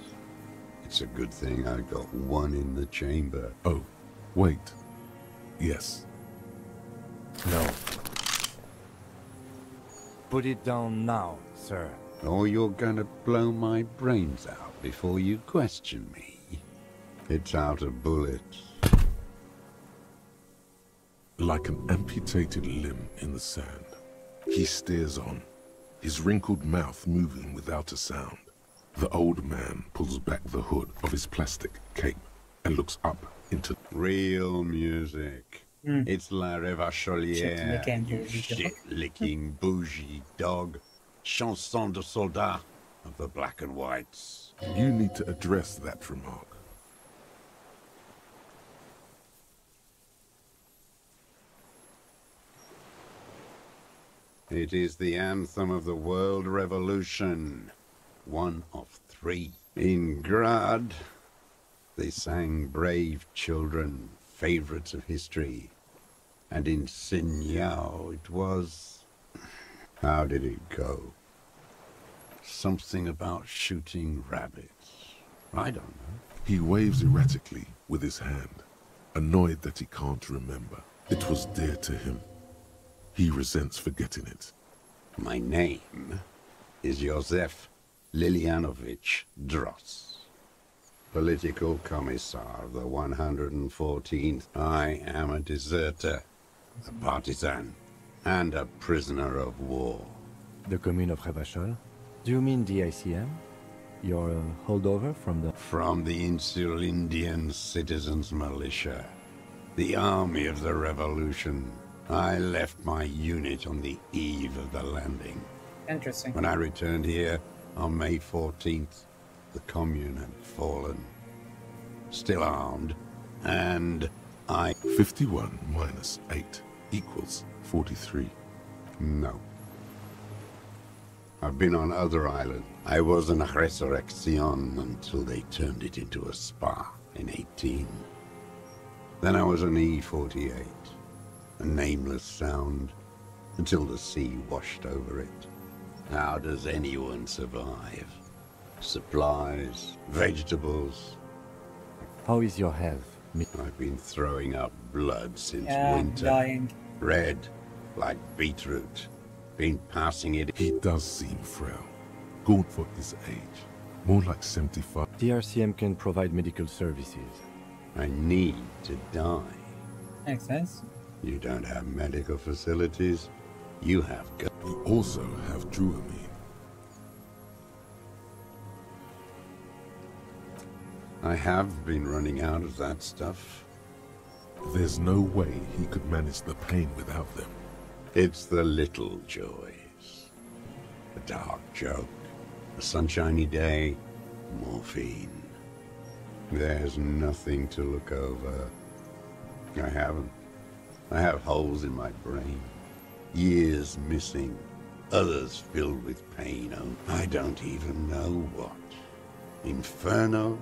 It's a good thing I got one in the chamber. Oh, wait. Yes. No. Put it down now, sir. Or you're gonna blow my brains out before you question me. It's out of bullets. Like an amputated limb in the sand, he stares on, his wrinkled mouth moving without a sound. The old man pulls back the hood of his plastic cape and looks up into... Real music. It's La Revacholière, you shit-licking bougie dog. Chanson de soldat of the black and whites. You need to address that remark. It is the anthem of the world revolution. One of 3. In Grad, they sang Brave Children, favorites of history. And in Sinyao, it was... How did it go? Something about shooting rabbits. I don't know. He waves erratically with his hand, annoyed that he can't remember. It was dear to him. He resents forgetting it. My name is Josef Lilianovich Dross. Political Commissar of the 114th. I am a deserter, a partisan, and a prisoner of war. The commune of Revachol? Do you mean the ICM? You're a holdover from the... From the Insular Indian Citizens Militia, the army of the revolution. I left my unit on the eve of the landing. Interesting. When I returned here on May 14th, the commune had fallen. Still armed, and I... 51 minus 8 equals 43. No. I've been on other islands. I was an Resurrection until they turned it into a spa in 18. Then I was an E-48, a nameless sound, until the sea washed over it. How does anyone survive? Supplies, vegetables. How is your health? I've been throwing up blood since Yeah, winter. dying. Red, like beetroot. Been passing it. He does seem frail. Gaunt for his age. More like 75. The RCM can provide medical services. I need to die. Makes sense. You don't have medical facilities. You have We also have Druamine. I have been running out of that stuff. There's no way he could manage the pain without them. It's the little joys. A dark joke, a sunshiny day, morphine. There's nothing to look over. I haven't. I have holes in my brain. Years missing. Others filled with pain. Oh, I don't even know what. Inferno?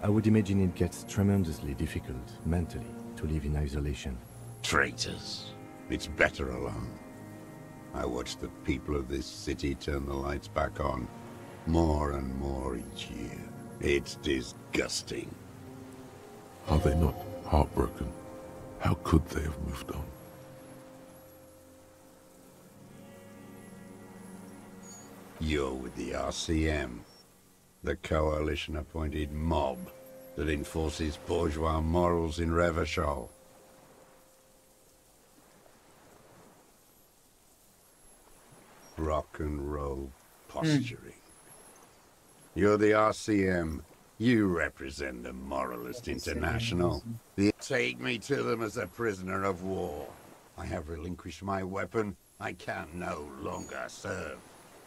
I would imagine it gets tremendously difficult, mentally, to live in isolation. Traitors. It's better alone. I watch the people of this city turn the lights back on more and more each year. It's disgusting. Are they not heartbroken? How could they have moved on? You're with the RCM, the coalition-appointed mob that enforces bourgeois morals in Revachol. Rock and roll posturing. You're the RCM. You represent the Moralist International. Take me to them as a prisoner of war. I have relinquished my weapon. I can no longer serve.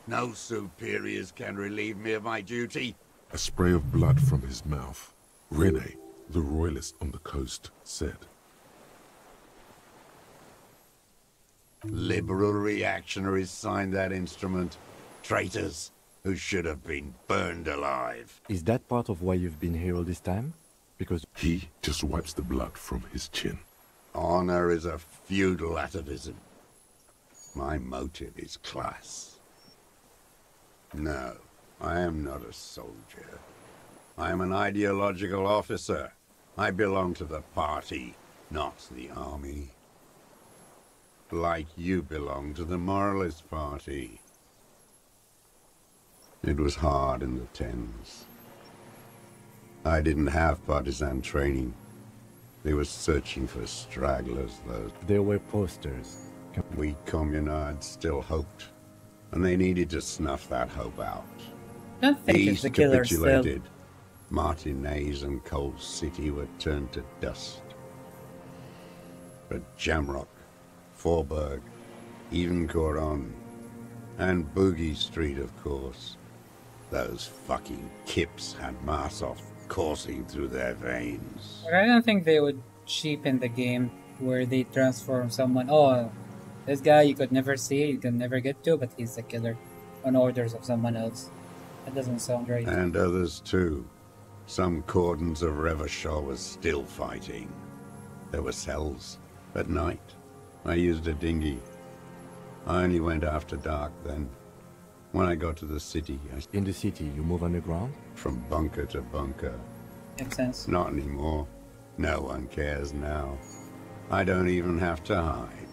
No superiors can relieve me of my duty. A spray of blood from his mouth. Rene, the royalist on the coast, said. Liberal reactionaries signed that instrument. Traitors who should have been burned alive. Is that part of why you've been here all this time? Because he just wipes the blood from his chin. Honor is a feudal atavism. My motive is class. No, I am not a soldier. I am an ideological officer. I belong to the party, not the army. Like you belong to the Moralist Party. It was hard in the tens. I didn't have partisan training. They were searching for stragglers, though. There were posters. We communards still hoped, and they needed to snuff that hope out. I don't think it's the killer still. Capitulated. Martinez and Cold City were turned to dust. But Jamrock, Forburg, even Coron, and Boogie Street, of course. Those fucking kips had Marsov coursing through their veins. But I don't think they would cheapen the game where they transform someone. Oh, this guy you could never see, you can never get to, but he's the killer on orders of someone else. That doesn't sound right. And others too. Some cordons of Revachol was still fighting. There were cells at night. I used a dinghy. I only went after dark then. When I got to the city, In the city, you move underground? From bunker to bunker. Makes sense. Not anymore. No one cares now. I don't even have to hide.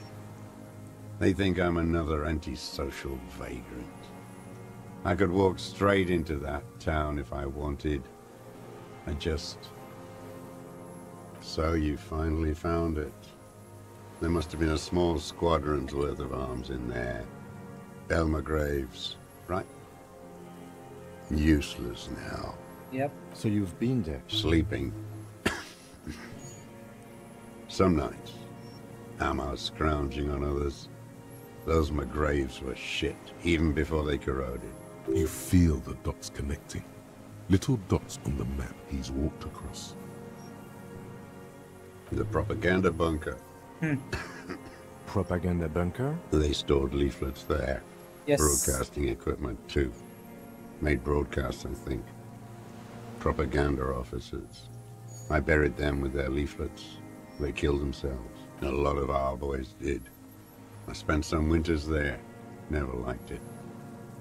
They think I'm another antisocial vagrant. I could walk straight into that town if I wanted. I just... So you finally found it. There must have been a small squadron's worth of arms in there. Elmer Graves, right? Useless now. Yep. So you've been there? Sleeping. Some nights. Ammo scrounging on others. Those McGraves were shit, even before they corroded. You feel the dots connecting. Little dots on the map he's walked across. The propaganda bunker. Propaganda bunker? They stored leaflets there. Yes. Broadcasting equipment, too. Made broadcasts, I think. Propaganda officers. I buried them with their leaflets. They killed themselves. A lot of our boys did. I spent some winters there. Never liked it.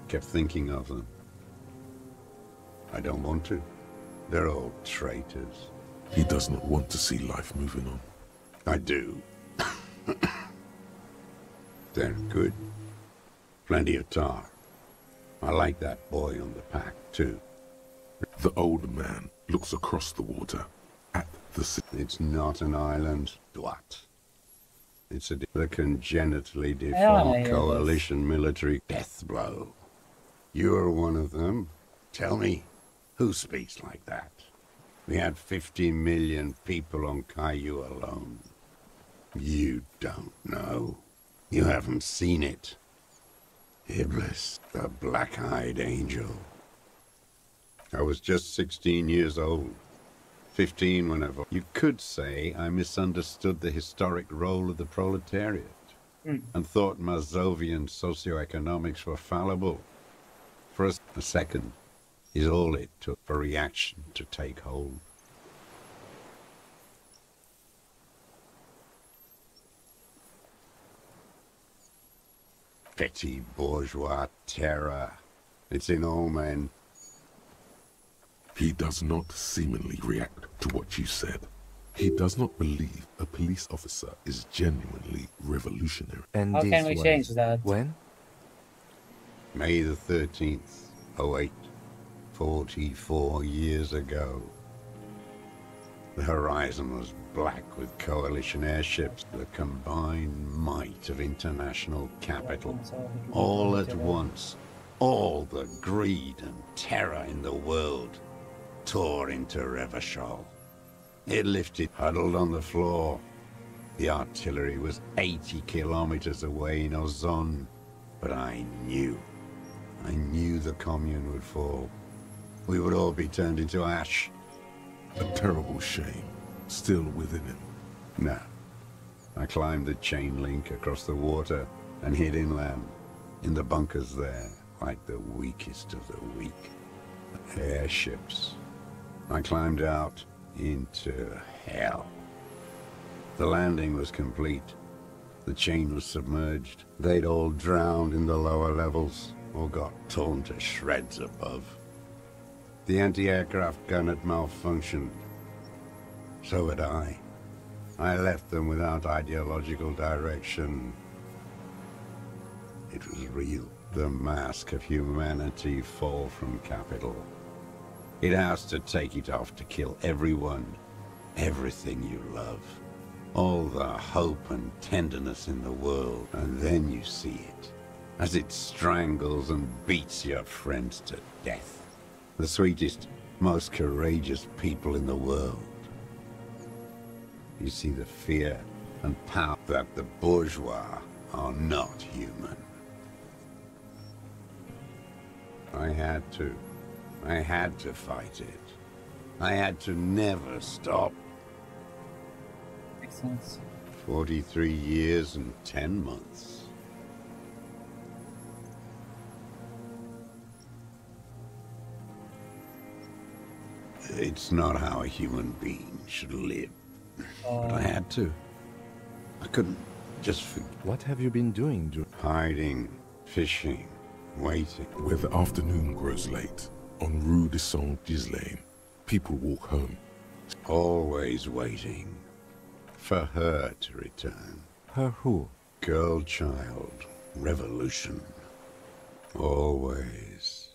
Kept thinking of them. I don't want to. They're all traitors. He does not want to see life moving on. I do. They're good. Plenty of tar. I like that boy on the pack, too. The old man looks across the water at the city. It's not an island, Dwat. It's the congenitally Hell, default yeah, coalition military death blow. You're one of them. Tell me, who speaks like that? We had 50 million people on Caillou alone. You don't know. You haven't seen it. Iblis, the black-eyed angel. I was just 16 years old. 15 whenever. You could say I misunderstood the historic role of the proletariat and thought Mazovian socioeconomics were fallible. For a second is all it took for reaction to take hold. Petty bourgeois terror. It's in all men. He does not seemingly react to what you said. He does not believe a police officer is genuinely revolutionary. And How this can we was change that? When? May the 13th, 08, 44 years ago. The horizon was black with coalition airships, the combined might of international capital. All at once, all the greed and terror in the world tore into Revachol. It lifted, huddled on the floor. The artillery was 80 kilometers away in Ozon, but I knew the commune would fall. We would all be turned into ash. A terrible shame, still within him. No. I climbed the chain link across the water and hid inland, in the bunkers there, like the weakest of the weak. Airships. I climbed out into hell. The landing was complete. The chain was submerged. They'd all drowned in the lower levels, or got torn to shreds above. The anti-aircraft gun had malfunctioned. So had I. I left them without ideological direction. It was real. The mask of humanity fall from capital. It has to take it off to kill everyone, everything you love. All the hope and tenderness in the world, and then you see it, as it strangles and beats your friends to death. The sweetest, most courageous people in the world. You see the fear and power that the bourgeois are not human. I had to fight it. I had to never stop. Makes sense. 43 years and 10 months. It's not how a human being should live. But I had to. I couldn't just forget. What have you been doing? Hiding, fishing, waiting. Where the afternoon grows late, on Rue de Saint-Ghislain, people walk home. Always waiting. For her to return. Her who? Girl, child, revolution. Always.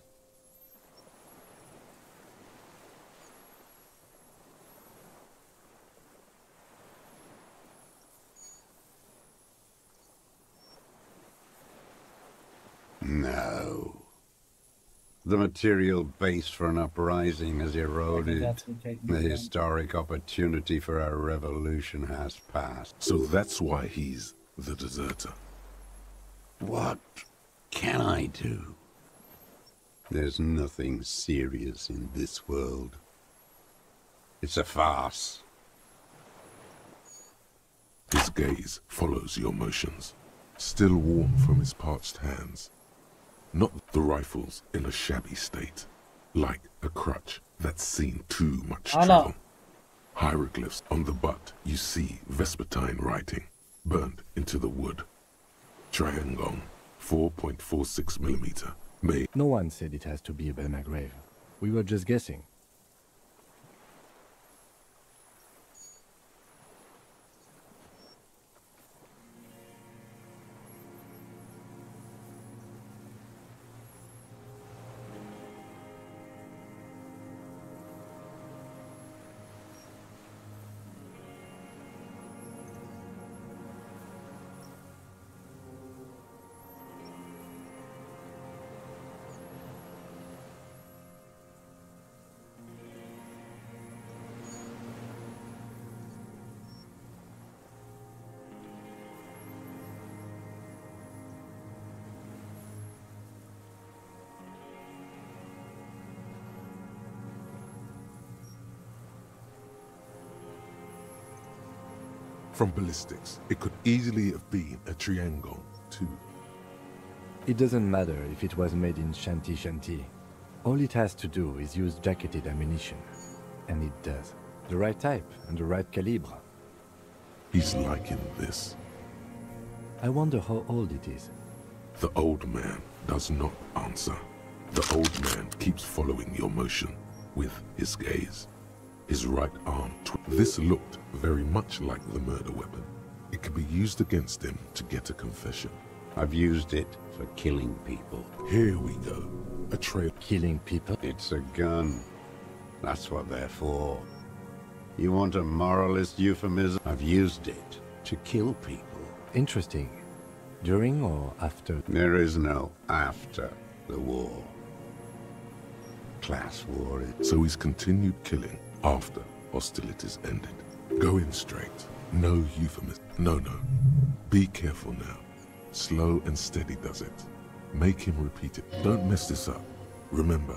No. The material base for an uprising has eroded. The historic opportunity for a revolution has passed. So that's why he's the deserter. What can I do? There's nothing serious in this world. It's a farce. His gaze follows your motions, still warm from his parched hands. Not the rifles in a shabby state, like a crutch that's seen too much travel. Hieroglyphs on the butt, you see Vespertine writing, burned into the wood. Triangong, 4.46mm. No one said it has to be a Belma grave. We were just guessing. From ballistics, it could easily have been a triangle, too. It doesn't matter if it was made in Shanti Shanti. All it has to do is use jacketed ammunition. And it does. The right type and the right calibre. He's liking this. I wonder how old it is. The old man does not answer. The old man keeps following your motion with his gaze. His right arm This looked very much like the murder weapon. It could be used against him to get a confession. I've used it for killing people. Here we go. A trail. Killing people? It's a gun. That's what they're for. You want a moralist euphemism? I've used it to kill people. Interesting. During or after? There is no after the war. Class war. So he's continued killing after hostilities ended. Go in straight. No euphemism. No. Be careful now. Slow and steady does it. Make him repeat it. Don't mess this up. Remember,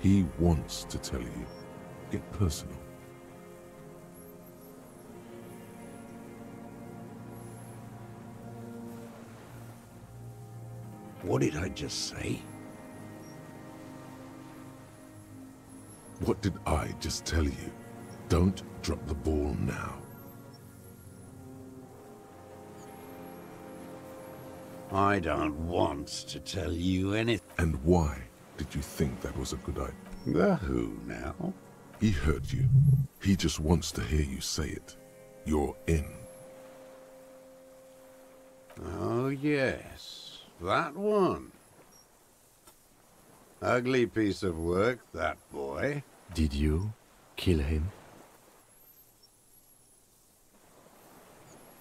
he wants to tell you. Get personal. What did I just say? What did I just tell you? Don't drop the ball now. I don't want to tell you anything. And why did you think that was a good idea? The who now? He heard you. He just wants to hear you say it. You're in. Oh yes, that one. Ugly piece of work, that boy. Did you kill him?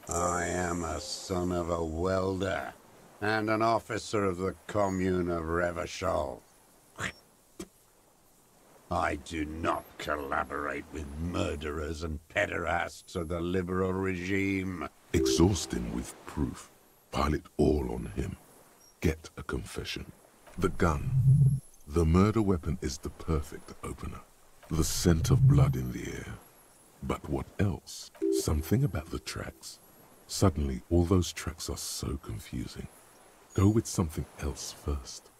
I am a son of a welder and an officer of the commune of Revachol. I do not collaborate with murderers and pederasts of the liberal regime. Exhaust him with proof. Pile it all on him. Get a confession. The gun. The murder weapon is the perfect opener. The scent of blood in the air. But what else? Something about the tracks. Suddenly, all those tracks are so confusing. Go with something else first.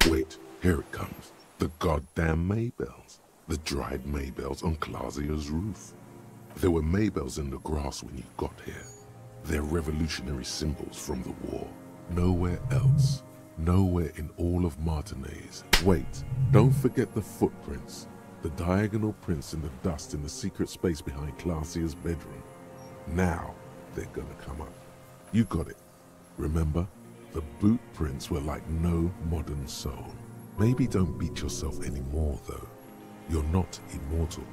Wait, here it comes. The goddamn Maybells. The dried Maybells on Clausia's roof. There were Maybells in the grass when you got here. They're revolutionary symbols from the war. Nowhere else. Nowhere in all of Martinez. Wait, don't forget the footprints. The diagonal prints in the dust in the secret space behind Clausia's bedroom. Now they're gonna come up. You got it. Remember, the boot prints were like no modern soul. Maybe don't beat yourself anymore, though. You're not immortal.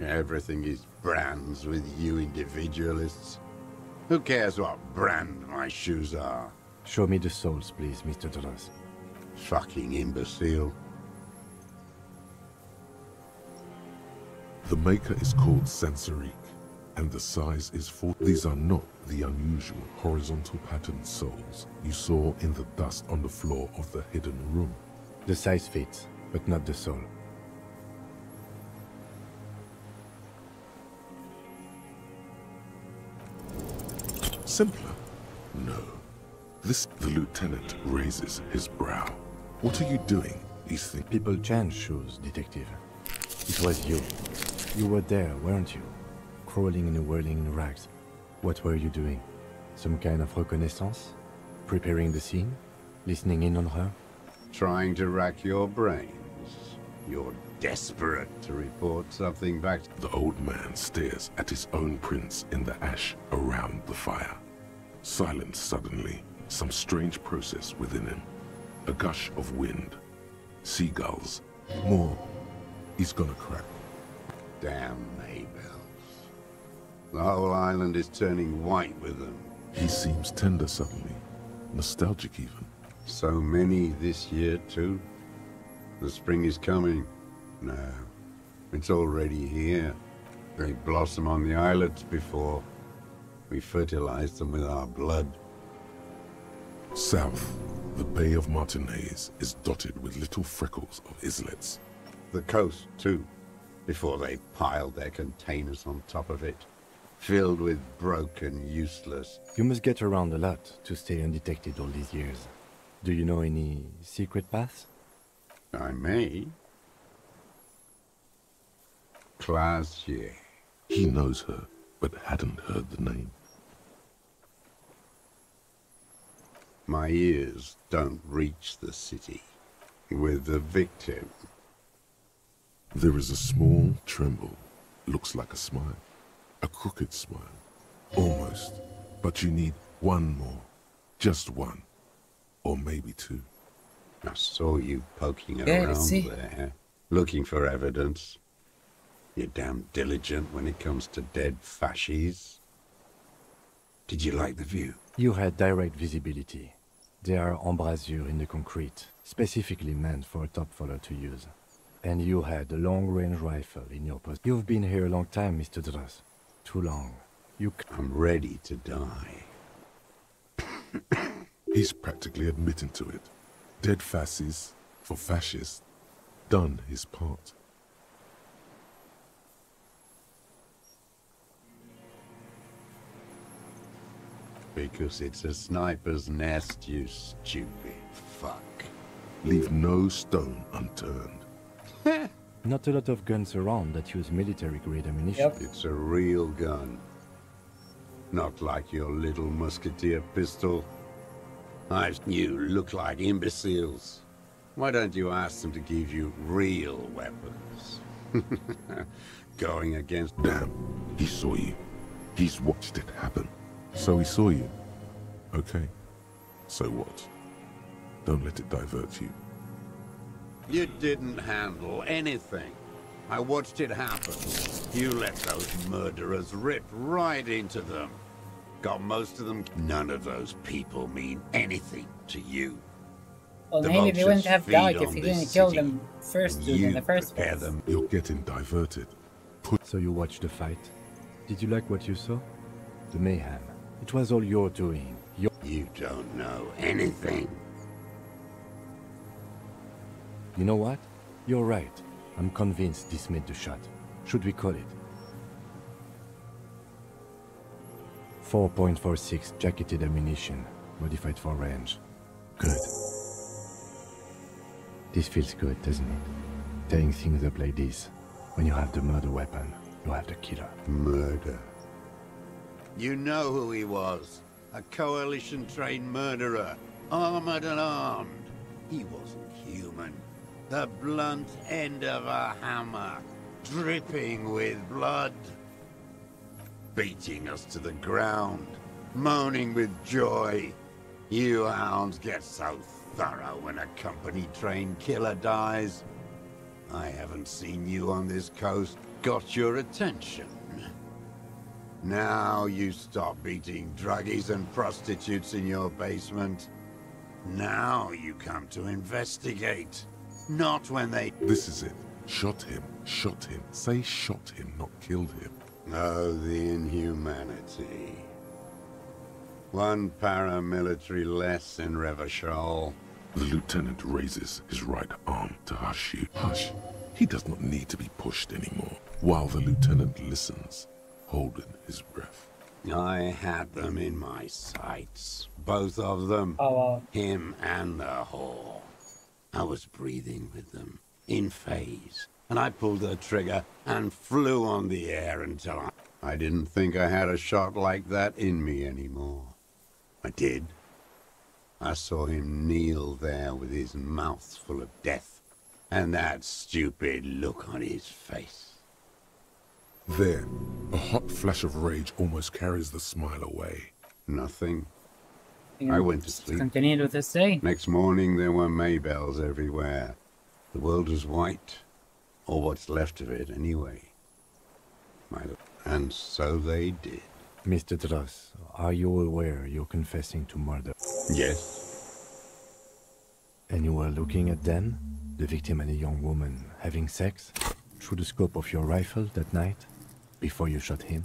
Everything is brands with you individualists. Who cares what brand my shoes are? Show me the souls, please, Mr. Dollars. Fucking imbecile. The maker is called Sensorique, and the size is 4. These are not the unusual horizontal patterned souls you saw in the dust on the floor of the hidden room. The size fits, but not the soul. Simpler? No. The lieutenant raises his brow. What are you doing? He's thinking. People change shoes, detective. It was you. You were there, weren't you? Crawling and whirling in rags. What were you doing? Some kind of reconnaissance? Preparing the scene? Listening in on her? Trying to rack your brains. You're desperate to report something back. The old man stares at his own prints in the ash around the fire. Silent suddenly, some strange process within him. A gush of wind. Seagulls. More. He's gonna crack. Damn Maybells. The whole island is turning white with them. He seems tender suddenly. Nostalgic even. So many this year too. The spring is coming. No, it's already here. They blossom on the islets before we fertilize them with our blood. South, the Bay of Martinez is dotted with little freckles of islets. The coast, too, before they piled their containers on top of it, filled with broken, useless... You must get around a lot to stay undetected all these years. Do you know any secret paths? I may. Classier. He knows her, but hadn't heard the name. My ears don't reach the city. With the victim. There is a small tremble. Looks like a smile. A crooked smile. Almost. But you need one more. Just one. Or maybe two. I saw you poking Yeah, around see. there, looking for evidence. You're damn diligent when it comes to dead fascies. Did you like the view? You had direct visibility. There are embrasures in the concrete, specifically meant for a top follower to use. And you had a long-range rifle in your post. You've been here a long time, Mr. Dross. Too long. I'm ready to die. He's practically admitting to it. Dead fascists for fascists. Done his part. Because it's a sniper's nest, you stupid fuck. Leave no stone unturned. Not a lot of guns around that use military-grade ammunition. It's a real gun. Not like your little musketeer pistol. You look like imbeciles. Why don't you ask them to give you real weapons? Going against... Damn, he saw you. He's watched it happen. So he saw you. Okay. So what? Don't let it divert you. You didn't handle anything. I watched it happen. You let those murderers rip right into them. Got most of them. None of those people mean anything to you. Well, The maybe they wouldn't vultures have feed died on if he this didn't kill city. them first You in the first prepare place. them. You're getting diverted. So you watched the fight. Did you like what you saw? The mayhem. It was all your doing. You don't know anything. You know what? You're right. I'm convinced this made the shot. Should we call it? 4.46 jacketed ammunition, modified for range. Good. This feels good, doesn't it? Tearing things up like this. When you have the murder weapon, you have the killer. Murder. You know who he was. A coalition-trained murderer. Armored and armed. He wasn't human. The blunt end of a hammer. dripping with blood, beating us to the ground, moaning with joy. You hounds get so thorough when a company-trained killer dies. I haven't seen you on this coast. Got your attention. Now you stop beating druggies and prostitutes in your basement. Now you come to investigate. Not when they... This is it. Shot him. Shot him. Say shot him, not killed him. Oh, the inhumanity. One paramilitary less in Revachol. The lieutenant raises his right arm to hush you. Hush. He does not need to be pushed anymore. While the lieutenant listens, holding his breath. I had them in my sights. Both of them. Oh, wow. Him and the whore. I was breathing with them, in phase. And I pulled the trigger and flew on the air until I didn't think I had a shot like that in me anymore. I did. I saw him kneel there with his mouth full of death, and that stupid look on his face. Then, a hot flash of rage almost carries the smile away. Nothing. Yeah, I went to sleep. Continued with this day. Next morning there were Maybells everywhere. The world was white. Or what's left of it, anyway. And so they did. Mr. Dross, are you aware you're confessing to murder? Yes. And you were looking at Dan, the victim and a young woman, having sex, through the scope of your rifle that night, before you shot him?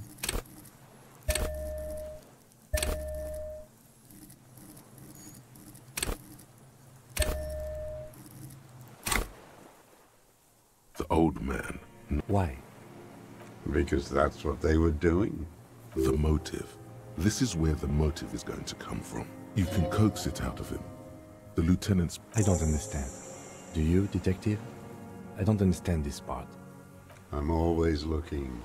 The old man. Why? Because that's what they were doing. The motive. This is where the motive is going to come from. You can coax it out of him. The lieutenant's... I don't understand. Do you, detective? I don't understand this part. I'm always looking.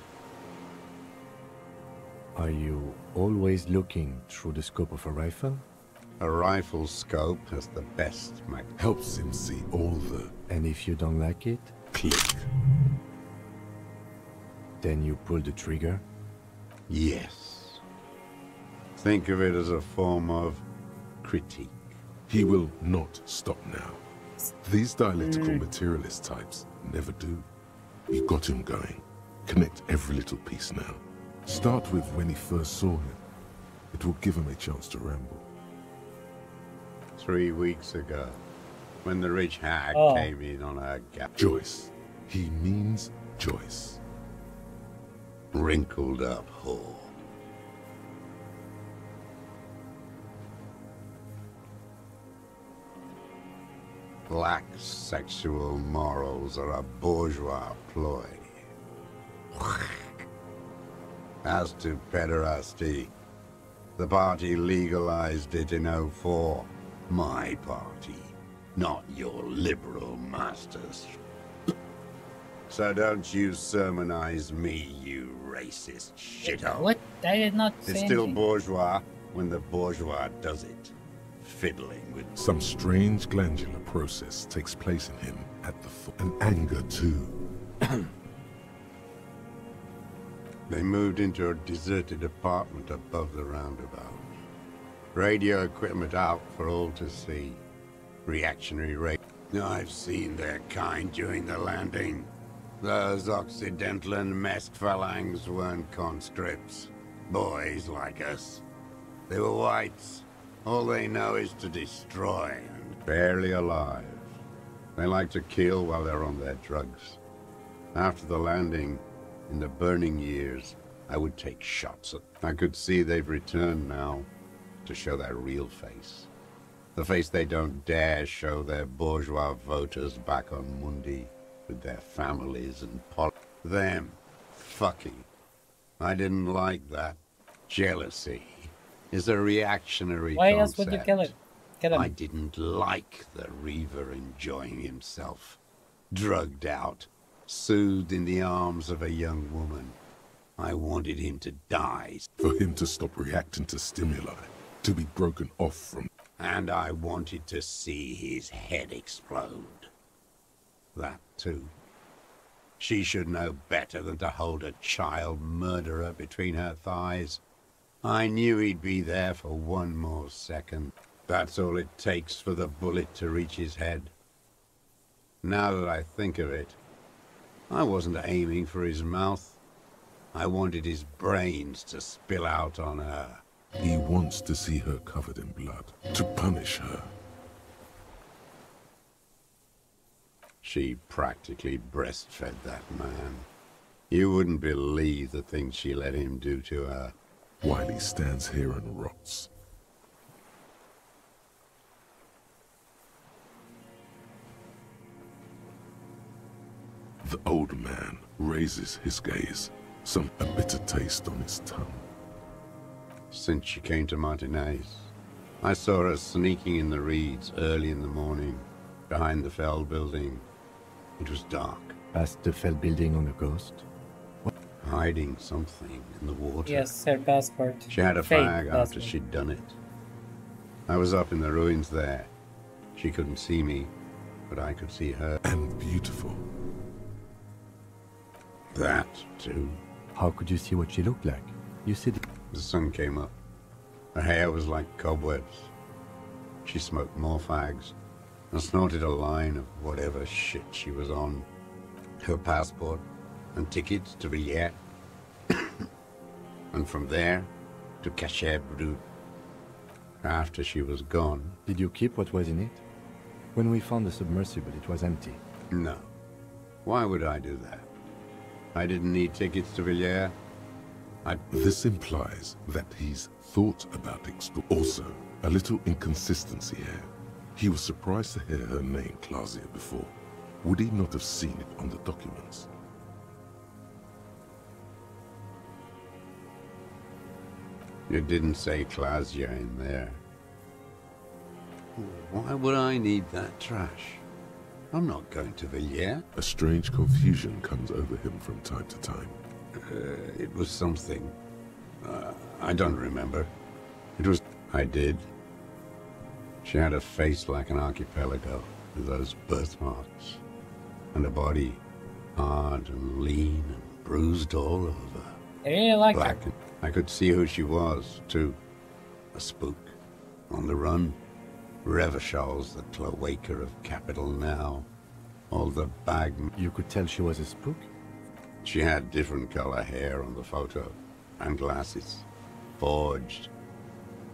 Are you always looking through the scope of a rifle? A rifle scope has the best mag... Helps him see all the... And if you don't like it? Click. Then you pull the trigger? Yes. Think of it as a form of critique. He will not stop now. These dialectical materialist types never do. You got him going. Connect every little piece now. Start with when he first saw him. It will give him a chance to ramble. 3 weeks ago, when the rich hag came in on her gap. Joyce. He means Joyce. Wrinkled up whore. Lack sexual morals are a bourgeois ploy. As to pederasty, the party legalized it in '04. My party, not your liberal masters. So don't you sermonize me, you racist shithole. What? I did not say It's still anything. bourgeois when the bourgeois does it. Fiddling with... Some strange glandular process takes place in him at the foot. And anger, too. They moved into a deserted apartment above the roundabout. Radio equipment out for all to see. Reactionary rate. I've seen their kind during the landing. Those Occidental and Mesk phalanx weren't conscripts. Boys like us. They were whites. All they know is to destroy and barely alive. They like to kill while they're on their drugs. After the landing, in the burning years, I would take shots at... I could see they've returned now to show their real face. The face they don't dare show their bourgeois voters back on Mundi with their families and them fucking. I didn't like that. Jealousy is a reactionary Why concept. else would you kill it? Kill him. I didn't like the Reaver enjoying himself. Drugged out, soothed in the arms of a young woman. I wanted him to die. For him to stop reacting to stimuli. To be broken off from... And I wanted to see his head explode. That too. She should know better than to hold a child murderer between her thighs. I knew he'd be there for one more second. That's all it takes for the bullet to reach his head. Now that I think of it, I wasn't aiming for his mouth. I wanted his brains to spill out on her. He wants to see her covered in blood, to punish her. She practically breastfed that man. You wouldn't believe the things she let him do to her. While he stands here and rots. The old man raises his gaze, a bitter taste on his tongue. Since she came to Martinez, I saw her sneaking in the reeds early in the morning, behind the Fell building. It was dark. Past the Fell building on the coast? What? Hiding something in the water. Yes, her passport. She had a Fake fag after she'd done it. I was up in the ruins there. She couldn't see me, but I could see her. And beautiful. That, too. How could you see what she looked like? You said... The sun came up. Her hair was like cobwebs. She smoked more fags and snorted a line of whatever shit she was on. Her passport and tickets to Villiers. And from there to Cachet Brut. After she was gone... Did you keep what was in it? When we found the submersible, it was empty. No. Why would I do that? I didn't need tickets to Villiers. This implies that he's thought about extortion. Also, a little inconsistency here. He was surprised to hear her name Clausia before. Would he not have seen it on the documents? You didn't say Clausia in there. Why would I need that trash? I'm not going to Villiers. A strange confusion comes over him from time to time. It was something. I don't remember. It was... I did. She had a face like an archipelago, with those birthmarks. And a body hard and lean and bruised all over. I really like Black. her. I could see who she was, too. A spook. On the run. Revachol's the cloaca of capital now. All the bag... You could tell she was a spook? She had different color hair on the photo. And glasses. Forged.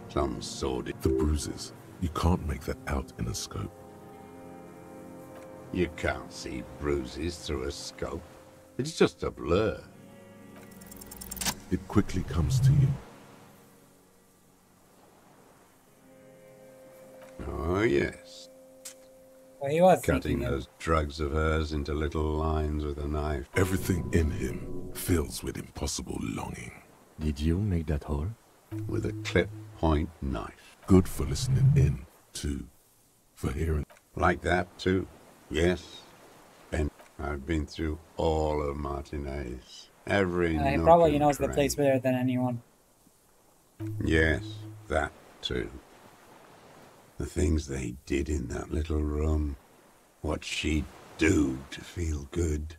Some sordid... The bruises. You can't make that out in a scope. You can't see bruises through a scope. It's just a blur. It quickly comes to you. Oh, yes. Well, he was cutting those drugs of hers into little lines with a knife. Everything in him fills with impossible longing. Did you make that hole? With a clip-point knife. Good for listening in, too. For hearing... Like that, too. Yes. And I've been through all of Martinez. Every he nook probably and knows the cranny. place better than anyone. Yes, that, too. The things they did in that little room. What she'd do to feel good.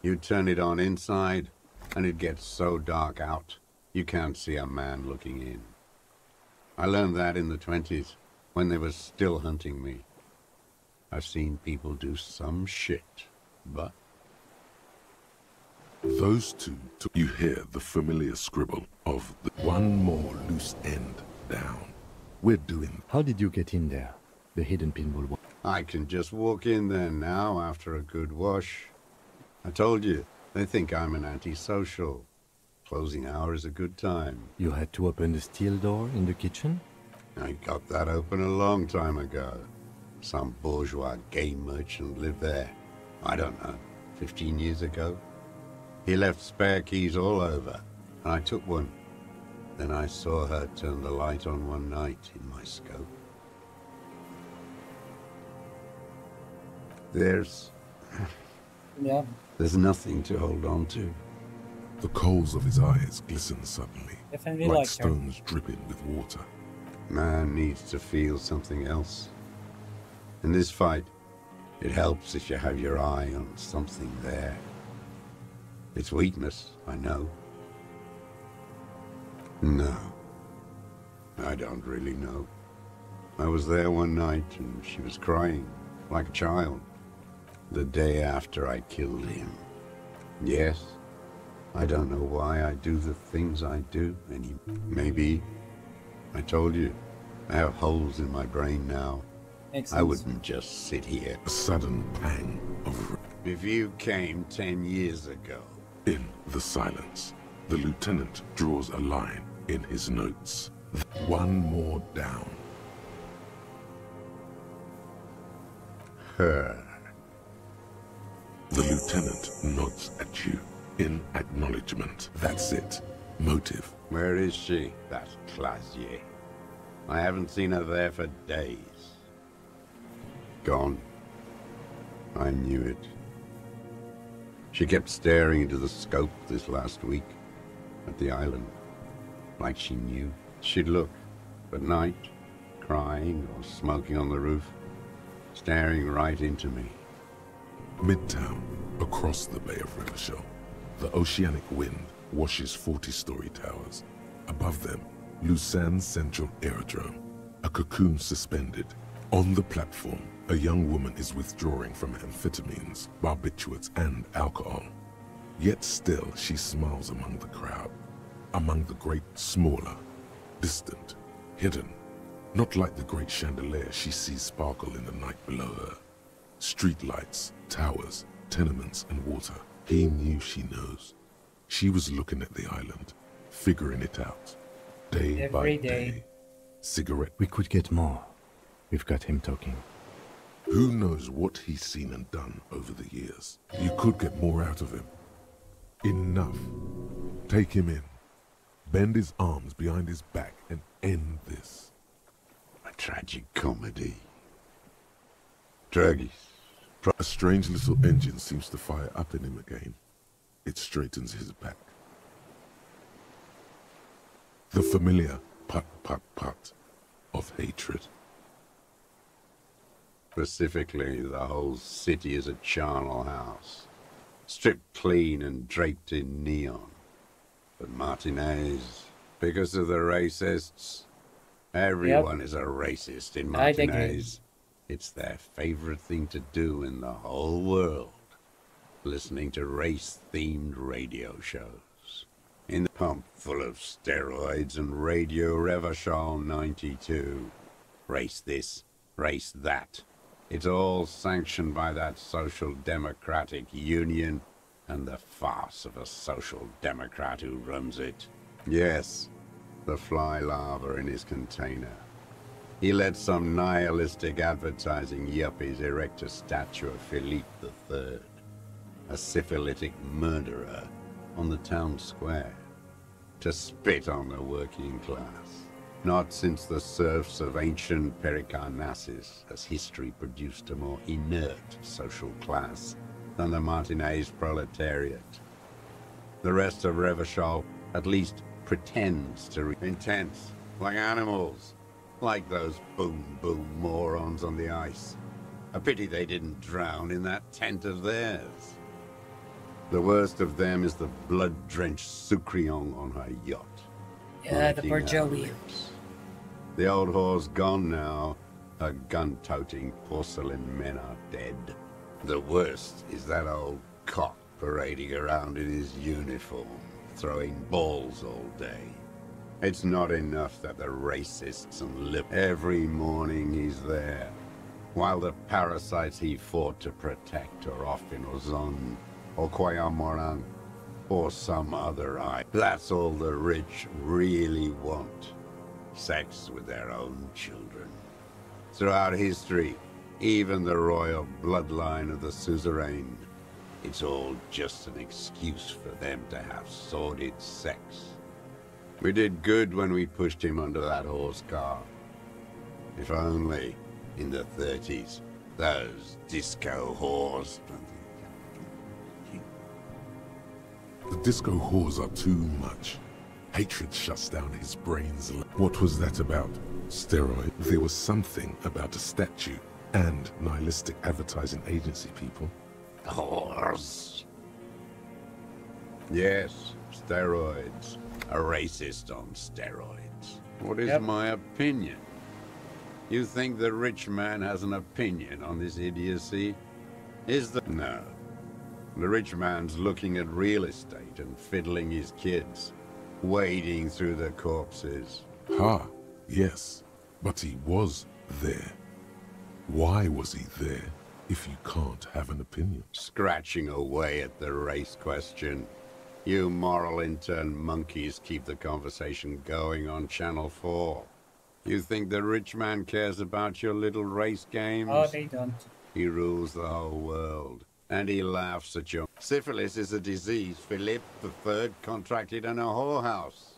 You'd turn it on inside, and it gets so dark out, you can't see a man looking in. I learned that in the 20s, when they were still hunting me. I've seen people do some shit, but... Those two, you hear the familiar scribble of the one more loose end down. We're doing... How did you get in there? The hidden pinball wall. I can just walk in there now after a good wash. I told you, they think I'm an antisocial. Closing hour is a good time. You had to open the steel door in the kitchen? I got that open a long time ago. Some bourgeois game merchant lived there. I don't know, 15 years ago. He left spare keys all over, and I took one. Then I saw her turn the light on one night in my scope. There's nothing to hold on to. The coals of his eyes glisten suddenly, Definitely like like her. stones dripping with water. Man needs to feel something else. In this fight, It helps if you have your eye on something there. It's weakness, I know. No. I don't really know. I was there one night and she was crying, like a child, the day after I killed him. Yes, I don't know why I do the things I do, and maybe, I told you, I have holes in my brain now. I wouldn't just sit here. A sudden pang of... If you came 10 years ago... In the silence, the lieutenant draws a line in his notes. One more down. Her. The lieutenant nods at you in acknowledgement. That's it. Motive. Where is she, that Clasier? I haven't seen her there for days. Gone. I knew it. She kept staring into the scope this last week at the island, like she knew. She'd look at night, crying or smoking on the roof, staring right into me. Midtown, across the Bay of Revachol, the oceanic wind washes 40-story towers. Above them, Lucerne Central Aerodrome, a cocoon suspended. On the platform, a young woman is withdrawing from amphetamines, barbiturates, and alcohol. Yet still, she smiles among the crowd, among the great, smaller, distant, hidden. Not like the great chandelier she sees sparkle in the night below her. Streetlights, towers, tenements, and water. He knew she knows. She was looking at the island, figuring it out. Day by day. Cigarette. We could get more. We've got him talking. Who knows what he's seen and done over the years? You could get more out of him. Enough. Take him in. Bend his arms behind his back and end this. A tragic comedy. Druggies. A strange little engine seems to fire up in him again. It straightens his back. The familiar put of hatred. Specifically, the whole city is a charnel house, stripped clean and draped in neon. But Martinez, because of the racists, everyone is a racist in Martinez. It's their favorite thing to do in the whole world, listening to race-themed radio shows. In the pump full of steroids and Radio Revachol 92. Race this, race that. It's all sanctioned by that Social Democratic Union and the farce of a Social Democrat who runs it. Yes, the fly larva in his container. He let some nihilistic advertising yuppies erect a statue of Philippe III, a syphilitic murderer, on the town square, to spit on the working class. Not since the serfs of ancient Pericarnassus has history produced a more inert social class than the Martinez proletariat. The rest of Revachol at least pretends to be intense, like animals, like those boom-boom morons on the ice. A pity they didn't drown in that tent of theirs. The worst of them is the blood-drenched Sucrion on her yacht. Yeah, the poor Joey. The old whore's gone now. Her gun-toting porcelain men are dead. The worst is that old cock parading around in his uniform, throwing balls all day. It's not enough that the racists and every morning he's there, while the parasites he fought to protect are off in Ozon, or Quayamoran, or some other eye. That's all the rich really want. Sex with their own children. Throughout history, even the royal bloodline of the suzerain, it's all just an excuse for them to have sordid sex. We did good when we pushed him under that horse car. If only, in the 30s, those disco whores. The disco whores are too much. Hatred shuts down his brains. What was that about? Steroid? There was something about a statue And nihilistic advertising agency people. Horse. Yes, steroids. A racist on steroids. What is my opinion? You think the rich man has an opinion on this idiocy? No. The rich man's looking at real estate and fiddling his kids, wading through the corpses. Yes, but he was there. Why was he there if you can't have an opinion? Scratching away at the race question. You moral intern monkeys keep the conversation going on Channel 4. You think the rich man cares about your little race games? Oh, they don't. He rules the whole world, and he laughs at you. Syphilis is a disease Philip III contracted in a whorehouse.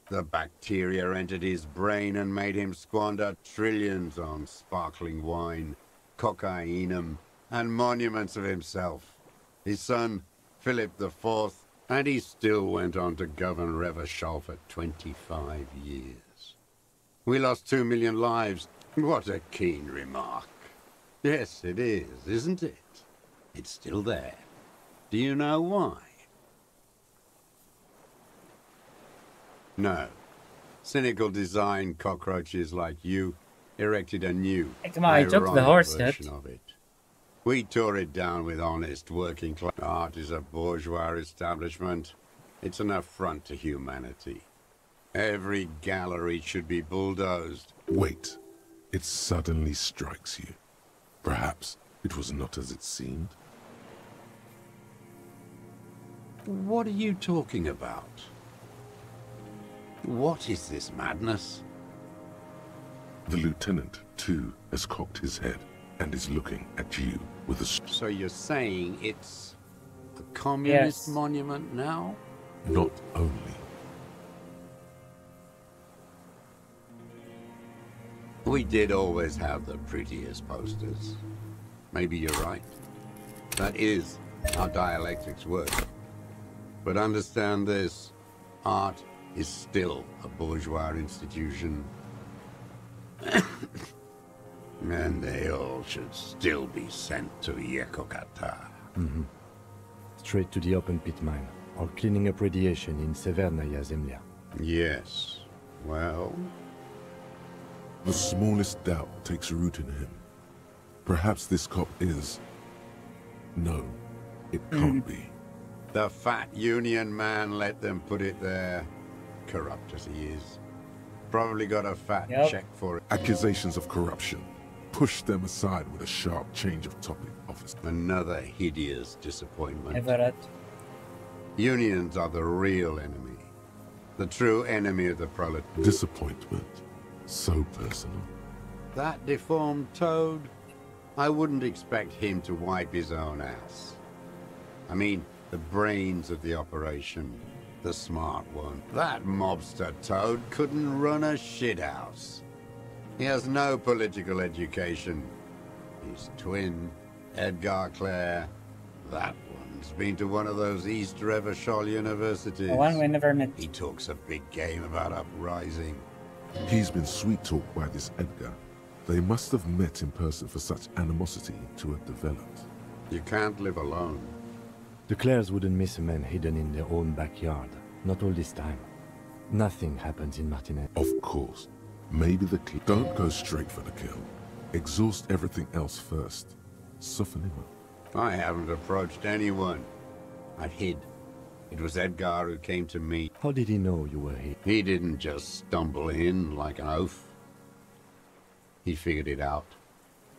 The bacteria entered his brain and made him squander trillions on sparkling wine, cocainum, and monuments of himself. His son, Philip IV, and he still went on to govern Revachol for 25 years. We lost 2 million lives. What a keen remark. Yes, it is, isn't it? It's still there. Do you know why? No. Cynical design cockroaches like you erected a new, Come on, I took the ironic horse version head. of it. We tore it down with honest working class. Art is a bourgeois establishment. It's an affront to humanity. Every gallery should be bulldozed. Wait. It suddenly strikes you. Perhaps it was not as it seemed. What are you talking about? What is this madness? The lieutenant, too, has cocked his head and is looking at you with a... So you're saying it's a communist Yes. monument now? Not only. We did always have the prettiest posters. Maybe you're right. That is how dialectics work. But understand this, art is still a bourgeois institution. And they all should still be sent to Yekokata. Straight to the open pit mine, or cleaning up radiation in Severnaya Zemlya. Yes. Well? The smallest doubt takes root in him. Perhaps this cop is... No, it can't be. The fat union man let them put it there. Corrupt as he is. Probably got a fat check for it. Accusations of corruption. Push them aside with a sharp change of topic, officer. Another hideous disappointment. Everett. Unions are the real enemy. The true enemy of the proletariat. Disappointment. So personal. That deformed toad? I wouldn't expect him to wipe his own ass. I mean, the brains of the operation. The smart one. That mobster toad couldn't run a shithouse. He has no political education. His twin, Edgar Clare, that one's been to one of those East Revachol universities. The one we never met. He talks a big game about uprising. He's been sweet-talked by this Edgar. They must have met in person for such animosity to have developed. You can't live alone. The Clares wouldn't miss a man hidden in their own backyard. Not all this time. Nothing happens in Martinez. Of course. Maybe the kill. Don't go straight for the kill. Exhaust everything else first. Soften him up. I haven't approached anyone. I hid. It was Edgar who came to me. How did he know you were here? He didn't just stumble in like an oaf. He figured it out.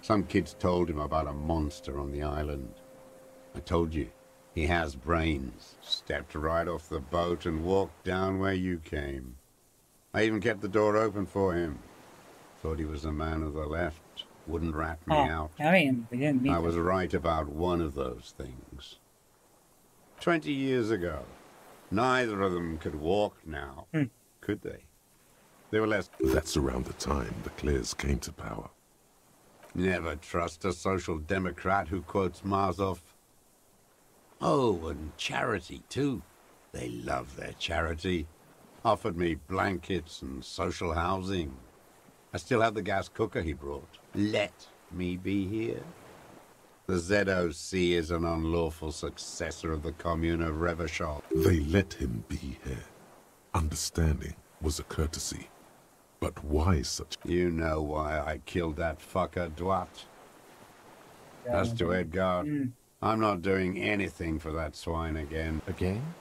Some kids told him about a monster on the island. I told you, he has brains. Stepped right off the boat and walked down where you came. I even kept the door open for him. Thought he was a man of the left. Wouldn't rat me out. I mean, we didn't meet I was right about one of those things. 20 years ago. Neither of them could walk now, could they? They were less... That's around the time the Clares came to power. Never trust a social democrat who quotes Marzov. Oh, and charity, too. They love their charity. Offered me blankets and social housing. I still have the gas cooker he brought. Let me be here? The ZOC is an unlawful successor of the commune of Revachol. They let him be here. Understanding was a courtesy. But why such... You know why I killed that fucker, Dwat. As to Edgar, I'm not doing anything for that swine again. Again?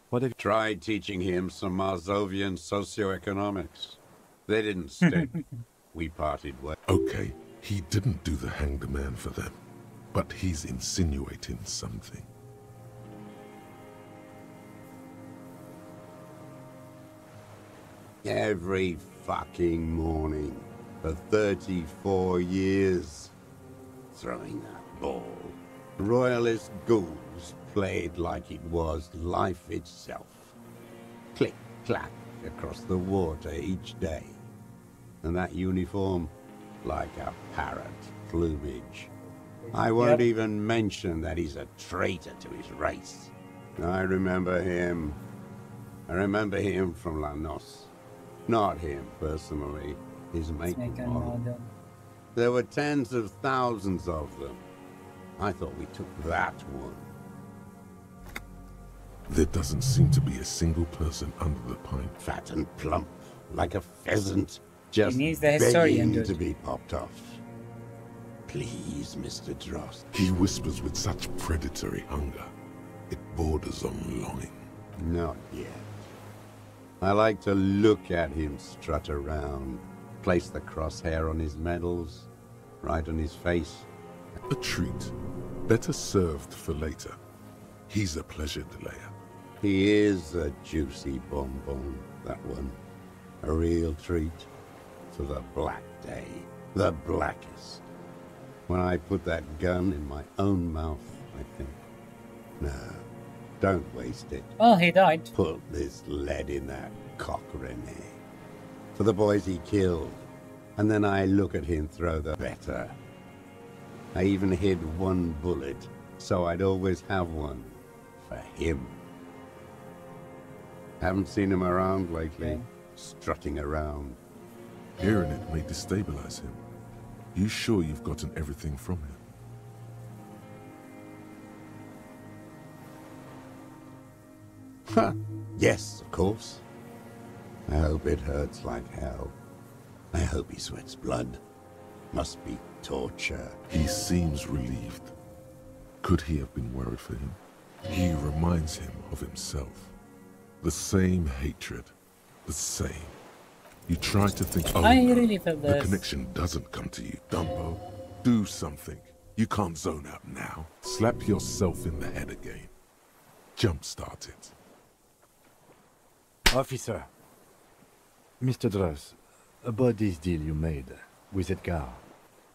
What have you tried teaching him some Marzovian socioeconomics? They didn't stick. We parted ways. Okay, he didn't do the hang the man for them. But he's insinuating something. Every fucking morning for 34 years. Throwing that ball. Royalist ghouls played like it was life itself. Click, clack across the water each day. And that uniform, like a parrot plumage. I won't even mention that he's a traitor to his race. I remember him. I remember him from La Noce. Not him, personally. His mate model. There were tens of thousands of them. I thought we took that one. There doesn't seem to be a single person under the pine. Fat and plump, like a pheasant, just begging to be popped off. Please, Mr. Drost. He whispers with such predatory hunger. It borders on longing. Not yet. I like to look at him strut around, place the crosshair on his medals, right on his face. A treat. Better served for later. He's a pleasure delayer. He is a juicy bonbon, that one. A real treat for the black day. The blackest. When I put that gun in my own mouth, I think. No, don't waste it. Oh, he died. Put this lead in that cock, Rene. For the boys he killed. And then I look at him throw the better. I even hid one bullet, so I'd always have one. For him. Haven't seen him around lately. Strutting around. Hearing it may destabilize him. You sure you've gotten everything from him? Huh. Yes, of course. I hope it hurts like hell. I hope he sweats blood. Must be torture. He seems relieved. Could he have been worried for him? He reminds him of himself. The same hatred. The same. You try to think, oh I no, really felt the this. connection doesn't come to you. Dumbo, do something. You can't zone out now. Slap yourself in the head again. Jumpstart it. Officer. Mr. Dross, about this deal you made with Edgar.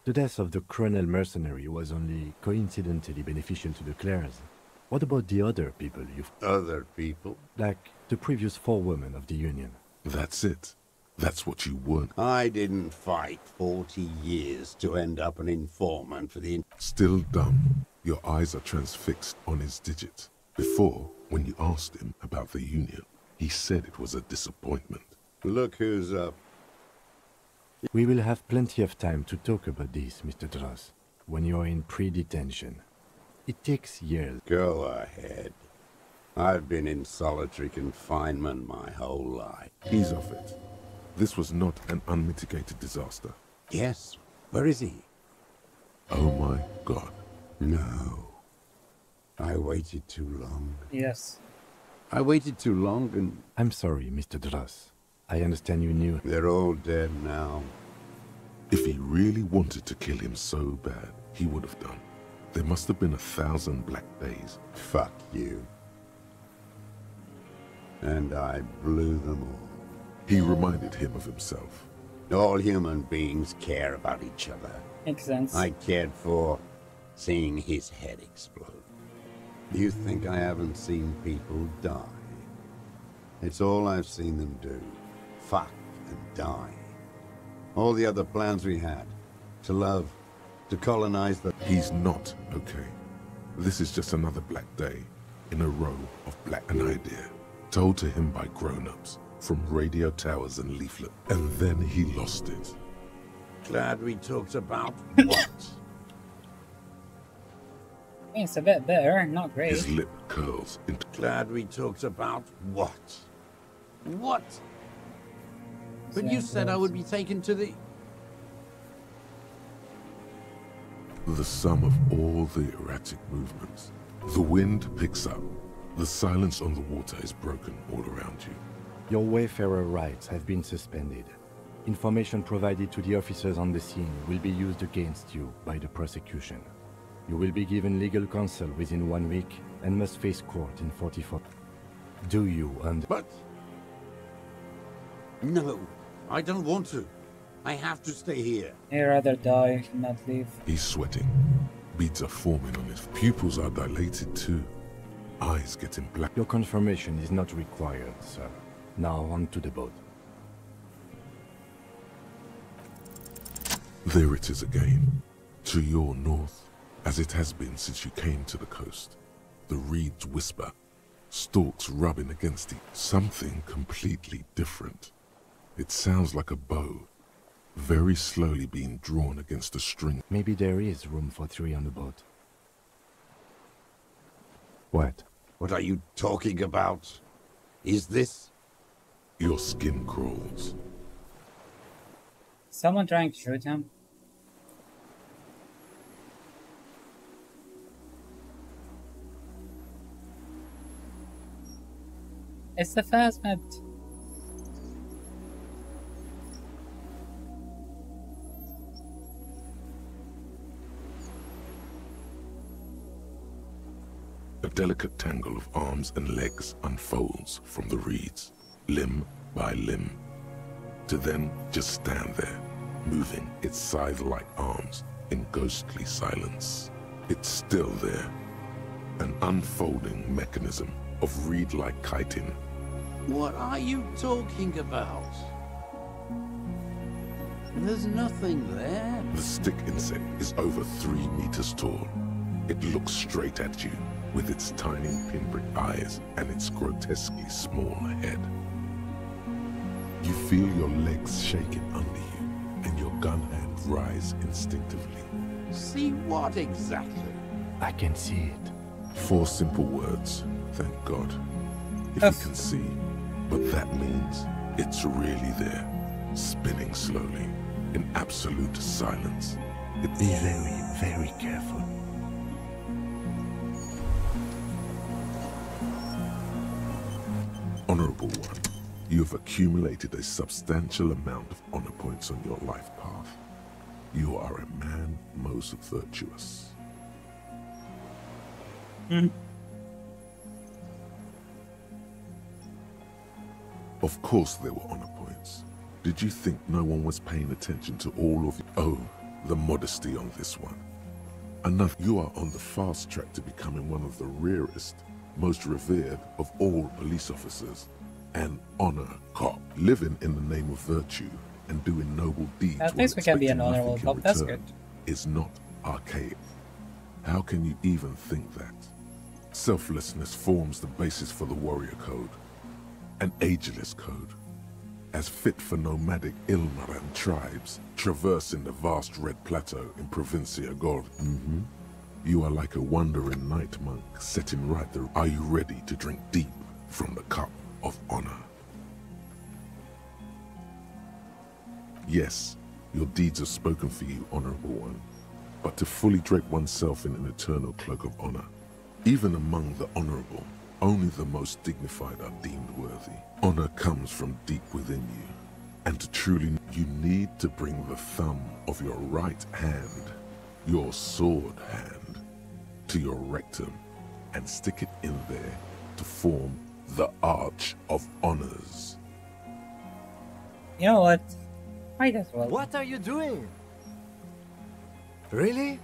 The death of the criminal mercenary was only coincidentally beneficial to the Clares. What about the other people you've... Other people? Like the previous 4 women of the Union. That's it. That's what you weren't. I didn't fight 40 years to end up an informant for the... Still dumb. Your eyes are transfixed on his digit. Before, when you asked him about the Union, he said it was a disappointment. Look who's up. We will have plenty of time to talk about this, Mr. Dross, when you're in pre-detention. It takes years. Go ahead. I've been in solitary confinement my whole life. He's off it. This was not an unmitigated disaster. Yes. Where is he? Oh my God. No. I waited too long. Yes. I waited too long and... I'm sorry, Mr. Dross. I understand you knew. They're all dead now. If he really wanted to kill him so bad, he would have done. There must have been 1,000 black days. Fuck you. And I blew them all. He reminded him of himself. All human beings care about each other. Makes sense. I cared for seeing his head explode. You think I haven't seen people die? It's all I've seen them do. Fuck and die. All the other plans we had. To love. To colonize the... He's not okay. This is just another black day in a row of black an idea. Told to him by grown-ups. From radio towers and leaflet. And then he lost it. Glad we talked about what? It's a bit better, not great. His lip curls into... Glad we talked about what? What? But you said I would be taken to the... The sum of all the erratic movements. The wind picks up. The silence on the water is broken all around you. Your wayfarer rights have been suspended. Information provided to the officers on the scene will be used against you by the prosecution. You will be given legal counsel within 1 week and must face court in 44. Do you But... No, I don't want to. I have to stay here. He'd rather die, not leave. He's sweating. Beads are forming on his pupils are dilated too. Eyes getting black. Your confirmation is not required, sir. Now on to the boat. There it is again. To your north, as it has been since you came to the coast. The reeds whisper. Stalks rubbing against each. Something completely different. It sounds like a bow. Very slowly being drawn against a string. Maybe there is room for 3 on the boat. What? What are you talking about? Is this... Your skin crawls. Someone trying to shoot him? It's the phasmid. A delicate tangle of arms and legs unfolds from the reeds, limb by limb, to then just stand there, moving its scythe-like arms in ghostly silence. It's still there, an unfolding mechanism of reed-like chitin. What are you talking about? There's nothing there. The stick insect is over 3 meters tall. It looks straight at you, with its tiny pinprick eyes and its grotesquely small head. You feel your legs shaking under you, and your gun hand rise instinctively. See what exactly? I can see it. 4 simple words, thank God. If you can see, but that means it's really there, spinning slowly, in absolute silence. Be very, very careful. Honorable One, you have accumulated a substantial amount of honor points on your life path. You are a man most virtuous. Of course there were honor points. Did you think no one was paying attention to all of you? Oh, the modesty on this one. Enough, you are on the fast track to becoming one of the rarest, most revered of all police officers, an honor cop, living in the name of virtue and doing noble deeds. At least we can be an honorable cop, that's good. Is not archaic. How can you even think that? Selflessness forms the basis for the warrior code, an ageless code, as fit for nomadic Ilmaran tribes traversing the vast red plateau in Provincia Gord. You are like a wandering night monk setting right the... Are you ready to drink deep from the cup of honor? Yes, your deeds are spoken for you, Honorable One, but to fully drape oneself in an eternal cloak of honor, even among the honorable, only the most dignified are deemed worthy. Honor comes from deep within you, and to truly, you need to bring the thumb of your right hand, your sword hand, to your rectum and stick it in there to form the Arch of Honors. You know what? Might as well. What are you doing? Really?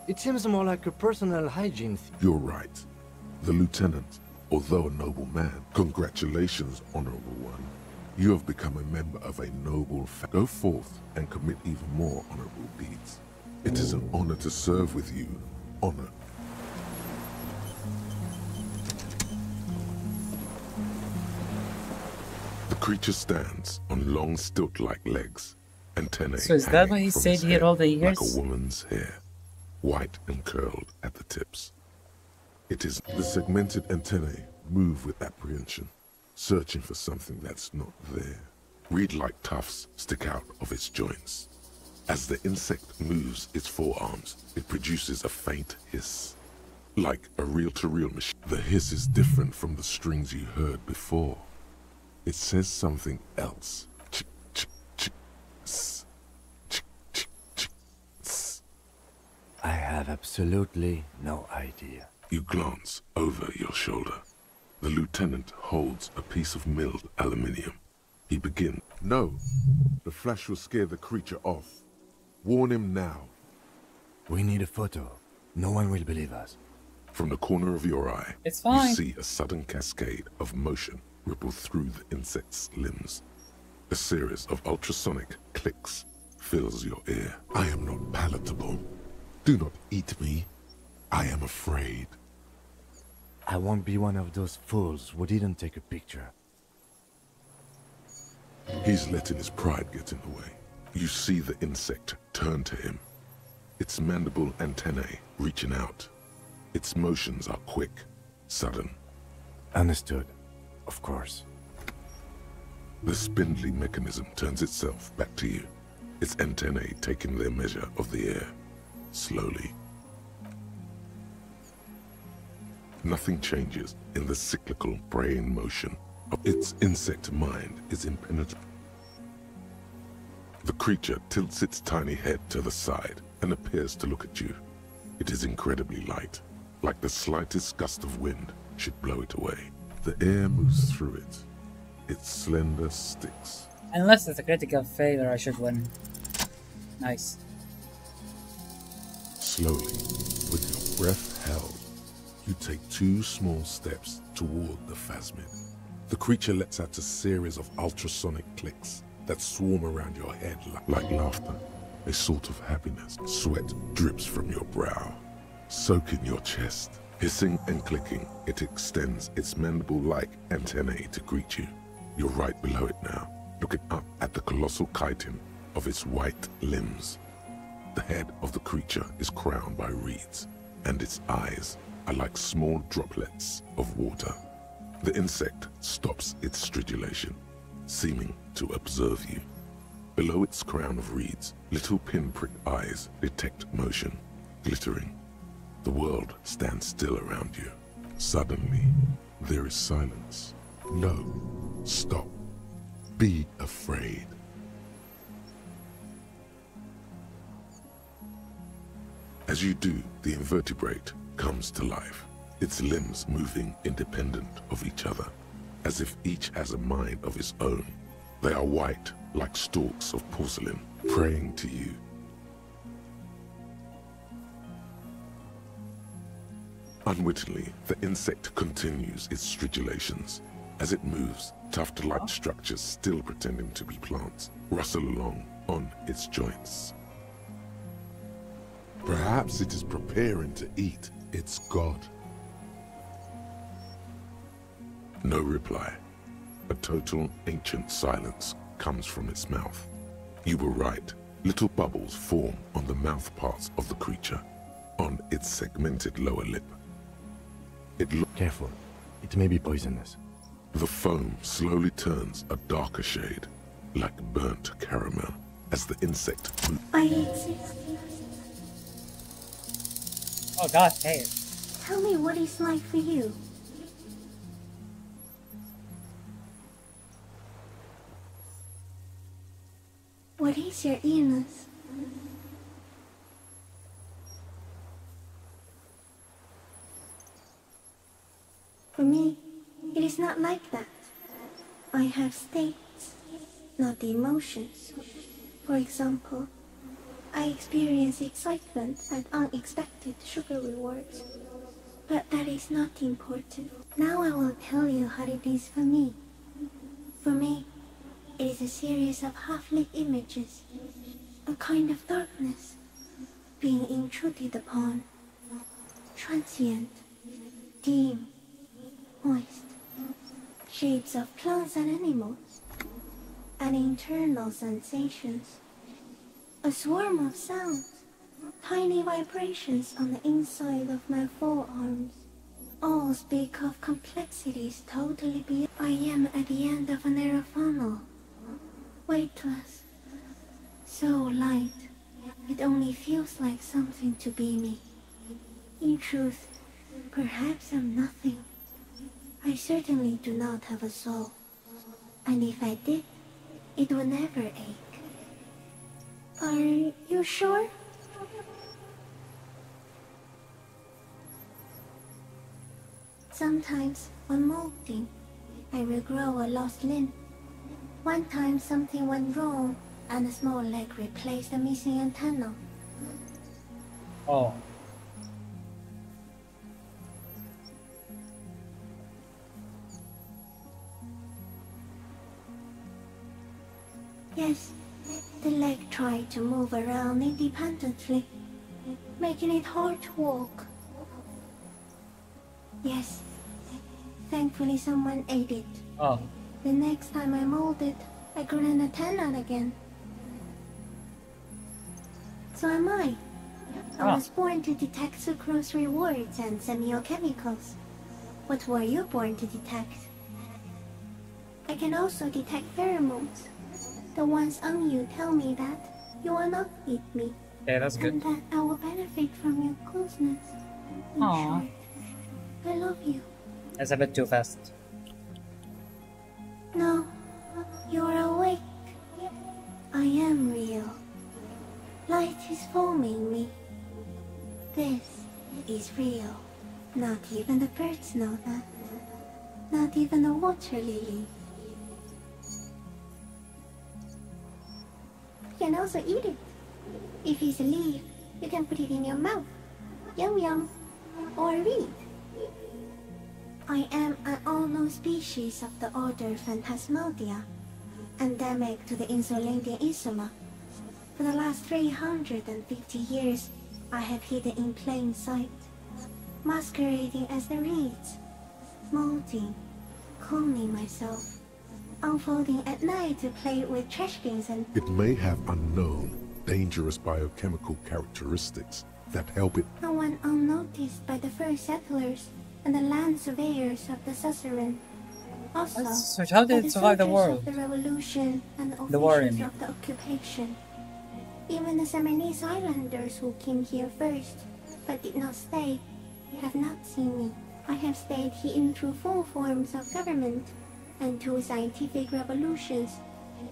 It seems more like a personal hygiene thing. You're right. The lieutenant, although a noble man, congratulations, Honorable One. You have become a member of a noble family. Go forth and commit even more honorable deeds. It is an honor to serve with you. Honor. The creature stands on long stilt-like legs, Antennae So is that hanging what he from said its here head all the like years? a woman's hair, white and curled at the tips. It is the segmented antennae move with apprehension, searching for something that's not there. Reed-like tufts stick out of its joints. As the insect moves its forearms, it produces a faint hiss, like a reel-to-reel machine. The hiss is different from the strings you heard before. It says something else. Chick, chick, chick, s, chick, chick, chick, s. I have absolutely no idea. You glance over your shoulder. The lieutenant holds a piece of milled aluminium. He begins. No, the flash will scare the creature off. Warn him now. We need a photo. No one will believe us. From the corner of your eye, It's fine. you see a sudden cascade of motion ripple through the insect's limbs. A series of ultrasonic clicks fills your ear. I am not palatable. Do not eat me. I am afraid. I won't be one of those fools who didn't take a picture. He's letting his pride get in the way. You see the insect turn to him, its mandible antennae reaching out. Its motions are quick, sudden. Understood. Of course. The spindly mechanism turns itself back to you, its antennae taking their measure of the air, slowly. Nothing changes in the cyclical brain motion. Its insect mind is impenetrable. The creature tilts its tiny head to the side and appears to look at you. It is incredibly light, like the slightest gust of wind should blow it away. The air moves through it, its slender sticks. Unless it's a critical failure, I should win. Nice. Slowly, with your breath held, you take 2 small steps toward the phasmid. The creature lets out a series of ultrasonic clicks that swarm around your head like laughter, a sort of happiness. Sweat drips from your brow, soaking your chest. Hissing and clicking, it extends its mandible-like antennae to greet you. You're right below it now, looking up at the colossal chitin of its white limbs. The head of the creature is crowned by reeds, and its eyes are like small droplets of water. The insect stops its stridulation, seeming to observe you. Below its crown of reeds, little pinprick eyes detect motion, glittering. The world stands still around you. Suddenly, there is silence. No, stop. Be afraid. As you do, the invertebrate comes to life, its limbs moving independent of each other, as if each has a mind of its own. They are white, like stalks of porcelain, praying to you. Unwittingly, the insect continues its stridulations. As it moves, tuft-like structures still pretending to be plants rustle along on its joints. Perhaps it is preparing to eat its god. No reply. A total ancient silence comes from its mouth. You were right. Little bubbles form on the mouth parts of the creature, on its segmented lower lip. Careful. It may be poisonous. The foam slowly turns a darker shade, like burnt caramel, as the insect moves. I exist. Oh god, hey. Tell me what it's like for you. What is your illness? For me, it is not like that. I have states, not the emotions. For example, I experience excitement and unexpected sugar rewards. But that is not important. Now I will tell you how it is for me. For me, it is a series of half-lit images, a kind of darkness, being intruded upon, transient, dim, moist, shapes of plants and animals, and internal sensations, A swarm of sounds. Tiny vibrations on the inside of my forearms. All speak of complexities totally beyond. I am at the end of a narrow funnel. Weightless. So light. It only feels like something to be me. In truth, perhaps I'm nothing. I certainly do not have a soul. And if I did, it would never ache. Are you sure? Sometimes, when molting, I will grow a lost limb. One time something went wrong, and a small leg replaced a missing antenna. Oh. Yes, the leg tried to move around independently, making it hard to walk. Yes, thankfully someone ate it. Oh. The next time I molded, I grew an antenna again. So am I. I was born to detect sucrose rewards and semiochemicals. What were you born to detect? I can also detect pheromones. The ones on you tell me that you will not eat me. Yeah, that's good. And that I will benefit from your closeness. In Aww. short, I love you. That's a bit too fast. No, you're awake. I am real. Light is foaming me. This is real. Not even the birds know that. Not even the water lily. You can also eat it. If it's a leaf, you can put it in your mouth. Yum yum. Or read. I am an unknown species of the order Phantasmadia, endemic to the Insulandian Insula. For the last 350 years, I have hidden in plain sight, masquerading as the reeds, molding, cloning myself, unfolding at night to play with trash bins and... It may have unknown, dangerous biochemical characteristics that help it. No one unnoticed by the first settlers and the land surveyors of the suzerain. Also, So how did it survive the world? Of the revolution and the The war, officials of the occupation. Even the Seminese islanders who came here first, but did not stay, have not seen me. I have stayed hidden through 4 forms of government and 2 scientific revolutions,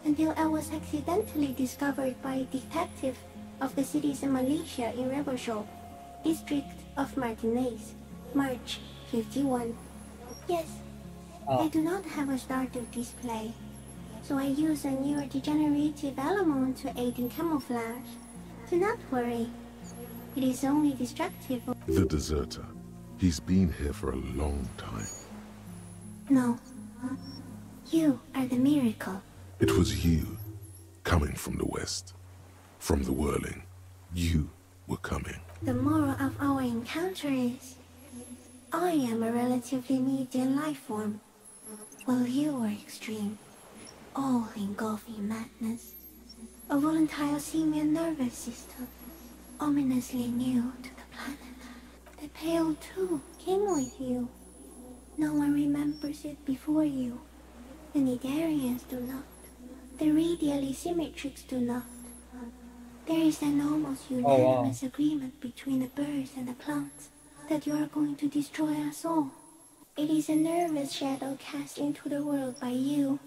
until I was accidentally discovered by a detective of the citizen militia in Rebelshop, district of Martinez, March 51. Yes, I do not have a starter display, so I use a neurodegenerative element to aid in camouflage. Do not worry, it is only destructive. The deserter. He's been here for a long time. No, you are the miracle. It was you, coming from the west. From the whirling. You were coming. The moral of our encounter is, I am a relatively medium life form, while you are extreme, all-engulfing madness. A volatile simian nervous system, ominously new to the planet. The Pale too came with you. No one remembers it before you. The Nidarians do not. The radially symmetrics do not. There is an almost unanimous agreement between the birds and the plants that you are going to destroy us all. It is a nervous shadow cast into the world by you,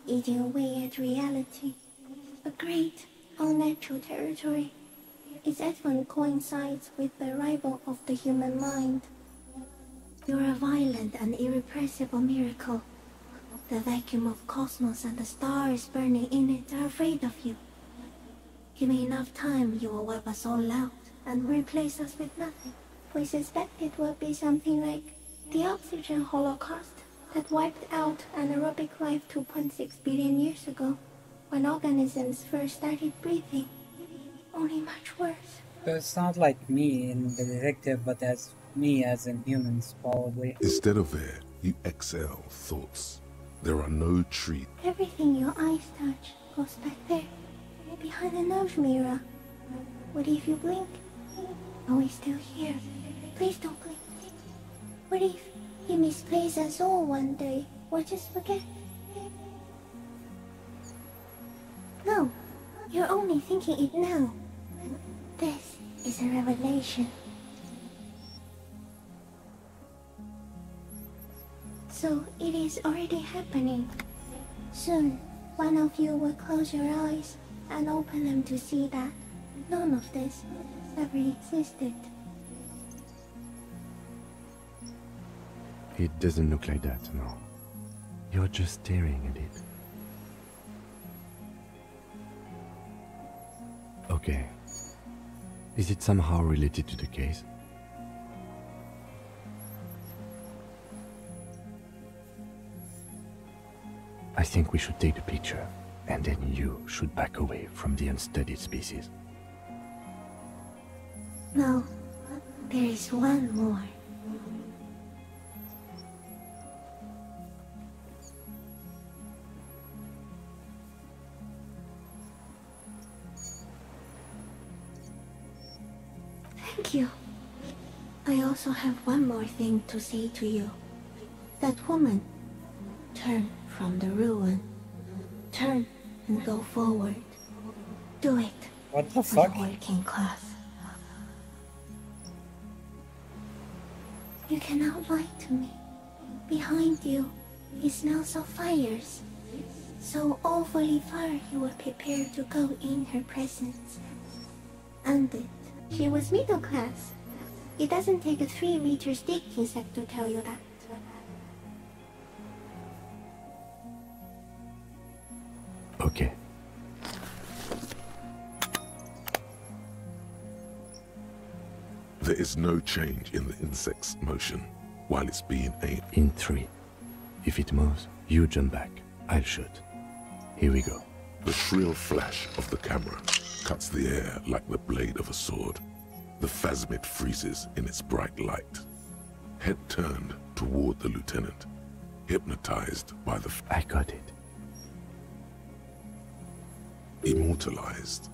eating away at reality. A great, unnatural territory. Its advent coincides with the arrival of the human mind. You are a violent and irrepressible miracle. The vacuum of cosmos and the stars burning in it are afraid of you. Give me enough time, you will wipe us all out and replace us with nothing. We suspect it will be something like the oxygen holocaust that wiped out anaerobic life 2.6 billion years ago, when organisms first started breathing. Only much worse. So it's not like me in the detective, but as me as in humans, probably. Instead of air, you exhale thoughts. There are no trees. Everything your eyes touch goes back there. behind the nerve mirror. What if you blink? Are we still here? Please don't blink. What if you misplace us all one day, or just forget? No, you're only thinking it now. This is a revelation. So it is already happening. Soon, one of you will close your eyes and open them to see that none of this ever existed. It doesn't look like that, no. You're just staring at it. Okay. Is it somehow related to the case? I think we should take the picture, and then you should back away from the unstudied species. No, there is one more. Thank you. I also have one more thing to say to you. That woman, turn from the ruin. Turn and go forward. Do it. What the for fuck? the working class. You cannot lie to me. Behind you, it smells of fires. So awfully far you were prepared to go in her presence. And it. She was middle class. It doesn't take a 3-meter stick insect to tell you that. Okay. There is no change in the insect's motion while it's being aimed. In 3. If it moves, you jump back. I'll shoot. Here we go. The shrill flash of the camera cuts the air like the blade of a sword. The phasmid freezes in its bright light. Head turned toward the lieutenant, hypnotized by the... I got it. Immortalized.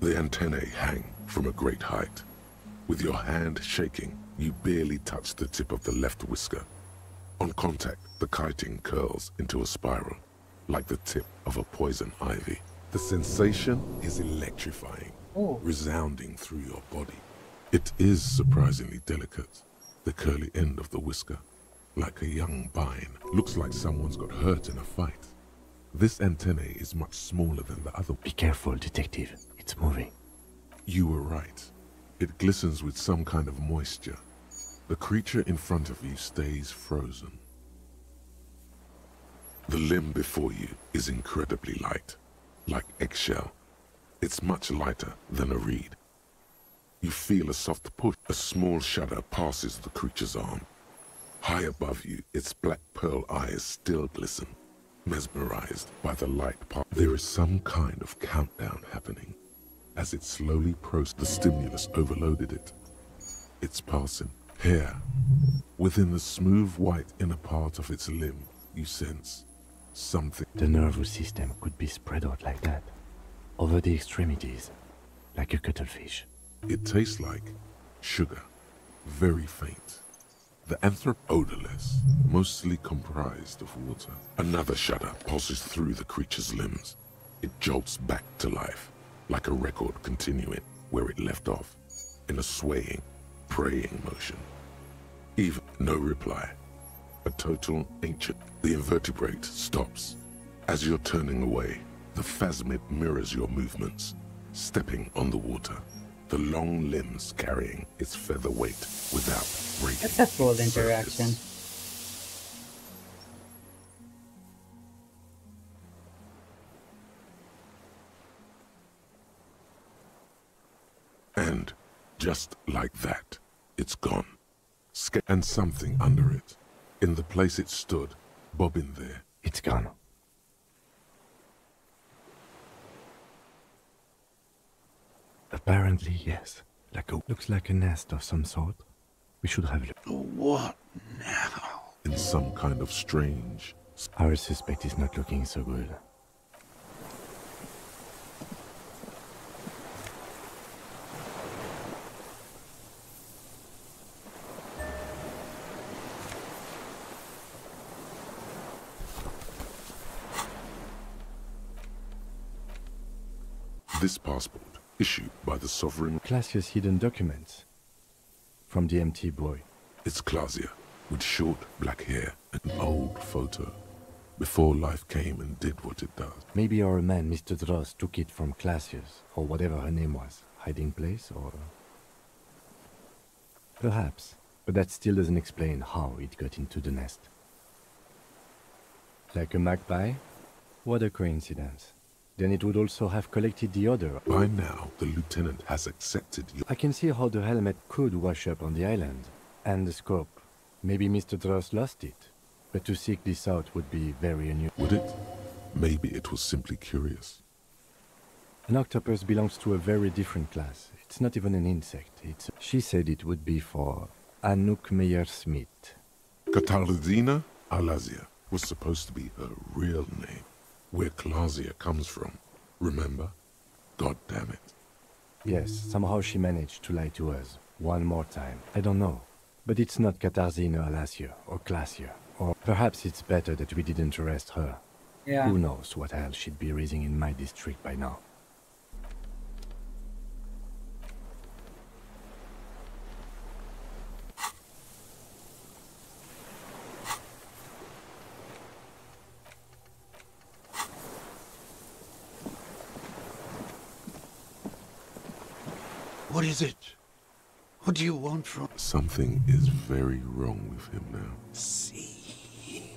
The antennae hang from a great height. With your hand shaking, you barely touch the tip of the left whisker. On contact, the chitin curls into a spiral, like the tip of a poison ivy. The sensation is electrifying, resounding through your body. It is surprisingly delicate, the curly end of the whisker, like a young vine. Looks like someone's got hurt in a fight. This antennae is much smaller than the other. Be careful, detective. It's moving. You were right. It glistens with some kind of moisture. The creature in front of you stays frozen. The limb before you is incredibly light, like eggshell. It's much lighter than a reed. You feel a soft push. A small shudder passes the creature's arm. High above you, its black pearl eyes still glisten, mesmerized by the light. There is some kind of countdown happening. As it slowly processes, the stimulus overloaded it. It's passing. Here, within the smooth white inner part of its limb, you sense something. The nervous system could be spread out like that, over the extremities, like a cuttlefish. It tastes like sugar, very faint. The odorless, mostly comprised of water. Another shudder pulses through the creature's limbs. It jolts back to life, like a record continuing where it left off, in a swaying, praying motion. Even no reply. A total ancient. The invertebrate stops. As you're turning away, the phasmid mirrors your movements, stepping on the water, the long limbs carrying its feather weight without breaking. That's a cool interaction. And just like that, it's gone. And something under it. In the place it stood, bobbing there. It's gone. Apparently, yes. Looks like a nest of some sort. We should have a look. What now? In some kind of strange, Our suspect is not looking so good. This passport, issued by the sovereign... Classia's hidden documents. From the MT boy. It's Clausia, with short black hair and an old photo. Before life came and did what it does. Maybe our man, Mr. Dross, took it from Classia's, or whatever her name was. Hiding place, or... Perhaps. But that still doesn't explain how it got into the nest. Like a magpie? What a coincidence. Then it would also have collected the other. By now, the lieutenant has accepted you. I can see how the helmet could wash up on the island. And the scope. Maybe Mr. Dross lost it. But to seek this out would be very unusual. Would it? Maybe it was simply curious. An octopus belongs to a very different class. It's not even an insect. She said it would be for Anouk Meyer-Smith. Katarzyna Alazia was supposed to be her real name. Where Clausia comes from. Remember? God damn it. Yes, somehow she managed to lie to us. One more time. I don't know. But it's not Katarzyna Alasia or Clausia. Or perhaps it's better that we didn't arrest her. Yeah. Who knows what hell she'd be raising in my district by now. What is it? What do you want from... Something is very wrong with him now. See?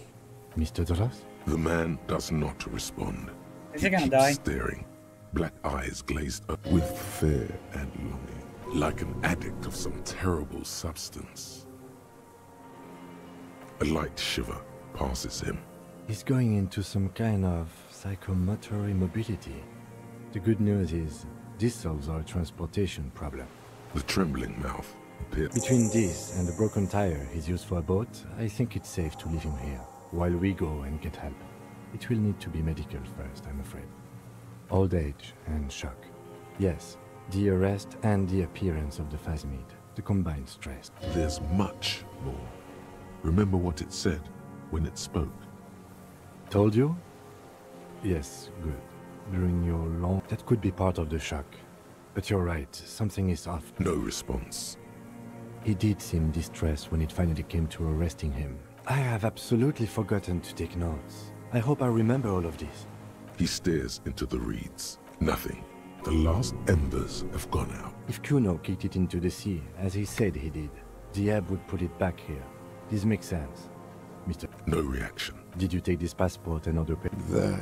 Mr. Dross? The man does not respond. Is he gonna keeps die? Staring, black eyes glazed up with fear and longing, like an addict of some terrible substance. A light shiver passes him. He's going into some kind of psychomotor immobility. The good news is, this solves our transportation problem. The trembling mouth appears. Between this and the broken tire he's used for a boat, I think it's safe to leave him here, while we go and get help. It will need to be medical first, I'm afraid. Old age and shock. Yes, the arrest and the appearance of the phasmid, the combined stress. There's much more. Remember what it said when it spoke? Told you? Yes, good. During your long... That could be part of the shock. But you're right, something is off. No response. He did seem distressed when it finally came to arresting him. I have absolutely forgotten to take notes. I hope I remember all of this. He stares into the reeds. Nothing. The last embers have gone out. If Kuno kicked it into the sea, as he said he did, the ebb would put it back here. This makes sense. Mr. No reaction. Did you take this passport and other papers? There.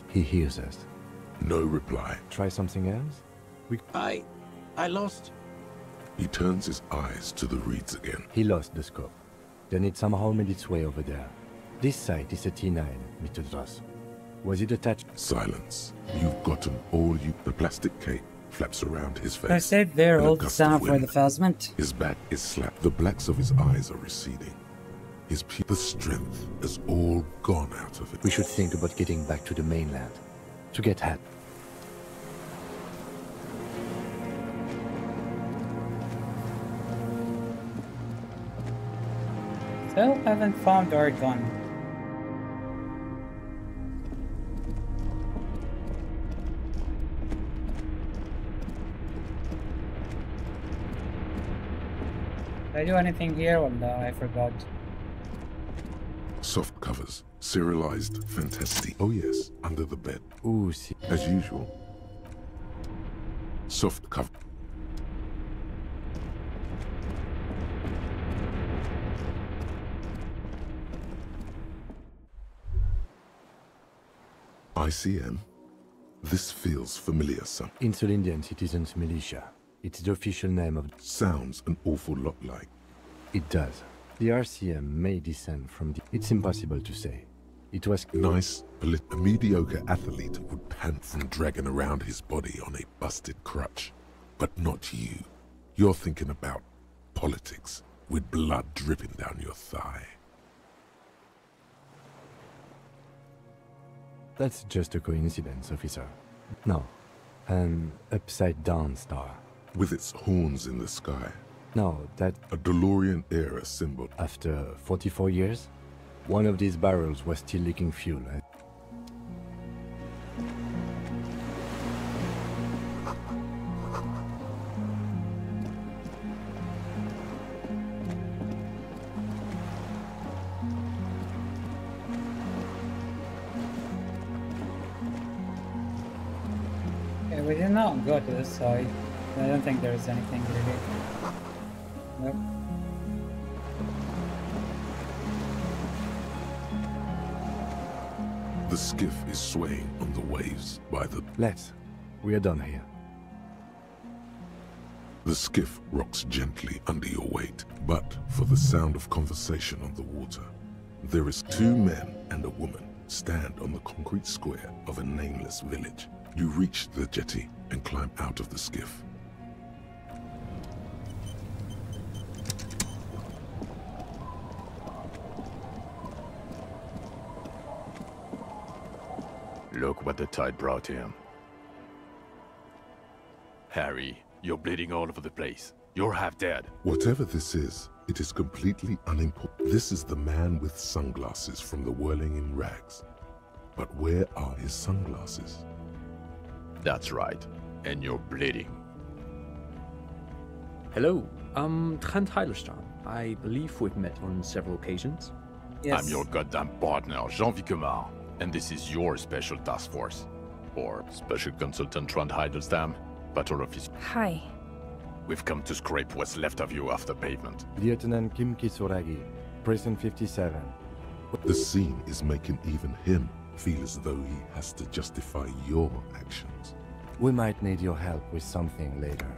He hears us. No reply. Try something else? I lost. He turns his eyes to the reeds again. He lost the scope. Then it somehow made its way over there. This site is a T9, Mr. Dross. Was it attached? Silence. You've gotten all you... The plastic cape flaps around his face. I stayed there In a all the gust time of for the wind. phasmid. His back is slapped. The blacks of his eyes are receding. The strength has all gone out of it. We should think about getting back to the mainland. To get help. Still haven't found our gun. Did I do anything here? Well, no, I forgot. Soft covers. Serialized fantastic. Oh yes, under the bed. Ooh, see. As usual. Soft cover. ICM? This feels familiar, son. Insulindian Citizens Militia. It's the official name of... Sounds an awful lot like. It does. The RCM may descend from the... It's impossible to say. It was... Nice, a mediocre athlete would pant from dragging around his body on a busted crutch. But not you. You're thinking about politics, with blood dripping down your thigh. That's just a coincidence, officer. No, an upside-down star. With its horns in the sky. No, that... A DeLorean era symbol. After 44 years, one of these barrels was still leaking fuel. Okay, we did not go to this side. I don't think there is anything really. Nope. The skiff is swaying on the waves by the... We are done here. The skiff rocks gently under your weight, but for the sound of conversation on the water, there is 2 men and a woman stand on the concrete square of a nameless village. You reach the jetty and climb out of the skiff. Look what the tide brought him. Harry, you're bleeding all over the place. You're half dead. Whatever this is, it is completely unimportant. This is the man with sunglasses from the Whirling in Rags. But where are his sunglasses? That's right. And you're bleeding. Hello, I'm Trent Heilerstein. I believe we've met on several occasions. Yes. I'm your goddamn partner, Jean Vicomar. And this is your special task force. Or Special Consultant Trent Heilerstam, Battle Officer. Hi. We've come to scrape what's left of you off the pavement. Lieutenant Kim Kisuragi, Precinct 57. The scene is making even him feel as though he has to justify your actions. We might need your help with something later.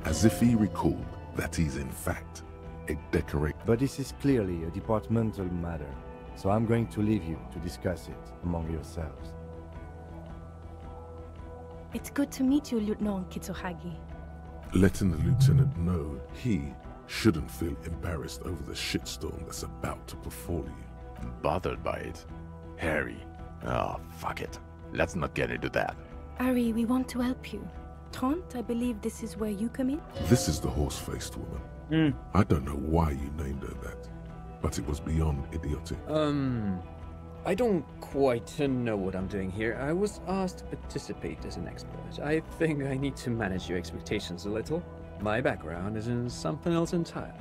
As if he recalled that he's in fact a decorate. But this is clearly a departmental matter, so I'm going to leave you to discuss it among yourselves. It's good to meet you, Lieutenant Kitsuhagi. Letting the lieutenant know he shouldn't feel embarrassed over the shitstorm that's about to befall you. Bothered by it? Harry. Oh, fuck it. Let's not get into that. Ari, we want to help you. Trent, I believe this is where you come in? This is the horse-faced woman. I don't know why you named her that, but it was beyond idiotic. I don't quite know what I'm doing here. I was asked to participate as an expert. I think I need to manage your expectations a little. My background is in something else entirely.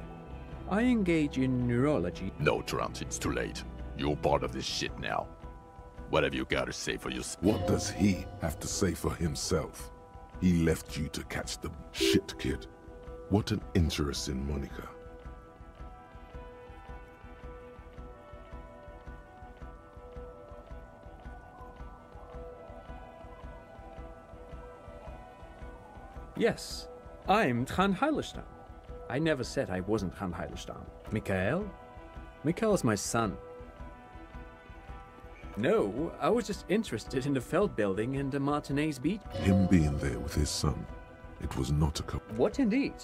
I engage in neurology. No, Trent, it's too late. You're part of this shit now. What have you got to say for yourself? What does he have to say for himself? He left you to catch the shit, kid. What an interesting moniker. Yes, I'm Trent Heilerstein. I never said I wasn't Trent Heilerstein. Mikhail? Mikhail's my son. No, I was just interested in the Feld building and the Martinez beach. Him being there with his son, it was not a couple. What indeed?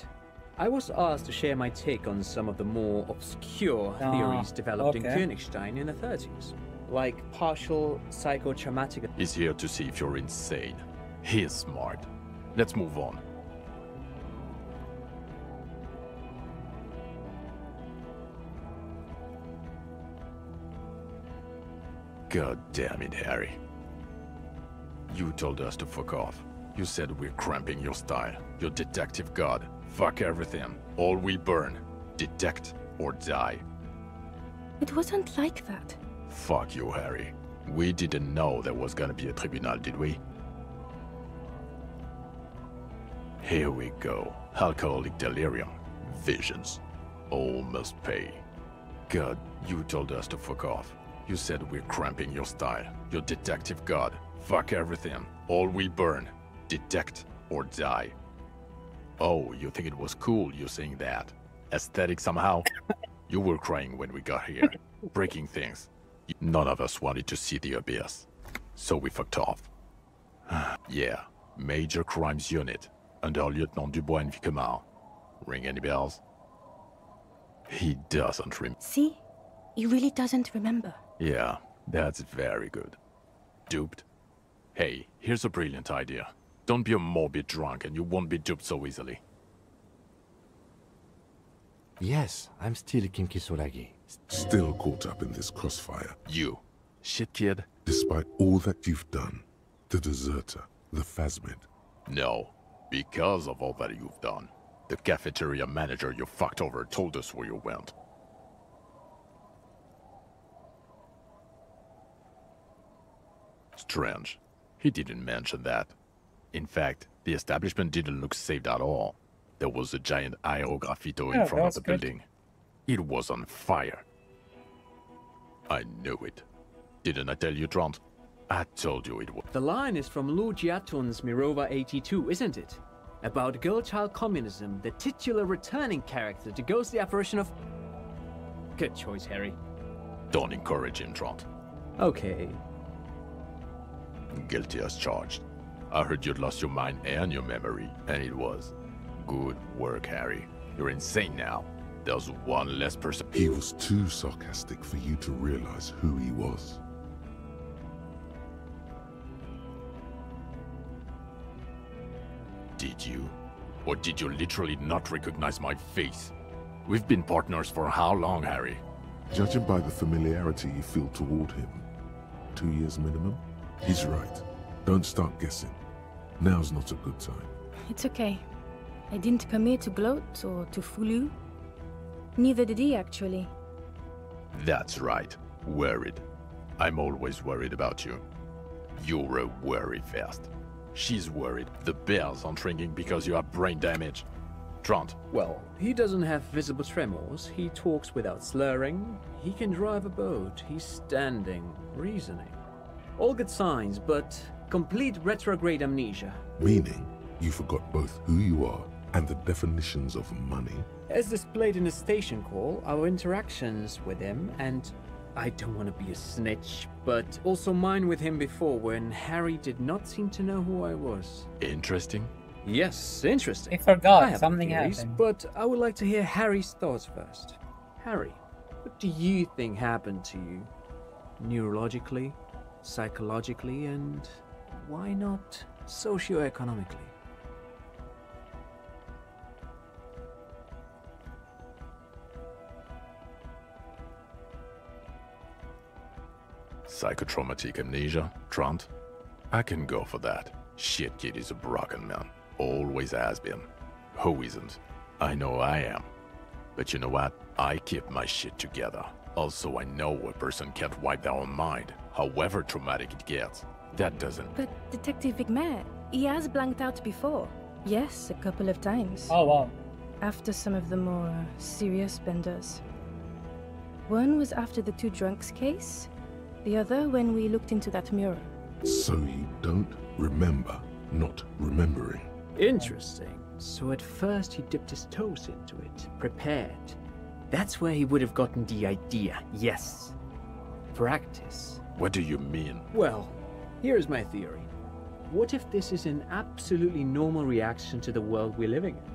I was asked to share my take on some of the more obscure theories developed in Königstein in the 30s, like partial psychotraumatic. He's here to see if you're insane. He is smart. Let's move on. God damn it, Harry. You told us to fuck off. You said we're cramping your style. Your detective god. Fuck everything. All we burn. Detect or die. It wasn't like that. Fuck you, Harry. We didn't know there was gonna be a tribunal, did we? Here we go. Alcoholic delirium. Visions. All must pay. God, you told us to fuck off. You said we're cramping your style. Your detective god. Fuck everything. All we burn. Detect or die. Oh, you think it was cool you saying that? Aesthetic somehow? You were crying when we got here. Breaking things. None of us wanted to see the abyss. So we fucked off. Yeah. Major Crimes Unit. Under Lieutenant Dubois and Vicomar. Ring any bells? He doesn't remember. See? He really doesn't remember. Yeah, that's very good. Duped? Hey, here's a brilliant idea. Don't be a morbid drunk and you won't be duped so easily. Yes, I'm still King Kisolagi. Still caught up in this crossfire. You. Shit, kid. Despite all that you've done, the deserter, the phasmid. No, because of all that you've done. The cafeteria manager you fucked over told us where you went. Strange. He didn't mention that. In fact, the establishment didn't look saved at all. There was a giant aerograffito in front of the building. It was on fire. I knew it. Didn't I tell you, Trant? I told you it was. The line is from Lu Jiatun's Mirova 82, isn't it? About girl-child communism, the titular returning character to ghost the apparition of... Good choice, Harry. Don't encourage him, Trant. Okay. Guilty as charged. I heard you'd lost your mind and your memory, and it was. Good work, Harry. You're insane now. There's one less person. He was too sarcastic for you to realize who he was. Did you? Or did you literally not recognize my face? We've been partners for how long, Harry? Judging by the familiarity you feel toward him, 2 years minimum? He's right. Don't start guessing. Now's not a good time. It's okay. I didn't come here to gloat or to fool you. Neither did he, actually. That's right. Worried. I'm always worried about you. You're a worry fest. She's worried. The bells aren't ringing because you have brain damage. Trant. Well, he doesn't have visible tremors. He talks without slurring. He can drive a boat. He's standing, reasoning. All good signs, but complete retrograde amnesia. Meaning, you forgot both who you are and the definitions of money? As displayed in the station call, our interactions with him, and I don't want to be a snitch, but also mine with him before when Harry did not seem to know who I was. Interesting? Yes, interesting. I forgot. I have Something theories, happened. but I would like to hear Harry's thoughts first. Harry, what do you think happened to you? Neurologically, psychologically, and why not socioeconomically? Psychotraumatic amnesia, Trant? I can go for that. Shit kid is a broken man. Always has been. Who isn't? I know I am. But you know what? I keep my shit together. Also, I know a person can't wipe their own mind, however traumatic it gets. That doesn't... But Detective Vigmare, he has blanked out before. Yes, a couple of times. Oh, wow. After some of the more serious benders. One was after the two drunks case. The other when we looked into that mirror. So you don't remember not remembering. Interesting. So at first he dipped his toes into it, prepared. That's where he would have gotten the idea, yes. Practice. What do you mean? Well, here's my theory. What if this is an absolutely normal reaction to the world we're living in?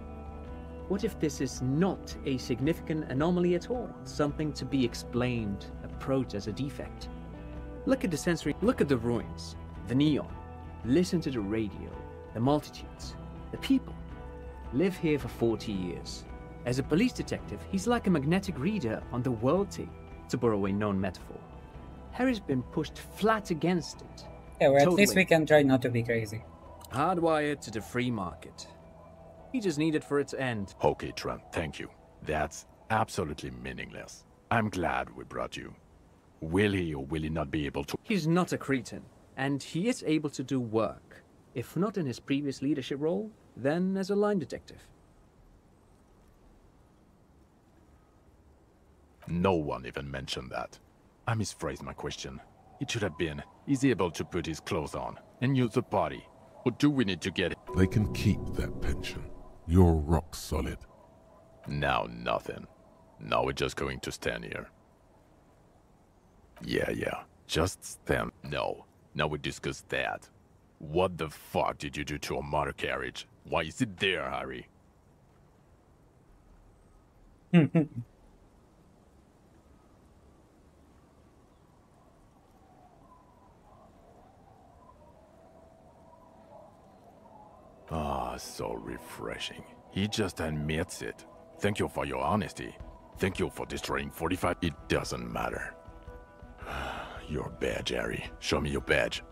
What if this is not a significant anomaly at all? Something to be explained, approached as a defect? Look at the sensory, look at the ruins, the neon. Listen to the radio, the multitudes, the people. Live here for 40 years. As a police detective, he's like a magnetic reader on the world tape, to borrow a known metaphor. Harry's been pushed flat against it. Yeah, well, at least we can try not to be crazy. Hardwired to the free market. He just needed for it to end. Okay, Trent, thank you. That's absolutely meaningless. I'm glad we brought you. Will he or will he not be able to... He's not a cretin, and he is able to do work. If not in his previous leadership role, then as a line detective. No one even mentioned that. I misphrased my question. It should have been, is he able to put his clothes on and use the body? Or do we need to get... They can keep that pension. You're rock solid. Now nothing. Now we're just going to stand here. Yeah. Just stand. No. Now we discuss that. What the fuck did you do to a motor carriage? Why is it there, Harry? so refreshing. He just admits it. Thank you for your honesty. Thank you for destroying 45. It doesn't matter. Your badge, Harry. Show me your badge.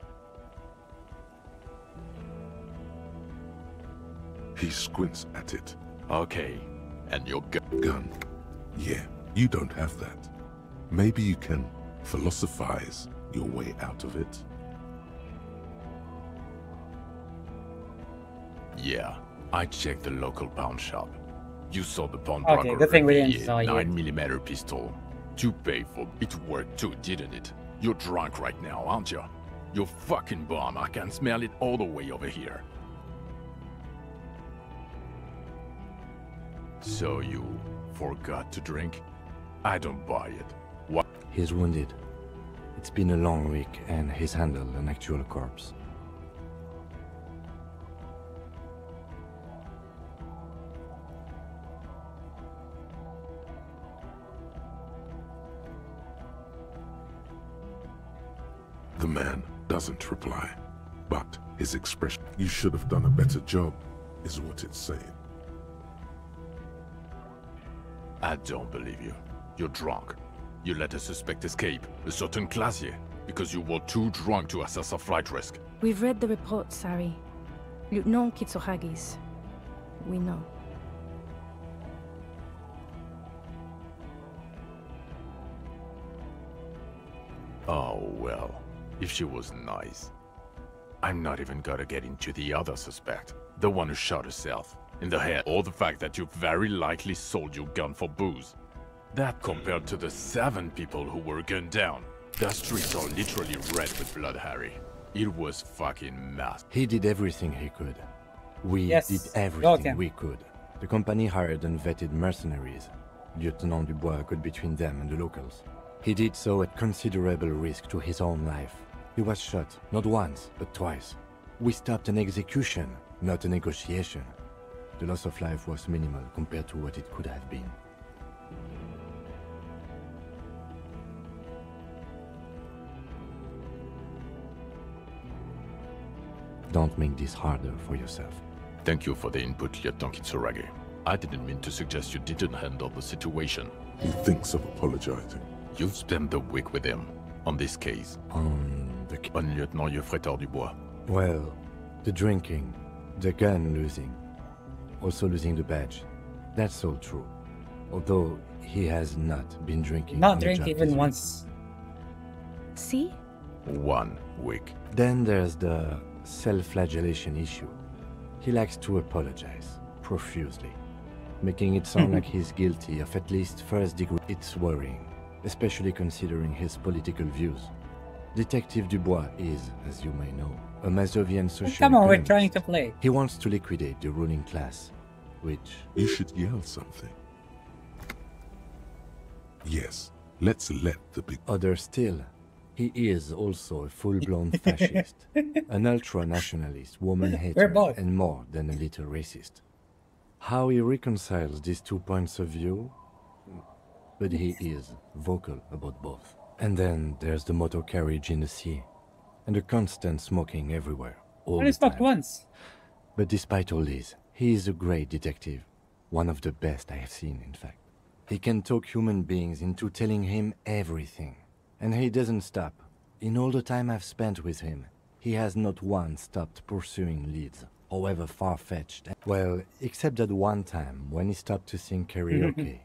He squints at it. Okay. And your gun. Yeah, you don't have that. Maybe you can philosophize your way out of it. Yeah, I checked the local pawn shop. You saw the Okay, pawnbroker good thing we didn't a saw you. 9mm pistol. To pay for it worked too, didn't it? You're drunk right now, aren't you? You fucking bum, I can smell it all the way over here. So you forgot to drink? I don't buy it. What? He's wounded. It's been a long week, and he's handled an actual corpse. The man doesn't reply, but his expression, "You should have done a better job," is what it's saying. I don't believe you. You're drunk. You let a suspect escape, a certain classier, because you were too drunk to assess a flight risk. We've read the report, Sari. Lieutenant Kitsuragis. We know. Oh, well. If she was nice. I'm not even gonna get into the other suspect. The one who shot herself. In the head. Or the fact that you very likely sold your gun for booze. That compared to the 7 people who were gunned down. The streets are literally red with blood, Harry. It was fucking mass. He did everything he could. We Yes, did go everything again. we could. The company hired unvetted mercenaries. Lieutenant Dubois got between them and the locals. He did so at considerable risk to his own life. He was shot, not once, but twice. We stopped an execution, not a negotiation. The loss of life was minimal compared to what it could have been. Don't make this harder for yourself. Thank you for the input, Lieutenant Kitsuragi. I didn't mean to suggest you didn't handle the situation. He thinks of apologizing. You've spent the week with him, on this case. On Lieutenant Geoffrey Dubois. Well, the drinking, the gun losing, also losing the badge. That's all true. Although he has not been drinking. Not on the drink job even this once. See? 1 week. Then there's the self-flagellation issue. He likes to apologize, profusely, making it sound like he's guilty of at least first degree. It's worrying, especially considering his political views. Detective Dubois is, as you may know, a Mazovian social Come on, we're economist. trying to play. He wants to liquidate the ruling class, which... You should yell something. Yes, let's let the big... Other still, he is also a full-blown fascist, an ultra-nationalist, woman-hater, both. and more than a little racist. How he reconciles these 2 points of view? But he is vocal about both. And then there's the motor carriage in the sea, and the constant smoking everywhere, all Only the smoked time. once. But despite all this, he is a great detective, one of the best I have seen, in fact. He can talk human beings into telling him everything, and he doesn't stop. In all the time I've spent with him, he has not once stopped pursuing leads, however far-fetched. Well, except that one time when he stopped to sing karaoke,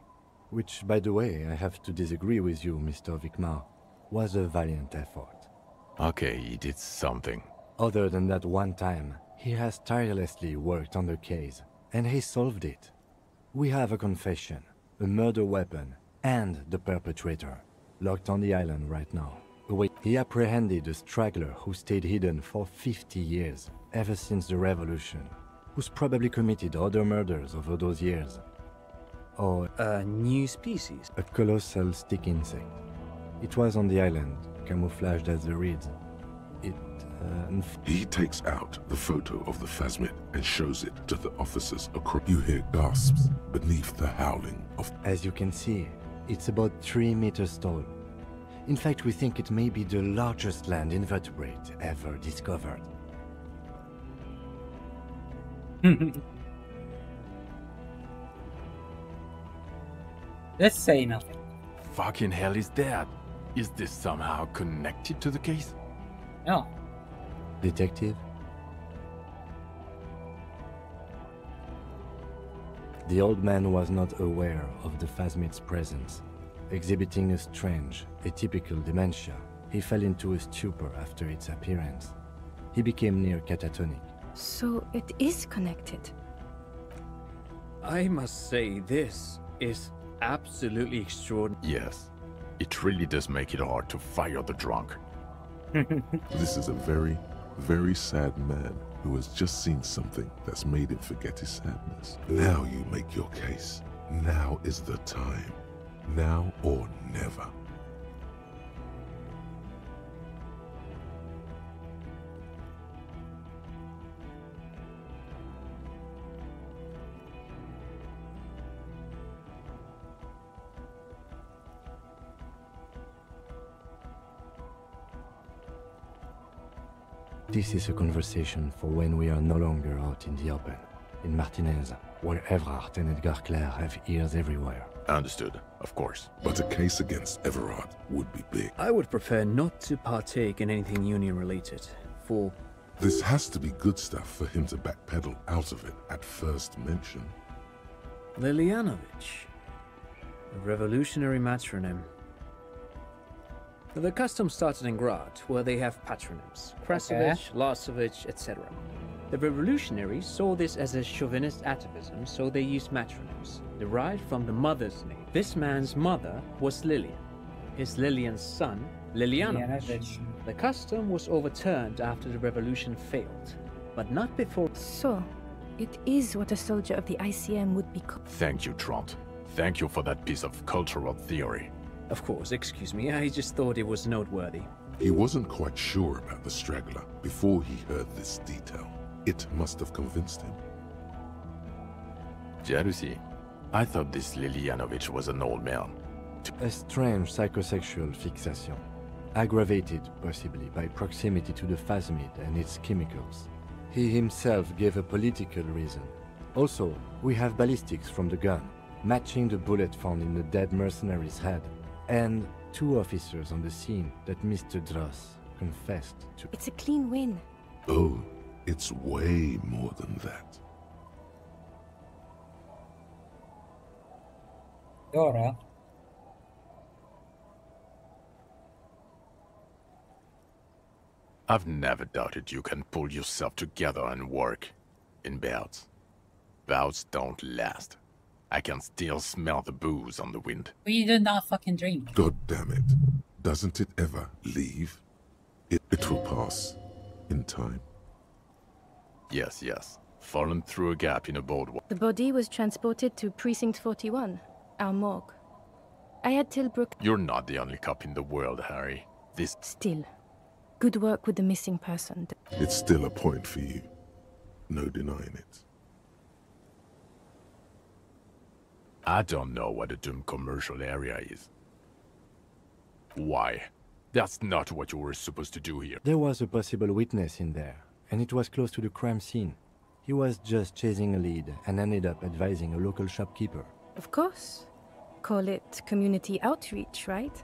which, by the way, I have to disagree with you, Mr. Vicmar, was a valiant effort. Okay, he did something. Other than that one time, he has tirelessly worked on the case, and he solved it. We have a confession, a murder weapon, and the perpetrator, locked on the island right now. Wait, he apprehended a straggler who stayed hidden for 50 years, ever since the revolution, who's probably committed other murders over those years. Or a new species? A colossal stick insect. It was on the island, camouflaged as the reeds. He takes out the photo of the phasmid and shows it to the officers across. You hear gasps beneath the howling of... As you can see, it's about 3 meters tall. In fact, we think it may be the largest land invertebrate ever discovered. Let's say nothing. Fucking hell is that? Is this somehow connected to the case? No. Detective? The old man was not aware of the phasmid's presence. Exhibiting a strange, atypical dementia, he fell into a stupor after its appearance. He became near catatonic. So it is connected. I must say, this is absolutely extraordinary. Yes. It really does make it hard to fire the drunk. This is a very, very sad man who has just seen something that's made him forget his sadness. Now you make your case. Now is the time. Now or never. This is a conversation for when we are no longer out in the open. In Martinez, where Everard and Edgar Clare have ears everywhere. Understood, of course. But a case against Everard would be big. I would prefer not to partake in anything union-related, for... This has to be good stuff for him to backpedal out of it at first mention. Lilianovich. A revolutionary matronym. The custom started in Grad, where they have patronyms. Krasovich, Lasovich, etc. The revolutionaries saw this as a chauvinist atavism, so they used matronyms, derived from the mother's name. This man's mother was Lilian. His Lilian's son, Lilianovich. The custom was overturned after the revolution failed, but not before... So, it is what a soldier of the ICM would be called. Thank you, Trant. Thank you for that piece of cultural theory. Of course, excuse me, I just thought it was noteworthy. He wasn't quite sure about the straggler before he heard this detail. It must have convinced him. Jealousy. I thought this Lilianovich was an old man. A strange psychosexual fixation, aggravated possibly by proximity to the phasmid and its chemicals. He himself gave a political reason. Also, we have ballistics from the gun, matching the bullet found in the dead mercenary's head, and 2 officers on the scene that Mr. Dross confessed to. It's a clean win. Oh, it's way more than that. Dora. I've never doubted you can pull yourself together and work. In bouts. Bouts don't last. I can still smell the booze on the wind. We did not fucking drink. God damn it. Doesn't it ever leave? It will pass. In time. Yes, yes. Fallen through a gap in a boardwalk. The body was transported to Precinct 41, our morgue. I had Tilbrook... You're not the only cop in the world, Harry. This... Still. Good work with the missing person. It's still a point for you. No denying it. I don't know what a doomed commercial area is. Why? That's not what you were supposed to do here. There was a possible witness in there, and it was close to the crime scene. He was just chasing a lead and ended up advising a local shopkeeper. Of course. Call it community outreach, right?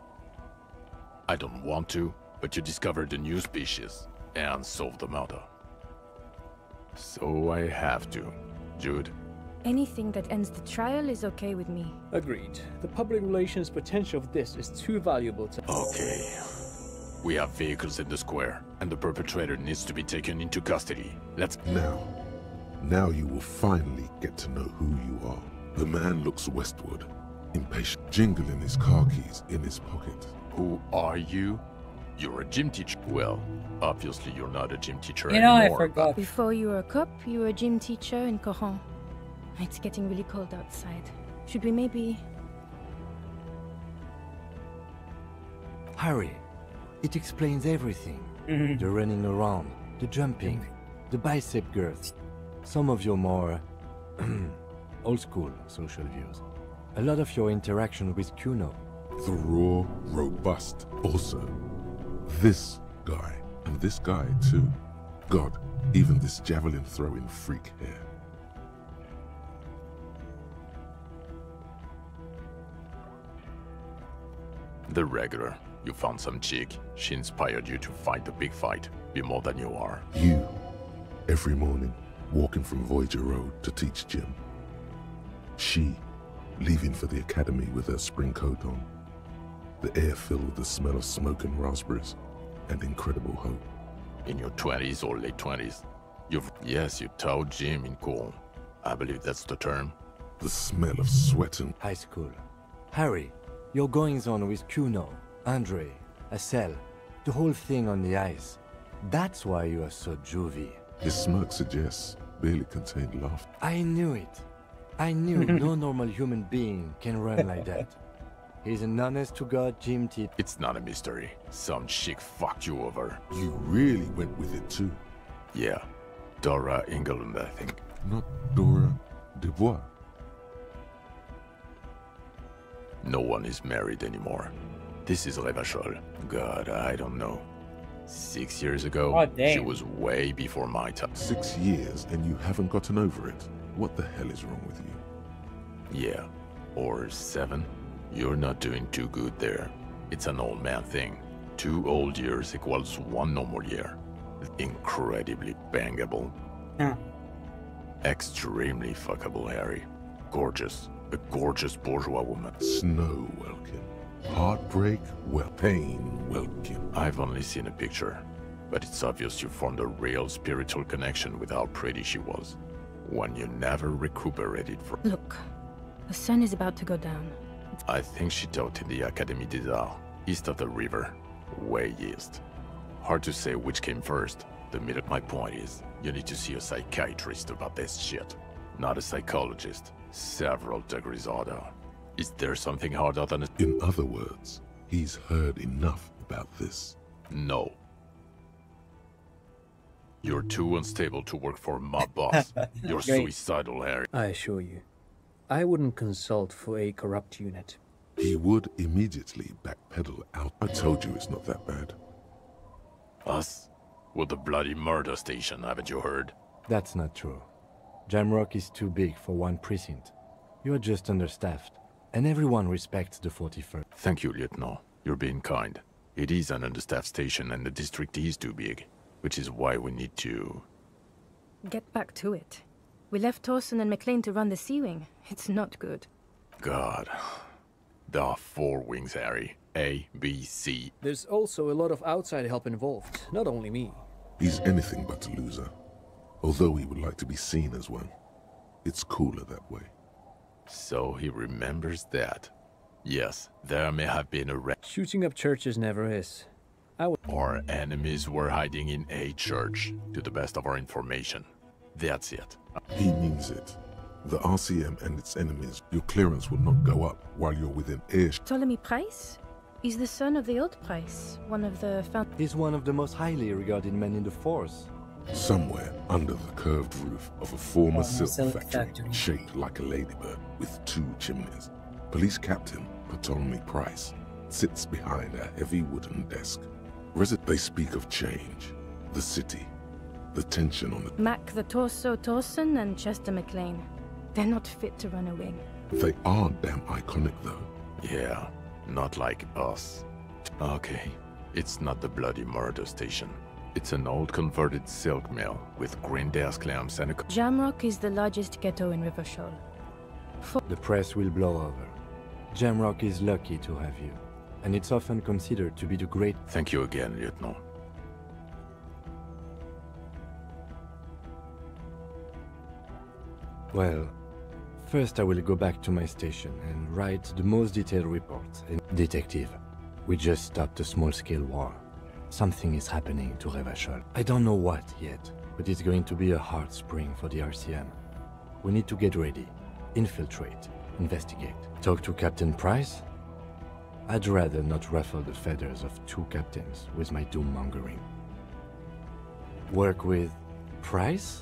I don't want to, but you discovered a new species and solved the murder. So I have to. Jude. Anything that ends the trial is okay with me. Agreed. The public relations potential of this is too valuable to... Okay. We have vehicles in the square, and the perpetrator needs to be taken into custody. Let's... Now you will finally get to know who you are. The man looks westward, impatient, jingling his car keys in his pocket. Who are you? You're a gym teacher. Well, obviously you're not a gym teacher anymore. I forgot. Before you were a cop, you were a gym teacher in Coron. It's getting really cold outside. Should we maybe... Harry, it explains everything. The running around, the jumping, the bicep girth. Some of your more old-school social views. A lot of your interaction with Kuno. The raw, robust, also. This guy, and this guy too. God, even this javelin-throwing freak here. The regular. You found some chick. She inspired you to fight the big fight. Be more than you are. You, every morning, walking from Voyager Road to teach gym. She, leaving for the academy with her spring coat on. The air filled with the smell of smoke and raspberries, and incredible hope. In your 20s or late 20s. Yes, you taught gym in school. I believe that's the term. The smell of sweat and... High school. Harry, your goings-on with Kuno, Andre, Acel, the whole thing on the ice. That's why you are so juvie. His smirk suggests barely contained laughter. I knew it. I knew no normal human being can run like that. He's an honest-to-God gym teacher. It's not a mystery. Some chick fucked you over. You really went with it too. Yeah. Dora England, I think. Not Dora Dubois. No one is married anymore. This is Revachol. God, I don't know. 6 years ago, Oh, damn. she was way before my time. 6 years and you haven't gotten over it? What the hell is wrong with you? Yeah. Or 7. You're not doing too good there. It's an old man thing. 2 old years equals 1 normal year. Incredibly bangable. Yeah. Extremely fuckable, Harry. Gorgeous. A gorgeous bourgeois woman. Snow, Welkin. Heartbreak, well, pain, Welkin. I've only seen a picture, but it's obvious you formed a real spiritual connection with how pretty she was. One you never recuperated from. Look, the sun is about to go down. I think she taught in the Académie des Arts, east of the river. Way east. Hard to say which came first. The middle. My point is, you need to see a psychiatrist about this shit. Not a psychologist. Several degrees harder. Is there something harder than a... In other words, he's heard enough about this. No. You're too unstable to work for my boss. You're Great. suicidal, Harry. I assure you, I wouldn't consult for a corrupt unit. He would immediately backpedal out. I told you it's not that bad. Us? With the bloody murder station, haven't you heard? That's not true. Jamrock is too big for one precinct. You are just understaffed, and everyone respects the 41st. Thank you, Lieutenant. You're being kind. It is an understaffed station and the district is too big, which is why we need to... Get back to it. We left Torson and McLean to run the Sea Wing. It's not good. God. There are 4 wings, Harry. A, B, C. There's also a lot of outside help involved, not only me. He's anything but a loser. Although he would like to be seen as one. It's cooler that way. So he remembers that. Yes, there may have been a Shooting up churches never is. Our enemies were hiding in a church, to the best of our information. That's it. He means it. The RCM and its enemies, your clearance will not go up while you're within earshot. Ptolemy Price? He's the son of the old Price, one of the He's one of the most highly regarded men in the force. Somewhere under the curved roof of a former silk factory, shaped like a ladybird with 2 chimneys, Police Captain Ptolemy Price sits behind a heavy wooden desk. They speak of change, the city, the tension on the... Mac the Torso Torson and Chester McLean. They're not fit to run a wing. They are damn iconic though. Yeah, not like us. Okay, it's not the bloody murder station. It's an old converted silk mill with green desk lamps and a... Jamrock is the largest ghetto in Rivachol. The press will blow over. Jamrock is lucky to have you, and it's often considered to be the great... Thank you again, Lieutenant. Well, first I will go back to my station and write the most detailed reports. And Detective, we just stopped a small-scale war. Something is happening to Revachol. I don't know what yet, but it's going to be a hard spring for the RCM. We need to get ready, infiltrate, investigate. Talk to Captain Price? I'd rather not ruffle the feathers of 2 captains with my doom-mongering. Work with Price?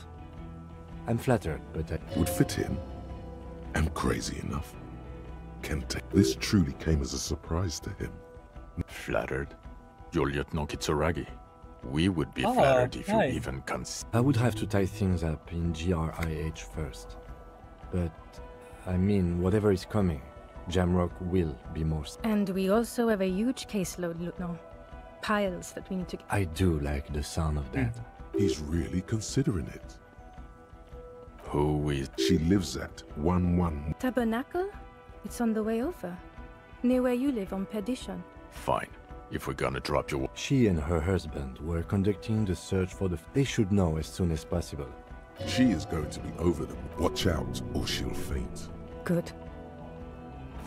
I'm flattered, but I... Would fit him. I'm crazy enough. Can't take... This truly came as a surprise to him. Flattered? You're Lieutenant Kitsuragi. We would be flattered if you even consider... I would have to tie things up in GRIH first. But, I mean, whatever is coming, Jamrock will be more... And we also have a huge caseload, Lieutenant. Piles that we need to... I do like the sound of that. He's really considering it. Who is... She lives at 11... Tabernacle? It's on the way over. Near where you live on Perdition. Fine. If we're gonna drop your... She and her husband were conducting the search for the... They should know as soon as possible. She is going to be over them. Watch out, or she'll faint. Good.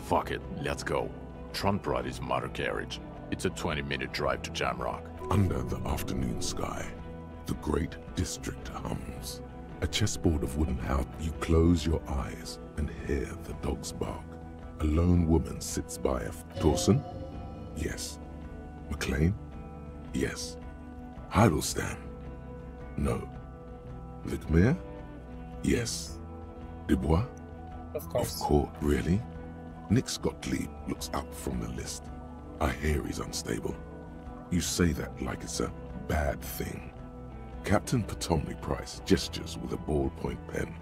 Fuck it, let's go. Tron brought his motor carriage. It's a 20-minute drive to Jamrock. Under the afternoon sky, the great district hums. A chessboard of wooden house. You close your eyes and hear the dogs bark. A lone woman sits by a... Dawson? Yes. McLean? Yes. Heidelstein? No. Vicmere? Yes. Dubois? Of course. Of course. Really? Nick Gottlieb looks up from the list. I hear he's unstable. You say that like it's a bad thing. Captain Potomny Price gestures with a ballpoint pen.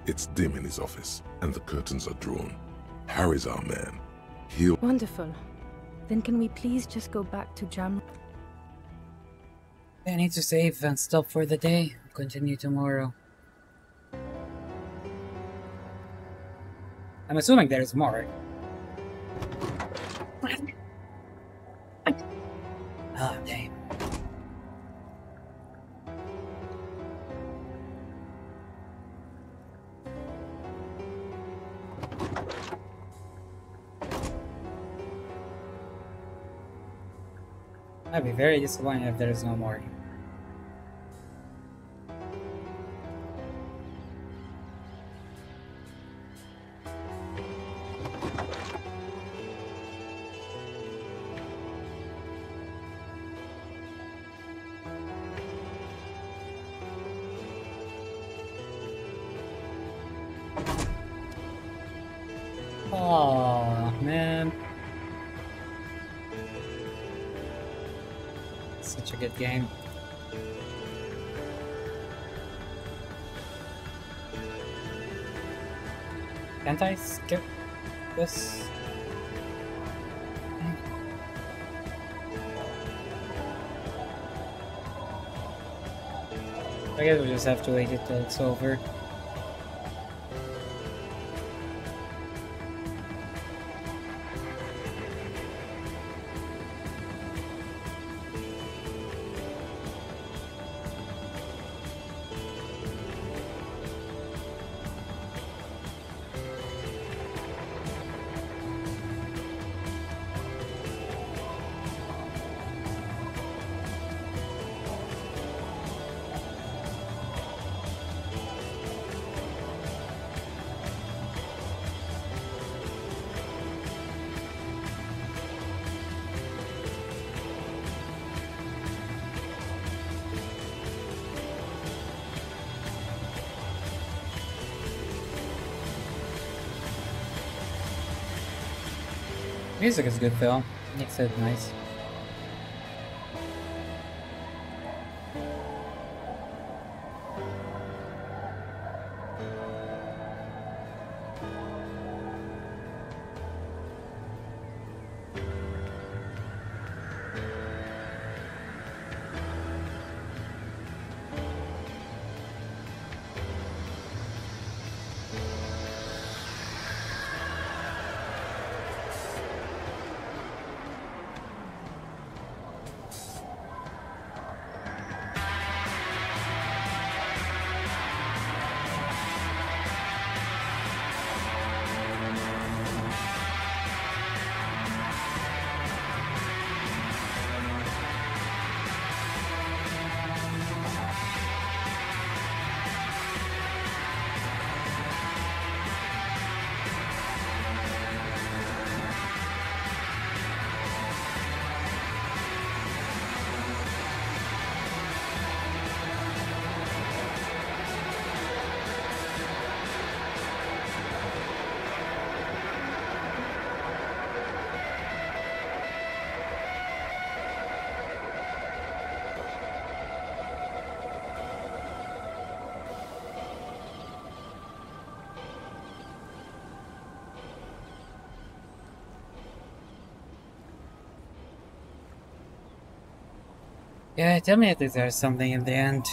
It's dim in his office, and the curtains are drawn. Harry's our man. He'll... Wonderful. Then can we please just go back to Jam? I need to save and stop for the day. Continue tomorrow. I'm assuming there's more. Oh, damn. I'd be very disappointed if there's no more. Oh man, such a good game. Can't I skip this? I guess we just have to wait until it's over. Music is good though. Makes it nice. Yeah, tell me if there's something in the end.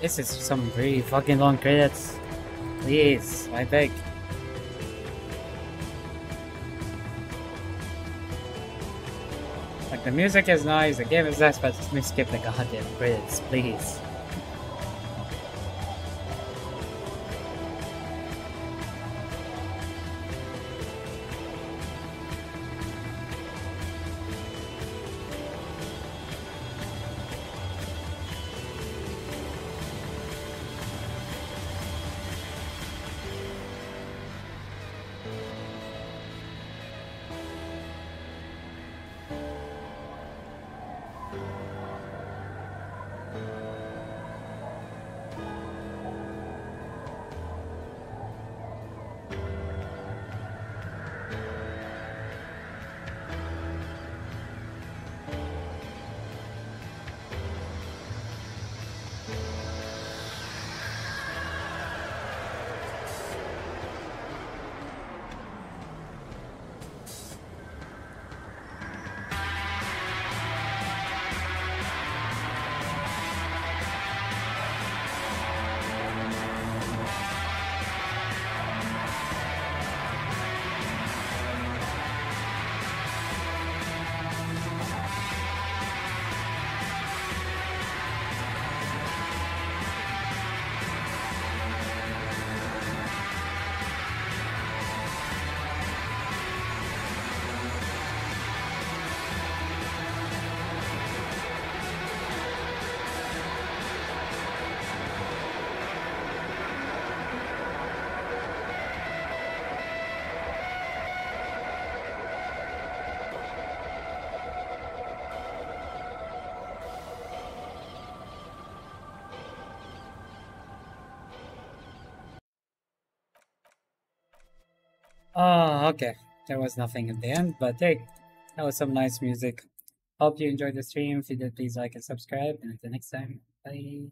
This is some really fucking long credits. Please, I beg. Like, the music is nice, the game is nice, but let me skip the goddamn credits, please. Oh, okay. There was nothing at the end, but hey, that was some nice music. Hope you enjoyed the stream. If you did, please like and subscribe. And until next time, bye.